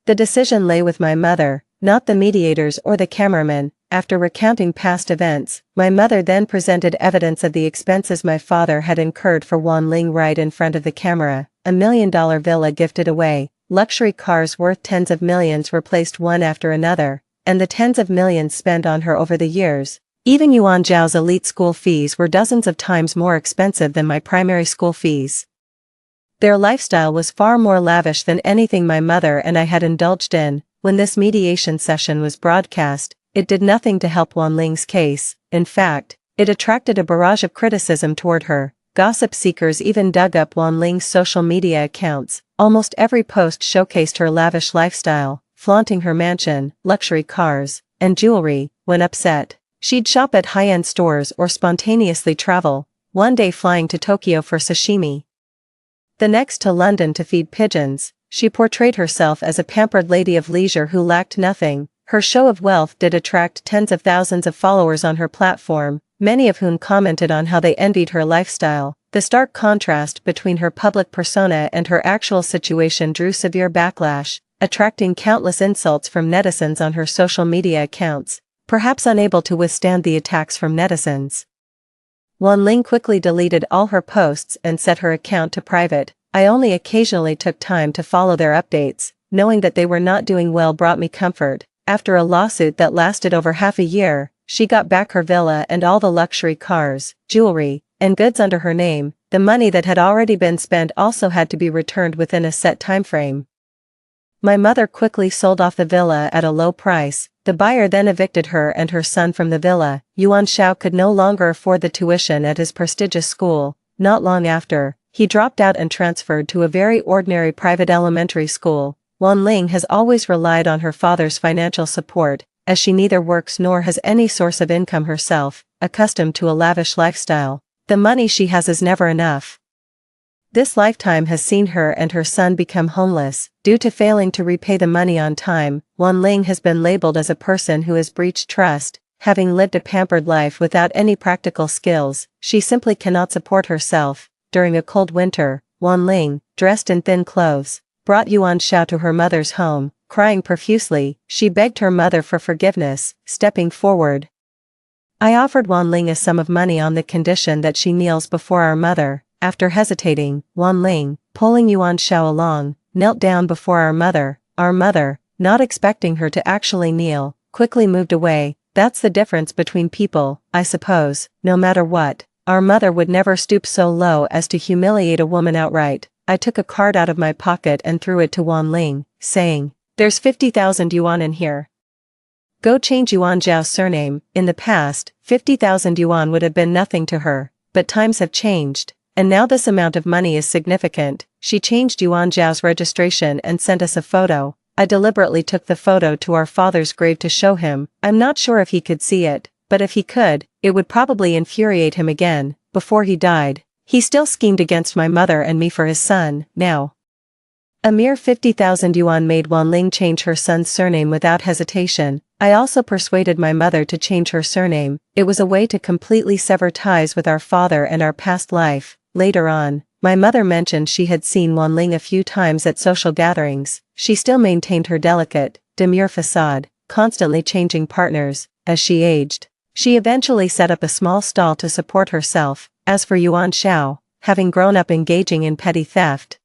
The decision lay with my mother, not the mediators or the cameraman. After recounting past events, my mother then presented evidence of the expenses my father had incurred for Wanling right in front of the camera. $1 million villa gifted away, luxury cars worth tens of millions replaced one after another, and the tens of millions spent on her over the years. Even Yuan Zhao's elite school fees were dozens of times more expensive than my primary school fees. Their lifestyle was far more lavish than anything my mother and I had indulged in. When this mediation session was broadcast, it did nothing to help Wanling's case. In fact, it attracted a barrage of criticism toward her. Gossip seekers even dug up Wanling's social media accounts. Almost every post showcased her lavish lifestyle, flaunting her mansion, luxury cars, and jewelry. When upset, she'd shop at high-end stores or spontaneously travel, one day flying to Tokyo for sashimi, the next to London to feed pigeons. She portrayed herself as a pampered lady of leisure who lacked nothing. Her show of wealth did attract tens of thousands of followers on her platform, many of whom commented on how they envied her lifestyle. The stark contrast between her public persona and her actual situation drew severe backlash, attracting countless insults from netizens on her social media accounts. Perhaps unable to withstand the attacks from netizens, Wanling quickly deleted all her posts and set her account to private. I only occasionally took time to follow their updates. Knowing that they were not doing well brought me comfort. After a lawsuit that lasted over half a year, she got back her villa and all the luxury cars, jewelry, and goods under her name. The money that had already been spent also had to be returned within a set time frame. My mother quickly sold off the villa at a low price. The buyer then evicted her and her son from the villa. Yuan Shao could no longer afford the tuition at his prestigious school. Not long after, he dropped out and transferred to a very ordinary private elementary school. Wanling has always relied on her father's financial support, as she neither works nor has any source of income herself. Accustomed to a lavish lifestyle, the money she has is never enough. This lifetime has seen her and her son become homeless, due to failing to repay the money on time. Wanling has been labeled as a person who has breached trust, having lived a pampered life without any practical skills. She simply cannot support herself. During a cold winter, Wanling, dressed in thin clothes, brought Yuan Shao to her mother's home. Crying profusely, she begged her mother for forgiveness. Stepping forward, I offered Wanling a sum of money on the condition that she kneels before our mother. After hesitating, Wanling, pulling Yuan Shao along, knelt down before our mother. Our mother, not expecting her to actually kneel, quickly moved away. That's the difference between people, I suppose. No matter what, our mother would never stoop so low as to humiliate a woman outright. I took a card out of my pocket and threw it to Wanling, saying, "There's 50,000 yuan in here. Go change Yuan Zhao's surname." In the past, 50,000 yuan would have been nothing to her, but times have changed, and now this amount of money is significant. She changed Yuan Zhao's registration and sent us a photo. I deliberately took the photo to our father's grave to show him. I'm not sure if he could see it, but if he could, it would probably infuriate him again. Before he died, he still schemed against my mother and me for his son. Now, a mere 50,000 yuan made Wanling change her son's surname without hesitation. I also persuaded my mother to change her surname. It was a way to completely sever ties with our father and our past life. Later on, my mother mentioned she had seen Wan Ling a few times at social gatherings. She still maintained her delicate, demure facade, constantly changing partners as she aged. She eventually set up a small stall to support herself. As for Yuan Shao, having grown up engaging in petty theft,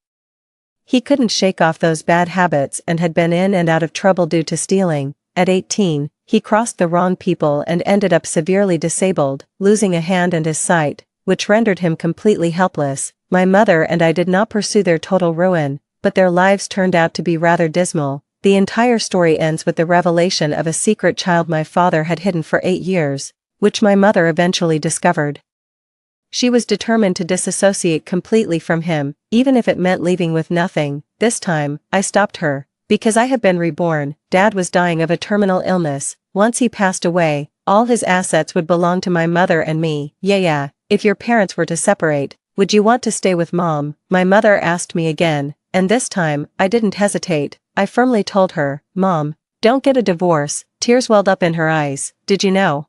he couldn't shake off those bad habits and had been in and out of trouble due to stealing. At 18, he crossed the wrong people and ended up severely disabled, losing a hand and his sight, which rendered him completely helpless. My mother and I did not pursue their total ruin, but their lives turned out to be rather dismal. The entire story ends with the revelation of a secret child my father had hidden for 8 years, which my mother eventually discovered. She was determined to disassociate completely from him, even if it meant leaving with nothing. This time, I stopped her. Because I had been reborn, Dad was dying of a terminal illness. Once he passed away, all his assets would belong to my mother and me. Yeah, if your parents were to separate, would you want to stay with Mom? My mother asked me again, and this time, I didn't hesitate. I firmly told her, Mom, don't get a divorce. Tears welled up in her eyes. Did you know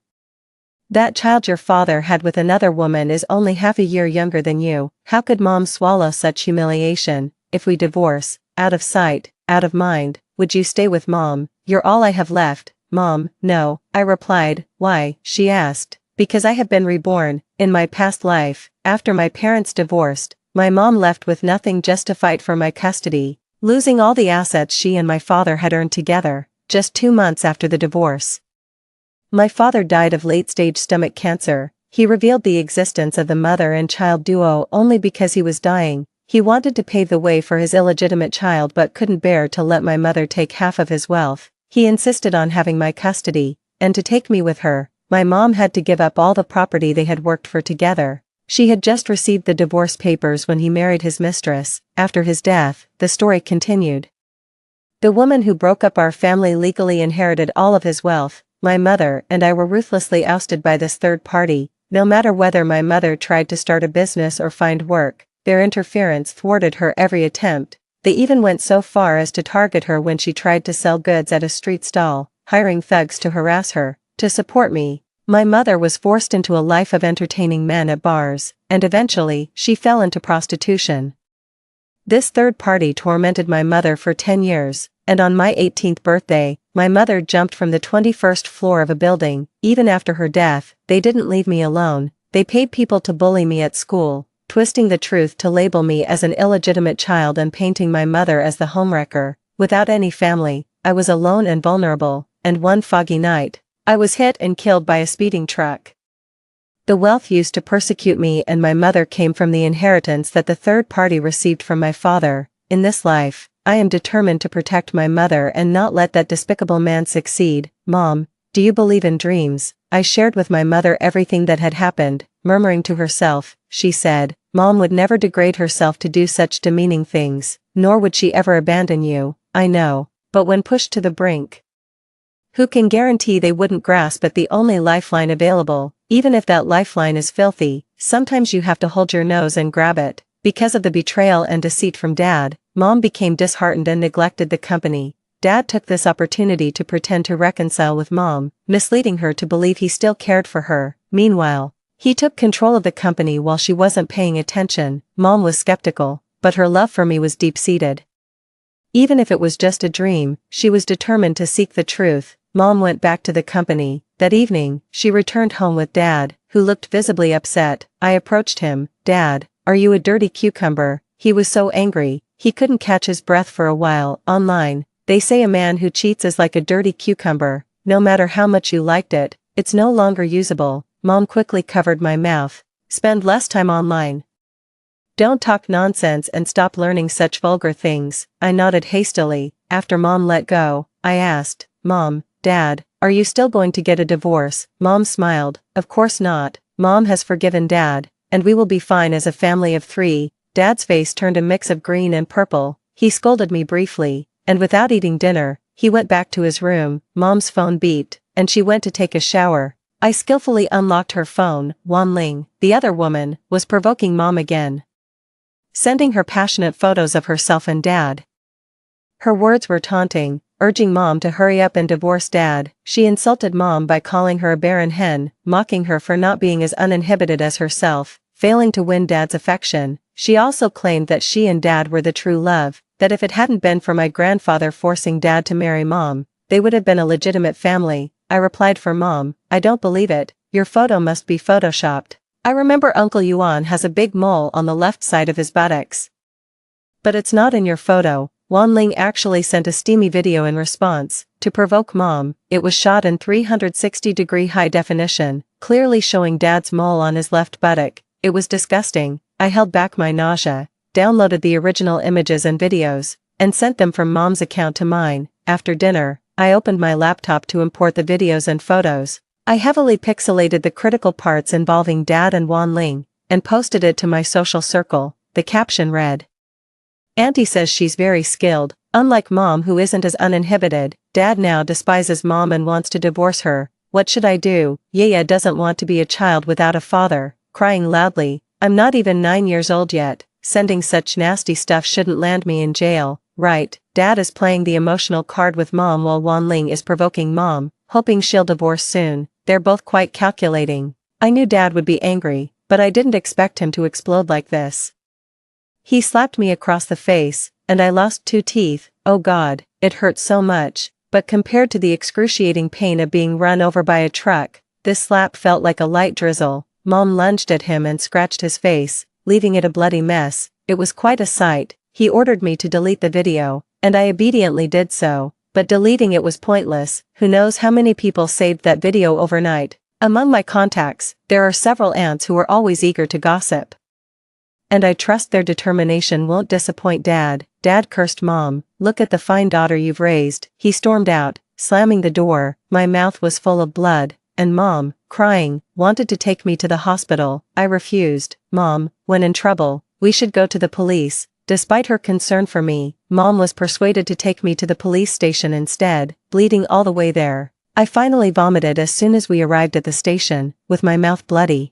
that child your father had with another woman is only half a year younger than you? How could Mom swallow such humiliation? If we divorce, out of sight, out of mind, would you stay with Mom? You're all I have left. Mom, no, I replied. Why? She asked. Because I have been reborn. In my past life, after my parents divorced, my mom left with nothing just to fight for my custody, losing all the assets she and my father had earned together. Just 2 months after the divorce, my father died of late-stage stomach cancer. He revealed the existence of the mother and child duo only because he was dying. He wanted to pave the way for his illegitimate child but couldn't bear to let my mother take half of his wealth. He insisted on having my custody, and to take me with her, my mom had to give up all the property they had worked for together. She had just received the divorce papers when he married his mistress. After his death, the story continued. The woman who broke up our family legally inherited all of his wealth. My mother and I were ruthlessly ousted by this third party. No matter whether my mother tried to start a business or find work, their interference thwarted her every attempt. They even went so far as to target her when she tried to sell goods at a street stall, hiring thugs to harass her. To support me, my mother was forced into a life of entertaining men at bars, and eventually, she fell into prostitution. This third party tormented my mother for 10 years, and on my 18th birthday, my mother jumped from the 21st floor of a building. Even after her death, they didn't leave me alone. They paid people to bully me at school, twisting the truth to label me as an illegitimate child and painting my mother as the homewrecker. Without any family, I was alone and vulnerable, and one foggy night, I was hit and killed by a speeding truck. The wealth used to persecute me and my mother came from the inheritance that the third party received from my father. In this life, I am determined to protect my mother and not let that despicable man succeed. Mom, do you believe in dreams? I shared with my mother everything that had happened. Murmuring to herself, she said, Mom would never degrade herself to do such demeaning things, nor would she ever abandon you. I know, but when pushed to the brink, who can guarantee they wouldn't grasp at the only lifeline available? Even if that lifeline is filthy, sometimes you have to hold your nose and grab it. Because of the betrayal and deceit from Dad, Mom became disheartened and neglected the company. Dad took this opportunity to pretend to reconcile with Mom, misleading her to believe he still cared for her. Meanwhile, he took control of the company while she wasn't paying attention. Mom was skeptical, but her love for me was deep-seated. Even if it was just a dream, she was determined to seek the truth. Mom went back to the company. That evening, she returned home with Dad, who looked visibly upset. I approached him. Dad, are you a dirty cucumber? He was so angry, he couldn't catch his breath for a while. Online, they say a man who cheats is like a dirty cucumber. No matter how much you liked it, it's no longer usable. Mom quickly covered my mouth. Spend less time online. Don't talk nonsense and stop learning such vulgar things. I nodded hastily. After Mom let go, I asked, Mom, Dad, are you still going to get a divorce? Mom smiled. Of course not. Mom has forgiven Dad, and we will be fine as a family of 3. Dad's face turned a mix of green and purple. He scolded me briefly, and without eating dinner, he went back to his room. Mom's phone beeped, and she went to take a shower. I skillfully unlocked her phone. Wan Ling, the other woman, was provoking Mom again, sending her passionate photos of herself and Dad. Her words were taunting, urging mom to hurry up and divorce dad. She insulted mom by calling her a barren hen, mocking her for not being as uninhibited as herself, failing to win dad's affection. She also claimed that she and dad were the true love, that if it hadn't been for my grandfather forcing dad to marry mom, they would have been a legitimate family. I replied for mom, I don't believe it, your photo must be photoshopped. I remember Uncle Yuan has a big mole on the left side of his buttocks. But it's not in your photo. Wan Ling actually sent a steamy video in response. To provoke mom, it was shot in 360-degree high definition, clearly showing dad's mole on his left buttock. It was disgusting. I held back my nausea, downloaded the original images and videos, and sent them from mom's account to mine. After dinner, I opened my laptop to import the videos and photos. I heavily pixelated the critical parts involving dad and Wan Ling, and posted it to my social circle. The caption read, Auntie says she's very skilled, unlike mom who isn't as uninhibited. Dad now despises mom and wants to divorce her. What should I do? Yaya doesn't want to be a child without a father. Crying loudly, I'm not even 9 years old yet. Sending such nasty stuff shouldn't land me in jail, right? Dad is playing the emotional card with mom while Wan Ling is provoking mom, hoping she'll divorce soon. They're both quite calculating. I knew dad would be angry, but I didn't expect him to explode like this. He slapped me across the face, and I lost 2 teeth. Oh God, it hurt so much, but compared to the excruciating pain of being run over by a truck, this slap felt like a light drizzle. Mom lunged at him and scratched his face, leaving it a bloody mess. It was quite a sight. He ordered me to delete the video, and I obediently did so, but deleting it was pointless. Who knows how many people saved that video overnight. Among my contacts, there are several aunts who are always eager to gossip. And I trust their determination won't disappoint dad. Dad cursed mom, look at the fine daughter you've raised. He stormed out, slamming the door. My mouth was full of blood, and mom, crying, wanted to take me to the hospital. I refused. Mom, when in trouble, we should go to the police. Despite her concern for me, mom was persuaded to take me to the police station instead, bleeding all the way there. I finally vomited as soon as we arrived at the station, with my mouth bloody.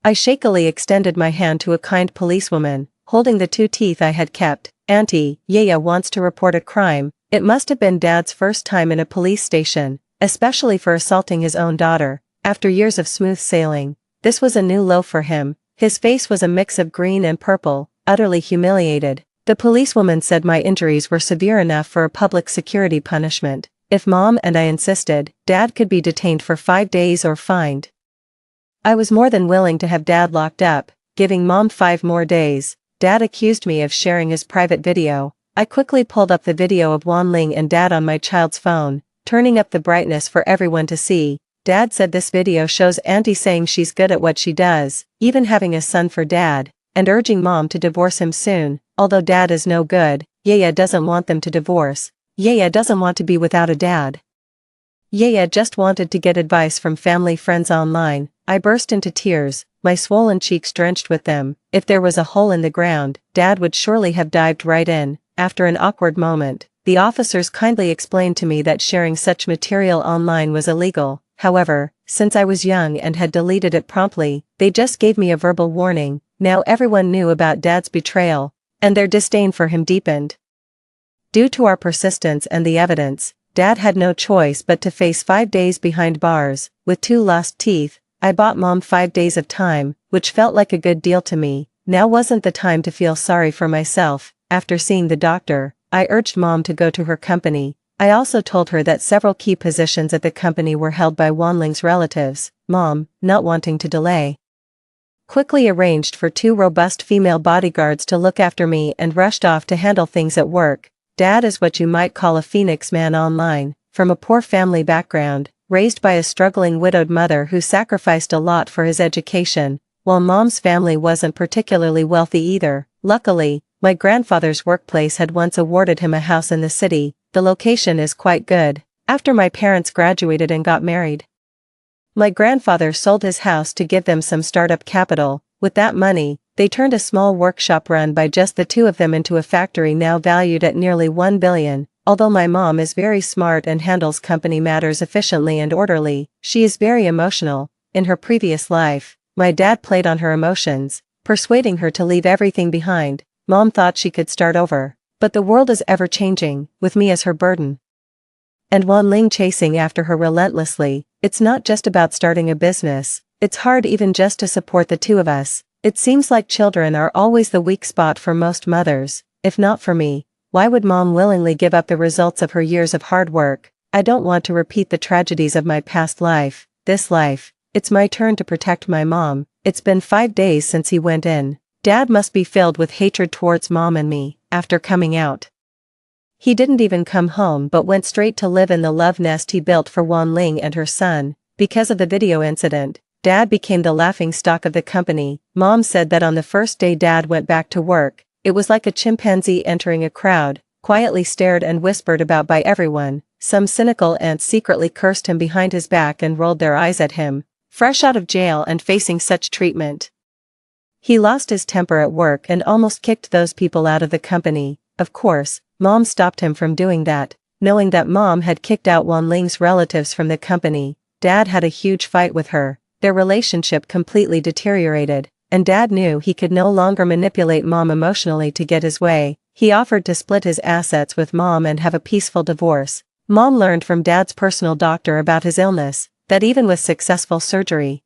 I shakily extended my hand to a kind policewoman, holding the 2 teeth I had kept. Auntie, Yaya wants to report a crime. It must have been dad's first time in a police station, especially for assaulting his own daughter. After years of smooth sailing, this was a new low for him. His face was a mix of green and purple, utterly humiliated. The policewoman said my injuries were severe enough for a public security punishment. If mom and I insisted, dad could be detained for 5 days or fined. I was more than willing to have dad locked up, giving mom 5 more days. Dad accused me of sharing his private video. I quickly pulled up the video of Wan Ling and dad on my child's phone, turning up the brightness for everyone to see. Dad said this video shows auntie saying she's good at what she does, even having a son for dad, and urging mom to divorce him soon. Although dad is no good, Yaya doesn't want them to divorce. Yaya doesn't want to be without a dad. Yaya just wanted to get advice from family friends online. I burst into tears, my swollen cheeks drenched with them. If there was a hole in the ground, dad would surely have dived right in. After an awkward moment, the officers kindly explained to me that sharing such material online was illegal. However, since I was young and had deleted it promptly, they just gave me a verbal warning. Now everyone knew about dad's betrayal, and their disdain for him deepened. Due to our persistence and the evidence, dad had no choice but to face 5 days behind bars. With 2 lost teeth, I bought mom 5 days of time, which felt like a good deal to me. Now wasn't the time to feel sorry for myself. After seeing the doctor, I urged mom to go to her company. I also told her that several key positions at the company were held by Wan Ling's relatives. Mom, not wanting to delay, quickly arranged for 2 robust female bodyguards to look after me and rushed off to handle things at work. Dad is what you might call a phoenix man online, from a poor family background, raised by a struggling widowed mother who sacrificed a lot for his education, while mom's family wasn't particularly wealthy either. Luckily, my grandfather's workplace had once awarded him a house in the city. The location is quite good. After my parents graduated and got married, my grandfather sold his house to give them some startup capital. With that money, they turned a small workshop run by just the 2 of them into a factory now valued at nearly 1 billion. Although my mom is very smart and handles company matters efficiently and orderly, she is very emotional. In her previous life, my dad played on her emotions, persuading her to leave everything behind. Mom thought she could start over, but the world is ever changing, with me as her burden. And Wanling chasing after her relentlessly. It's not just about starting a business. It's hard even just to support the two of us. It seems like children are always the weak spot for most mothers. If not for me, why would mom willingly give up the results of her years of hard work? I don't want to repeat the tragedies of my past life, this life. It's my turn to protect my mom. It's been 5 days since he went in. Dad must be filled with hatred towards mom and me, after coming out. He didn't even come home but went straight to live in the love nest he built for Wanling and her son. Because of the video incident, Dad became the laughingstock of the company. Mom said that on the first day Dad went back to work, it was like a chimpanzee entering a crowd, quietly stared and whispered about by everyone. Some cynical aunts secretly cursed him behind his back and rolled their eyes at him, fresh out of jail and facing such treatment. He lost his temper at work and almost kicked those people out of the company. Of course, Mom stopped him from doing that, knowing that Mom had kicked out Wanling's relatives from the company. Dad had a huge fight with her. Their relationship completely deteriorated, and Dad knew he could no longer manipulate Mom emotionally to get his way. He offered to split his assets with Mom and have a peaceful divorce. Mom learned from Dad's personal doctor about his illness, that even with successful surgery,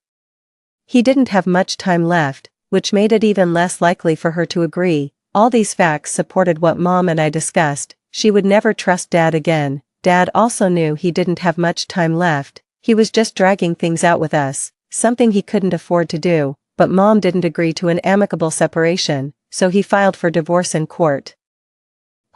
he didn't have much time left, which made it even less likely for her to agree. All these facts supported what Mom and I discussed. She would never trust Dad again. Dad also knew he didn't have much time left. He was just dragging things out with us, something he couldn't afford to do, but Mom didn't agree to an amicable separation, so he filed for divorce in court.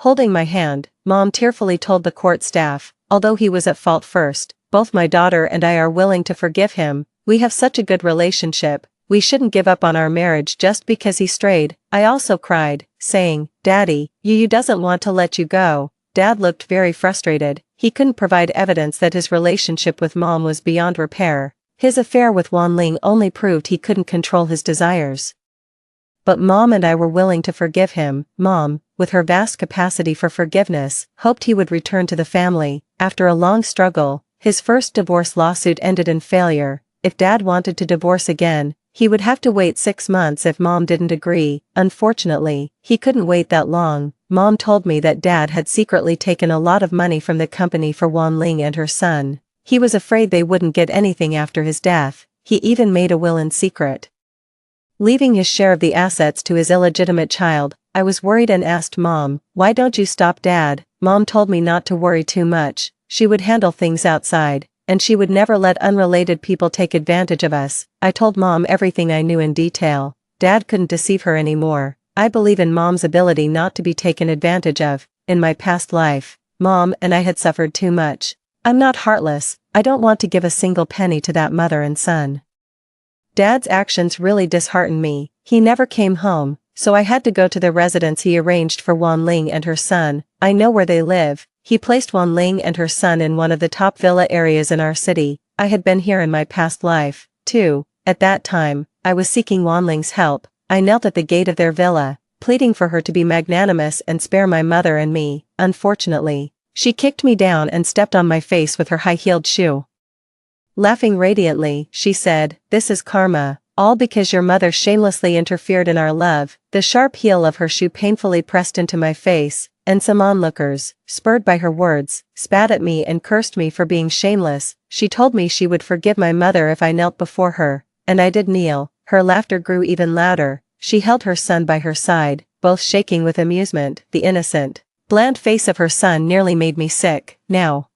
Holding my hand, Mom tearfully told the court staff, although he was at fault first, both my daughter and I are willing to forgive him. We have such a good relationship. We shouldn't give up on our marriage just because he strayed. I also cried, saying, Daddy, you doesn't want to let you go. Dad looked very frustrated. He couldn't provide evidence that his relationship with Mom was beyond repair. His affair with Wanling only proved he couldn't control his desires. But Mom and I were willing to forgive him. Mom, with her vast capacity for forgiveness, hoped he would return to the family. After a long struggle, his first divorce lawsuit ended in failure. If Dad wanted to divorce again, he would have to wait 6 months if Mom didn't agree. Unfortunately, he couldn't wait that long. Mom told me that Dad had secretly taken a lot of money from the company for Wanling and her son. He was afraid they wouldn't get anything after his death. He even made a will in secret, leaving his share of the assets to his illegitimate child. I was worried and asked Mom, why don't you stop Dad? Mom told me not to worry too much. She would handle things outside, and she would never let unrelated people take advantage of us. I told Mom everything I knew in detail. Dad couldn't deceive her anymore. I believe in Mom's ability not to be taken advantage of. In my past life, Mom and I had suffered too much. I'm not heartless. I don't want to give a single penny to that mother and son. Dad's actions really disheartened me. He never came home, so I had to go to the residence he arranged for Wanling and her son. I know where they live. He placed Wanling and her son in one of the top villa areas in our city. I had been here in my past life, too. At that time, I was seeking Wanling's help. I knelt at the gate of their villa, pleading for her to be magnanimous and spare my mother and me. Unfortunately, she kicked me down and stepped on my face with her high-heeled shoe. Laughing radiantly, she said, "This is karma, all because your mother shamelessly interfered in our love." The sharp heel of her shoe painfully pressed into my face, and some onlookers, spurred by her words, spat at me and cursed me for being shameless. She told me she would forgive my mother if I knelt before her, and I did kneel. Her laughter grew even louder. She held her son by her side, both shaking with amusement. The innocent, bland face of her son nearly made me sick. Now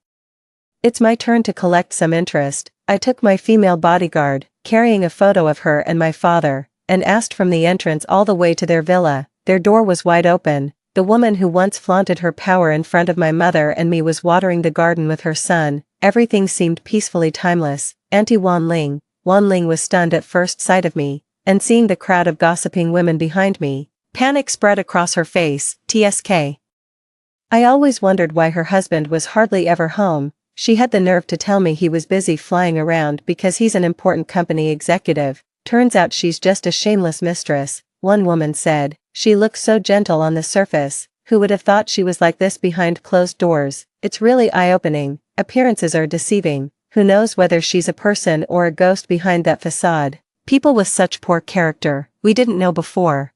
it's my turn to collect some interest. I took my female bodyguard, carrying a photo of her and my father, and asked from the entrance all the way to their villa. Their door was wide open. The woman who once flaunted her power in front of my mother and me was watering the garden with her son. Everything seemed peacefully timeless. Auntie Wanling. Wanling was stunned at first sight of me, and seeing the crowd of gossiping women behind me. Panic spread across her face. TSK. I always wondered why her husband was hardly ever home. She had the nerve to tell me he was busy flying around because he's an important company executive. Turns out she's just a shameless mistress, one woman said. She looks so gentle on the surface. Who would have thought she was like this behind closed doors? It's really eye-opening. Appearances are deceiving. Who knows whether she's a person or a ghost behind that facade? People with such poor character, we didn't know before.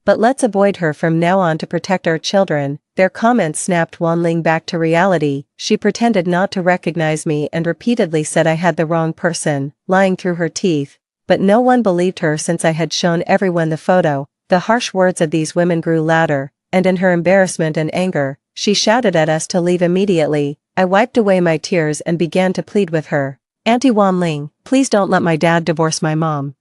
But let's avoid her from now on to protect our children. Their comments snapped Wanling back to reality. She pretended not to recognize me and repeatedly said I had the wrong person, lying through her teeth. But no one believed her since I had shown everyone the photo. The harsh words of these women grew louder, and in her embarrassment and anger, she shouted at us to leave immediately. I wiped away my tears and began to plead with her. Auntie Wanling, please don't let my dad divorce my mom.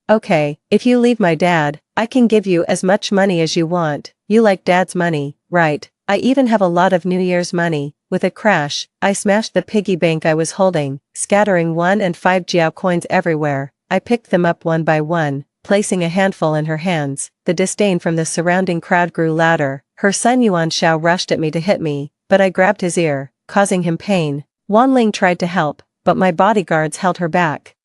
Okay, if you leave my dad, I can give you as much money as you want. You like dad's money, right? I even have a lot of New Year's money. With a crash, I smashed the piggy bank I was holding, scattering 1 and 5 jiao coins everywhere. I picked them up one by one, placing a handful in her hands. The disdain from the surrounding crowd grew louder. Her son Yuan Shao rushed at me to hit me, but I grabbed his ear, causing him pain. Wanling tried to help, but my bodyguards held her back.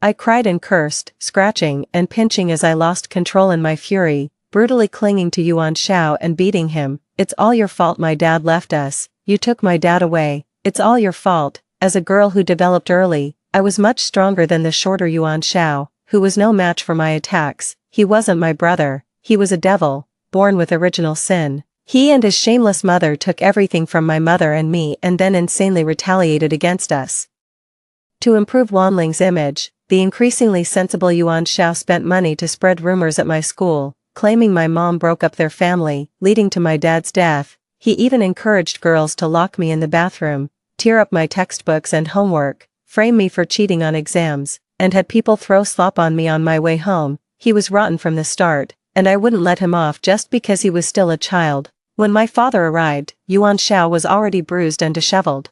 I cried and cursed, scratching and pinching as I lost control in my fury, brutally clinging to Yuan Shao and beating him. It's all your fault my dad left us. You took my dad away. It's all your fault. As a girl who developed early, I was much stronger than the shorter Yuan Shao, who was no match for my attacks. He wasn't my brother. He was a devil, born with original sin. He and his shameless mother took everything from my mother and me and then insanely retaliated against us. To improve Wanling's image, the increasingly sensible Yuan Shao spent money to spread rumors at my school, claiming my mom broke up their family, leading to my dad's death. He even encouraged girls to lock me in the bathroom, tear up my textbooks and homework, frame me for cheating on exams, and had people throw slop on me on my way home. He was rotten from the start, and I wouldn't let him off just because he was still a child. When my father arrived, Yuan Shao was already bruised and disheveled.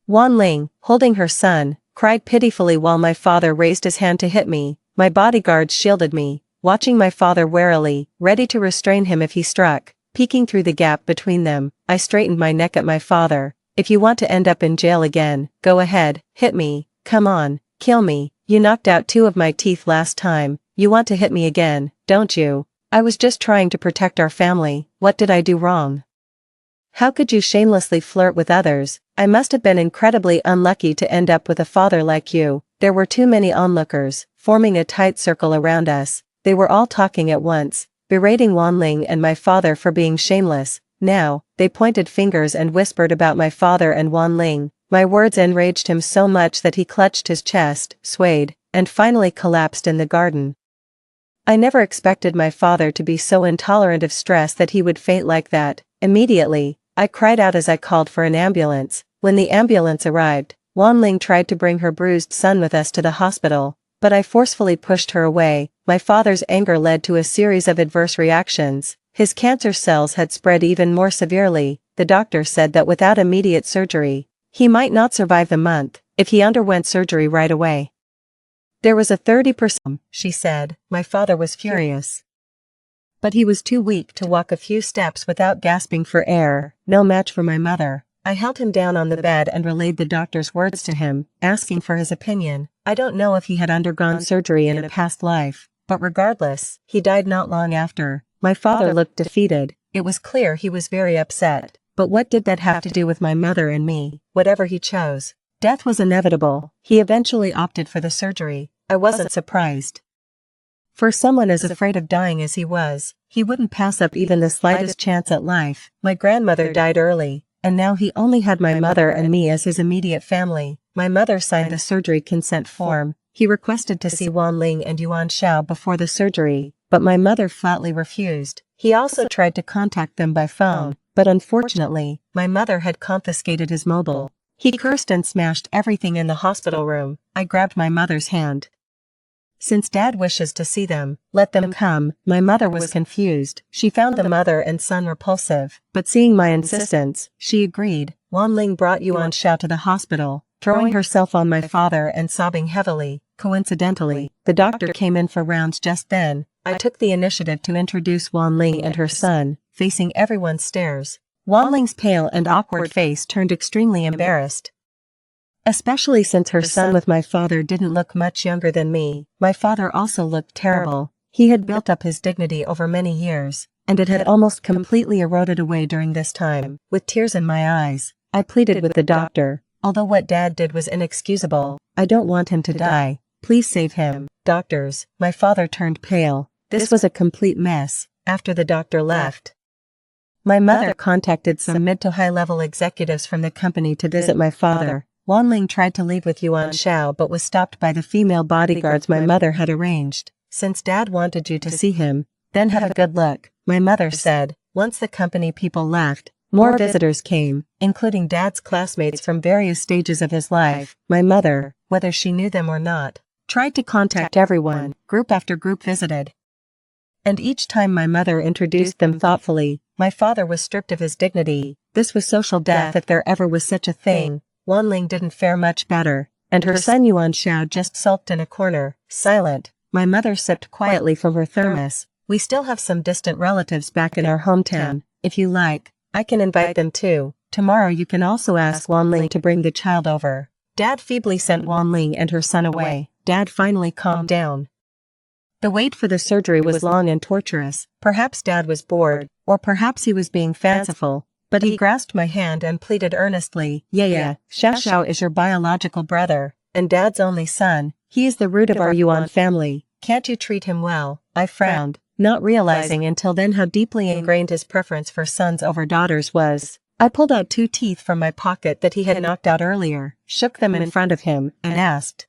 Wanling, holding her son, cried pitifully while my father raised his hand to hit me. My bodyguards shielded me, watching my father warily, ready to restrain him if he struck. Peeking through the gap between them, I straightened my neck at my father. If you want to end up in jail again, go ahead, hit me, come on, kill me. You knocked out 2 of my teeth last time. You want to hit me again, don't you? I was just trying to protect our family. What did I do wrong? How could you shamelessly flirt with others? I must have been incredibly unlucky to end up with a father like you. There were too many onlookers, forming a tight circle around us. They were all talking at once, berating Wanling and my father for being shameless. Now, they pointed fingers and whispered about my father and Wanling. My words enraged him so much that he clutched his chest, swayed, and finally collapsed in the garden. I never expected my father to be so intolerant of stress that he would faint like that. Immediately, I cried out as I called for an ambulance. When the ambulance arrived, Wanling tried to bring her bruised son with us to the hospital, but I forcefully pushed her away. My father's anger led to a series of adverse reactions. His cancer cells had spread even more severely. The doctor said that without immediate surgery, he might not survive the month if he underwent surgery right away. There was a 30%, she said. My father was furious. But he was too weak to walk a few steps without gasping for air. No match for my mother. I held him down on the bed and relayed the doctor's words to him, asking for his opinion. I don't know if he had undergone surgery in a past life, but regardless, he died not long after. My father looked defeated. It was clear he was very upset. But what did that have to do with my mother and me? Whatever he chose, death was inevitable. He eventually opted for the surgery. I wasn't surprised. For someone as afraid of dying as he was, he wouldn't pass up even the slightest chance at life. My grandmother died early, and now he only had my mother and me as his immediate family. My mother signed the surgery consent form. He requested to see Wanling and Yuan Shao before the surgery, but my mother flatly refused. He also tried to contact them by phone, but unfortunately, my mother had confiscated his mobile. He cursed and smashed everything in the hospital room. I grabbed my mother's hand. Since Dad wishes to see them, let them come. My mother was confused. She found the mother and son repulsive, but seeing my insistence, she agreed. Wanling brought Yuan Shao to the hospital, throwing herself on my father and sobbing heavily. Coincidentally, the doctor came in for rounds just then. I took the initiative to introduce Wanling and her son, facing everyone's stares. Wanling's pale and awkward face turned extremely embarrassed, especially since her son with my father didn't look much younger than me. My father also looked terrible. He had built up his dignity over many years, and it had almost completely eroded away during this time. With tears in my eyes, I pleaded with the doctor. Although what Dad did was inexcusable, I don't want him to die. Please save him. Doctors, my father turned pale. This was a complete mess. After the doctor left, my mother contacted some mid to high level executives from the company to visit my father. Wanling tried to leave with Yuan Shao but was stopped by the female bodyguards my mother had arranged. Since Dad wanted you to see him, then have a good look, my mother said. Once the company people left, more visitors came, including Dad's classmates from various stages of his life. My mother, whether she knew them or not, tried to contact everyone. Group after group visited. And each time my mother introduced them thoughtfully, my father was stripped of his dignity. This was social death if there ever was such a thing. Wanling didn't fare much better, and her son Yuan Shao just sulked in a corner, silent. My mother sipped quietly from her thermos. We still have some distant relatives back in our hometown. If you like, I can invite them too. Tomorrow you can also ask Wanling to bring the child over. Dad feebly sent Wanling and her son away. Dad finally calmed down. The wait for the surgery was long and torturous. Perhaps Dad was bored, or perhaps he was being fanciful, but he grasped my hand and pleaded earnestly, Yeah, Xiao is your biological brother, and Dad's only son. He is the root of our Yuan family. Can't you treat him well? I frowned, not realizing until then how deeply ingrained his preference for sons over daughters was. I pulled out 2 teeth from my pocket that he had knocked out earlier, shook them in front of him, and asked,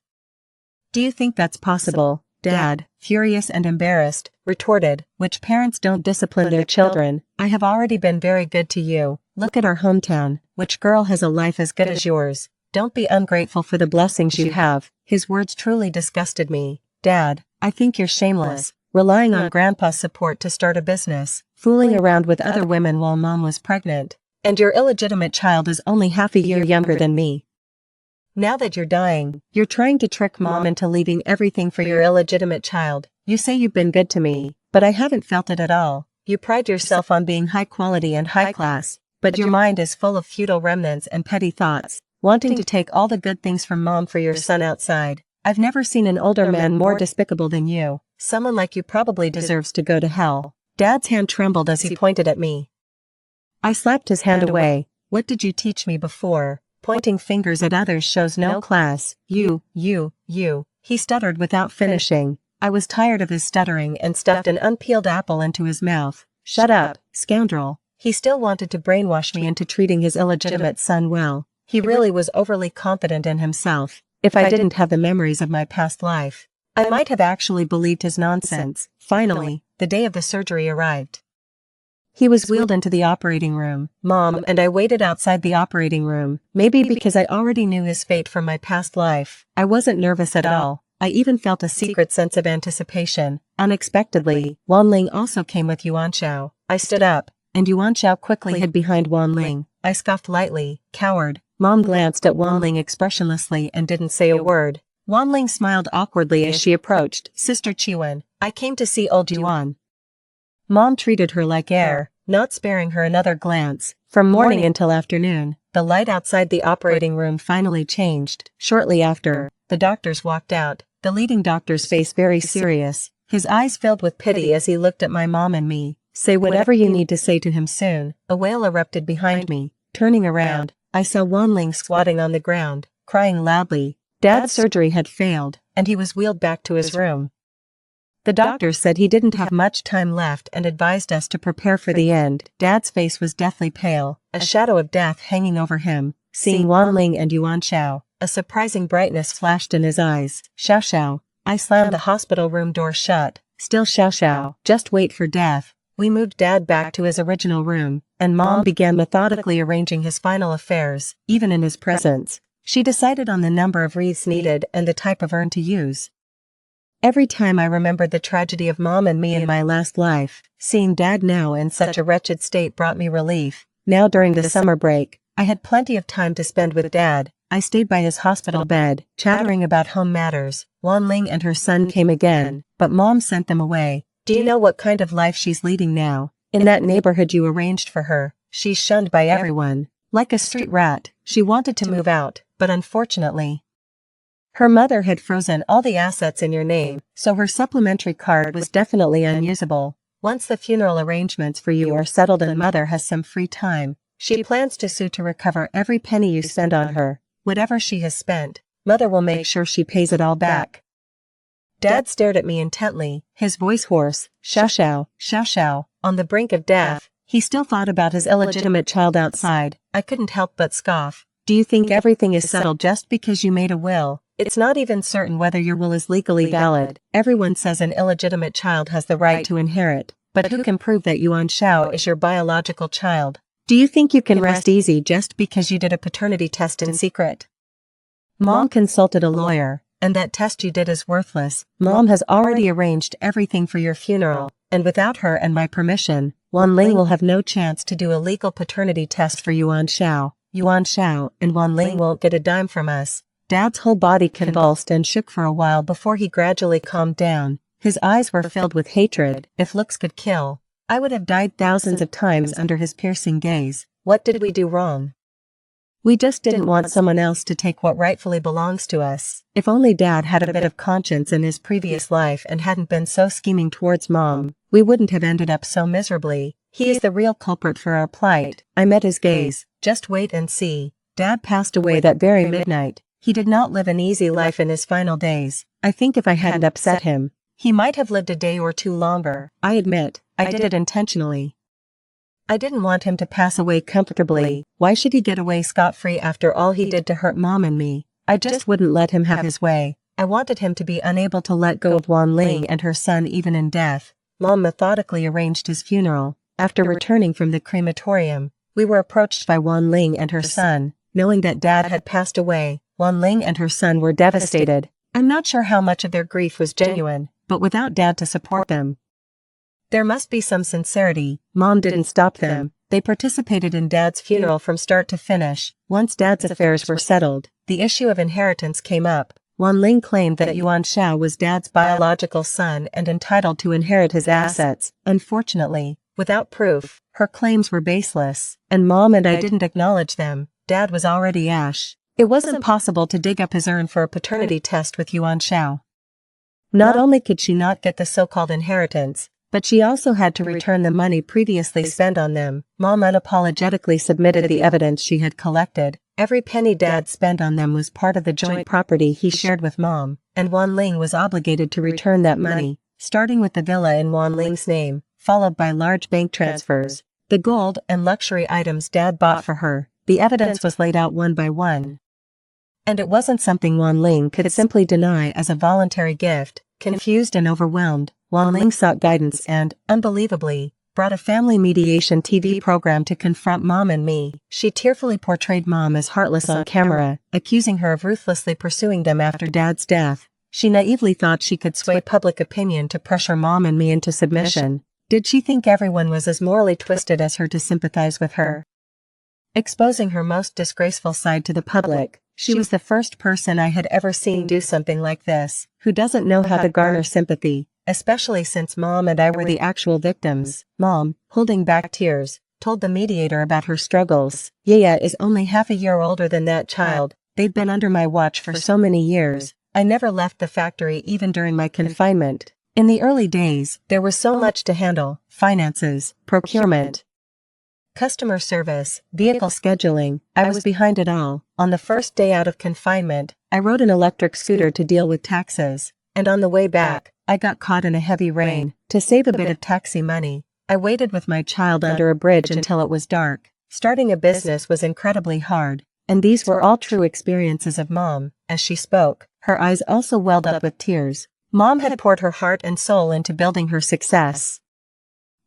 Do you think that's possible? Dad, furious and embarrassed, retorted, Which parents don't discipline their children? I have already been very good to you. Look at our hometown. Which girl has a life as good as yours? Don't be ungrateful for the blessings you have. His words truly disgusted me. Dad, I think you're shameless, relying on Grandpa's support to start a business, fooling around with other women while Mom was pregnant, and your illegitimate child is only half a year younger than me. Now that you're dying, you're trying to trick Mom into leaving everything for your illegitimate child. You say you've been good to me, but I haven't felt it at all. You pride yourself on being high quality and high class, but your mind is full of feudal remnants and petty thoughts, wanting to take all the good things from Mom for your son outside. I've never seen an older man more despicable than you. Someone like you probably deserves to go to hell. Dad's hand trembled as he pointed at me. I slapped his hand away. What did you teach me before? Pointing fingers at others shows no class. You. He stuttered without finishing. I was tired of his stuttering and stuffed an unpeeled apple into his mouth. Shut up, scoundrel. He still wanted to brainwash me into treating his illegitimate son well. He really was overly confident in himself. If I didn't have the memories of my past life, I might have actually believed his nonsense. Finally, the day of the surgery arrived. He was wheeled into the operating room. Mom and I waited outside the operating room, maybe because I already knew his fate from my past life. I wasn't nervous at all. I even felt a secret sense of anticipation. Unexpectedly, Wanling also came with Yuan Shao. I stood up, and Yuan Shao quickly hid behind Wanling. I scoffed lightly, coward. Mom glanced at Wanling expressionlessly and didn't say a word. Wanling smiled awkwardly as she approached. Sister Chiwen, I came to see old Yuan. Mom treated her like air, not sparing her another glance. From morning until afternoon, the light outside the operating room finally changed. Shortly after, the doctors walked out, the leading doctor's face very serious, his eyes filled with pity as he looked at my mom and me. Say whatever you need to say to him soon. A wail erupted behind me. Turning around, I saw Wanling squatting on the ground, crying loudly. Dad's surgery had failed, and he was wheeled back to his room. The doctor said he didn't have much time left and advised us to prepare for the end. Dad's face was deathly pale, a shadow of death hanging over him. Seeing Wanling and Yuan Shao, a surprising brightness flashed in his eyes. Xiao. I slammed the hospital room door shut. Still Xiao. Just wait for death. We moved Dad back to his original room, and Mom began methodically arranging his final affairs, even in his presence. She decided on the number of wreaths needed and the type of urn to use. Every time I remembered the tragedy of Mom and me in my last life, seeing Dad now in such a wretched state brought me relief. Now during the summer break, I had plenty of time to spend with Dad. I stayed by his hospital bed, chattering about home matters. Wanling and her son came again, but Mom sent them away. Do you know what kind of life she's leading now? In that neighborhood you arranged for her, she's shunned by everyone. Like a street rat, she wanted to move out, but unfortunately, her mother had frozen all the assets in your name, so her supplementary card was definitely unusable. Once the funeral arrangements for you are settled and Mother has some free time, she plans to sue to recover every penny you spend on her. Whatever she has spent, Mother will make sure she pays it all back. Dad stared at me intently, his voice hoarse. Xiao Xiao. On the brink of death, he still thought about his illegitimate child outside. I couldn't help but scoff. Do you think everything is settled just because you made a will? It's not even certain whether your will is legally valid. Everyone says an illegitimate child has the right to inherit, but who can prove that Yuan Shao is your biological child? Do you think you can rest easy just because you did a paternity test in secret? Mom consulted a lawyer, and that test you did is worthless. Mom has already arranged everything for your funeral, and without her and my permission, Wan Ling will have no chance to do a legal paternity test for Yuan Shao. Yuan Shao and Wan Ling won't get a dime from us. Dad's whole body convulsed and shook for a while before he gradually calmed down. His eyes were filled with hatred. If looks could kill, I would have died thousands of times under his piercing gaze. What did we do wrong? We just didn't want someone else to take what rightfully belongs to us. If only Dad had a bit of conscience in his previous life and hadn't been so scheming towards Mom, we wouldn't have ended up so miserably. He is the real culprit for our plight. I met his gaze. Just wait and see. Dad passed away that very midnight. He did not live an easy life in his final days. I think if I hadn't upset him, he might have lived a day or two longer. I admit, I did it intentionally. I didn't want him to pass away comfortably. Why should he get away scot-free after all he did to hurt Mom and me? I just wouldn't let him have his way. I wanted him to be unable to let go of Wan Ling and her son even in death. Mom methodically arranged his funeral. After returning from the crematorium, we were approached by Wan Ling and her son. Knowing that Dad had passed away, Wan Ling and her son were devastated. I'm not sure how much of their grief was genuine, but without Dad to support them, there must be some sincerity. Mom didn't stop them. They participated in Dad's funeral from start to finish. Once Dad's affairs were settled, the issue of inheritance came up. Wan Ling claimed that Yuan Shao was Dad's biological son and entitled to inherit his assets. Unfortunately, without proof, her claims were baseless, and Mom and I didn't acknowledge them. Dad was already ash. It wasn't possible to dig up his urn for a paternity test with Yuan Shao. Not only could she not get the so-called inheritance, but she also had to return the money previously spent on them. Mom unapologetically submitted the evidence she had collected. Every penny Dad spent on them was part of the joint property he shared with Mom, and Wan Ling was obligated to return that money, starting with the villa in Wan Ling's name, followed by large bank transfers, the gold and luxury items Dad bought for her. The evidence was laid out one by one. And it wasn't something Wan Ling could simply deny as a voluntary gift. Confused and overwhelmed, Wan Ling sought guidance and, unbelievably, brought a family mediation TV program to confront Mom and me. She tearfully portrayed Mom as heartless on camera, accusing her of ruthlessly pursuing them after Dad's death. She naively thought she could sway public opinion to pressure Mom and me into submission. Did she think everyone was as morally twisted as her to sympathize with her? Exposing her most disgraceful side to the public, she was the first person I had ever seen do something like this. Who doesn't know how to garner sympathy, especially since Mom and I were the actual victims? Mom, holding back tears, told the mediator about her struggles. Yaya is only half a year older than that child. They'd been under my watch for so many years. I never left the factory even during my confinement. In the early days, there was so much to handle: finances, procurement, customer service, vehicle scheduling. I was behind it all. On the first day out of confinement, I rode an electric scooter to deal with taxes, and on the way back, I got caught in a heavy rain. To save a bit of taxi money, I waited with my child under a bridge until it was dark. Starting a business was incredibly hard, and these were all true experiences of Mom. As she spoke, her eyes also welled up with tears. Mom had poured her heart and soul into building her success.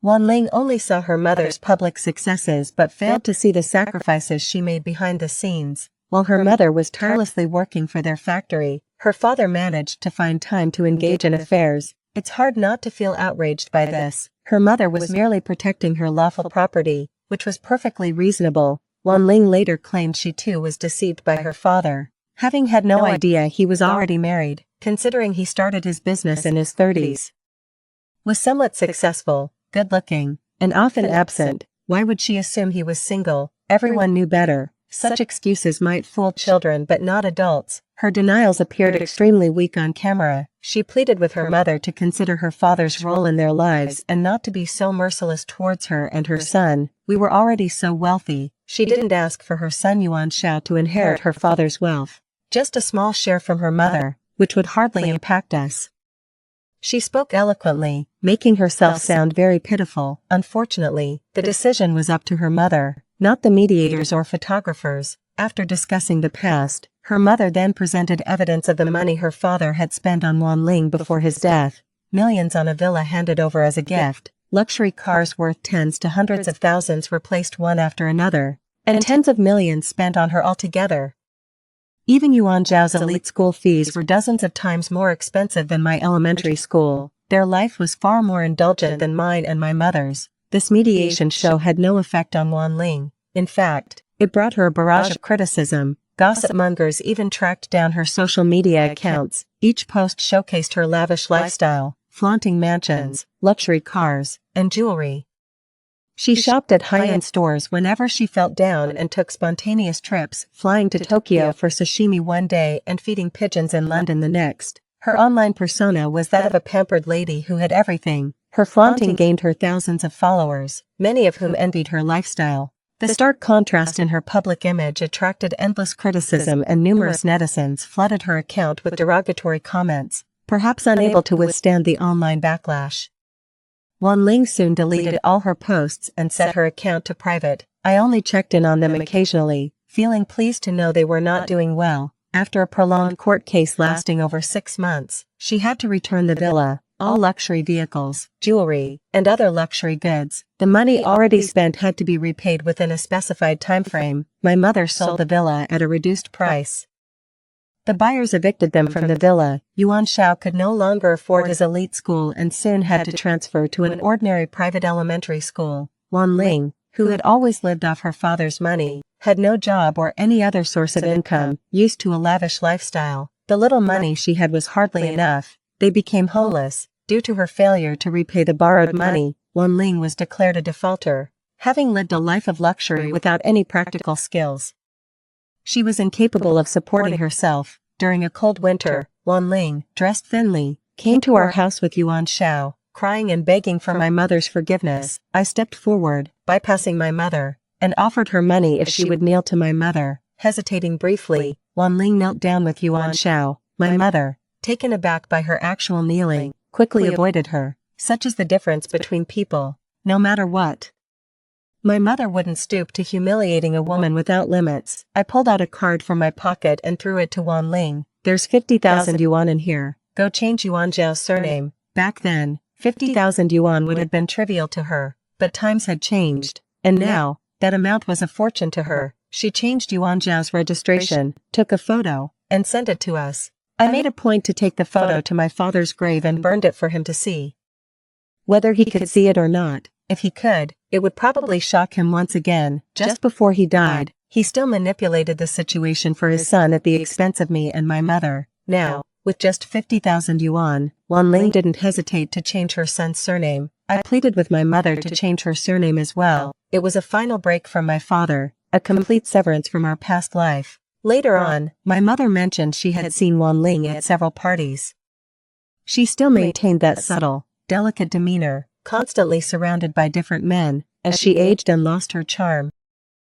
Wan Ling only saw her mother's public successes but failed to see the sacrifices she made behind the scenes. While her mother was tirelessly working for their factory, her father managed to find time to engage in affairs. It's hard not to feel outraged by this. Her mother was merely protecting her lawful property, which was perfectly reasonable. Wan Ling later claimed she too was deceived by her father, having had no idea he was already married, considering he started his business in his 30s. Was somewhat successful, good-looking, and often absent. Why would she assume he was single? Everyone knew better. Such excuses might fool children but not adults. Her denials appeared extremely weak on camera. She pleaded with her mother to consider her father's role in their lives and not to be so merciless towards her and her son. We were already so wealthy. She didn't ask for her son Yuan Shao to inherit her father's wealth. Just a small share from her mother, which would hardly impact us. She spoke eloquently, making herself sound very pitiful. Unfortunately, the decision was up to her mother, not the mediators or photographers. After discussing the past, her mother then presented evidence of the money her father had spent on Wanling before his death. Millions on a villa handed over as a gift, luxury cars worth tens to hundreds of thousands were placed one after another, and tens of millions spent on her altogether. Even Yuan Zhao's elite school fees were dozens of times more expensive than my elementary school. Their life was far more indulgent than mine and my mother's. This mediation show had no effect on Wanling. In fact, it brought her a barrage of criticism. Gossip mongers even tracked down her social media accounts. Each post showcased her lavish lifestyle, flaunting mansions, luxury cars, and jewelry. She shopped at high-end stores whenever she felt down and took spontaneous trips, flying to Tokyo for sashimi one day and feeding pigeons in London the next. Her online persona was that of a pampered lady who had everything. Her flaunting gained her thousands of followers, many of whom envied her lifestyle. The stark contrast in her public image attracted endless criticism, and numerous netizens flooded her account with derogatory comments, perhaps unable to withstand the online backlash. Wanling soon deleted all her posts and set her account to private. I only checked in on them occasionally, feeling pleased to know they were not doing well. After a prolonged court case lasting over 6 months, she had to return the villa, all luxury vehicles, jewelry, and other luxury goods. The money already spent had to be repaid within a specified time frame. My mother sold the villa at a reduced price. The buyers evicted them from the villa. Yuan Zhao could no longer afford his elite school and soon had to transfer to an ordinary private elementary school. Wanling, who had always lived off her father's money, had no job or any other source of income. Used to a lavish lifestyle, the little money she had was hardly enough. They became homeless. Due to her failure to repay the borrowed money, Wanling was declared a defaulter, having lived a life of luxury without any practical skills. She was incapable of supporting herself. During a cold winter, Wanling, dressed thinly, came to our house with Yuan Zhao, crying and begging for my mother's forgiveness. I stepped forward, bypassing my mother, and offered her money if she would kneel to my mother. Hesitating briefly, Wanling knelt down with Yuan Zhao. My mother, taken aback by her actual kneeling, quickly avoided her. Such is the difference between people, no matter what. My mother wouldn't stoop to humiliating a woman without limits. I pulled out a card from my pocket and threw it to Wanling. There's 50,000 yuan in here. Go change Yuan Zhao's surname. Back then, 50,000 yuan would have been trivial to her, but times had changed, and now, that amount was a fortune to her. She changed Yuan Zhao's registration, took a photo, and sent it to us. I made a point to take the photo to my father's grave and burned it for him to see. Whether he could see it or not, if he could, it would probably shock him once again. Just before he died, he still manipulated the situation for his son at the expense of me and my mother. Now, with just 50,000 yuan, Wanling didn't hesitate to change her son's surname. I pleaded with my mother to change her surname as well. It was a final break from my father, a complete severance from our past life. Later on, my mother mentioned she had seen Wanling at several parties. She still maintained that subtle, delicate demeanor, constantly surrounded by different men. As she aged and lost her charm,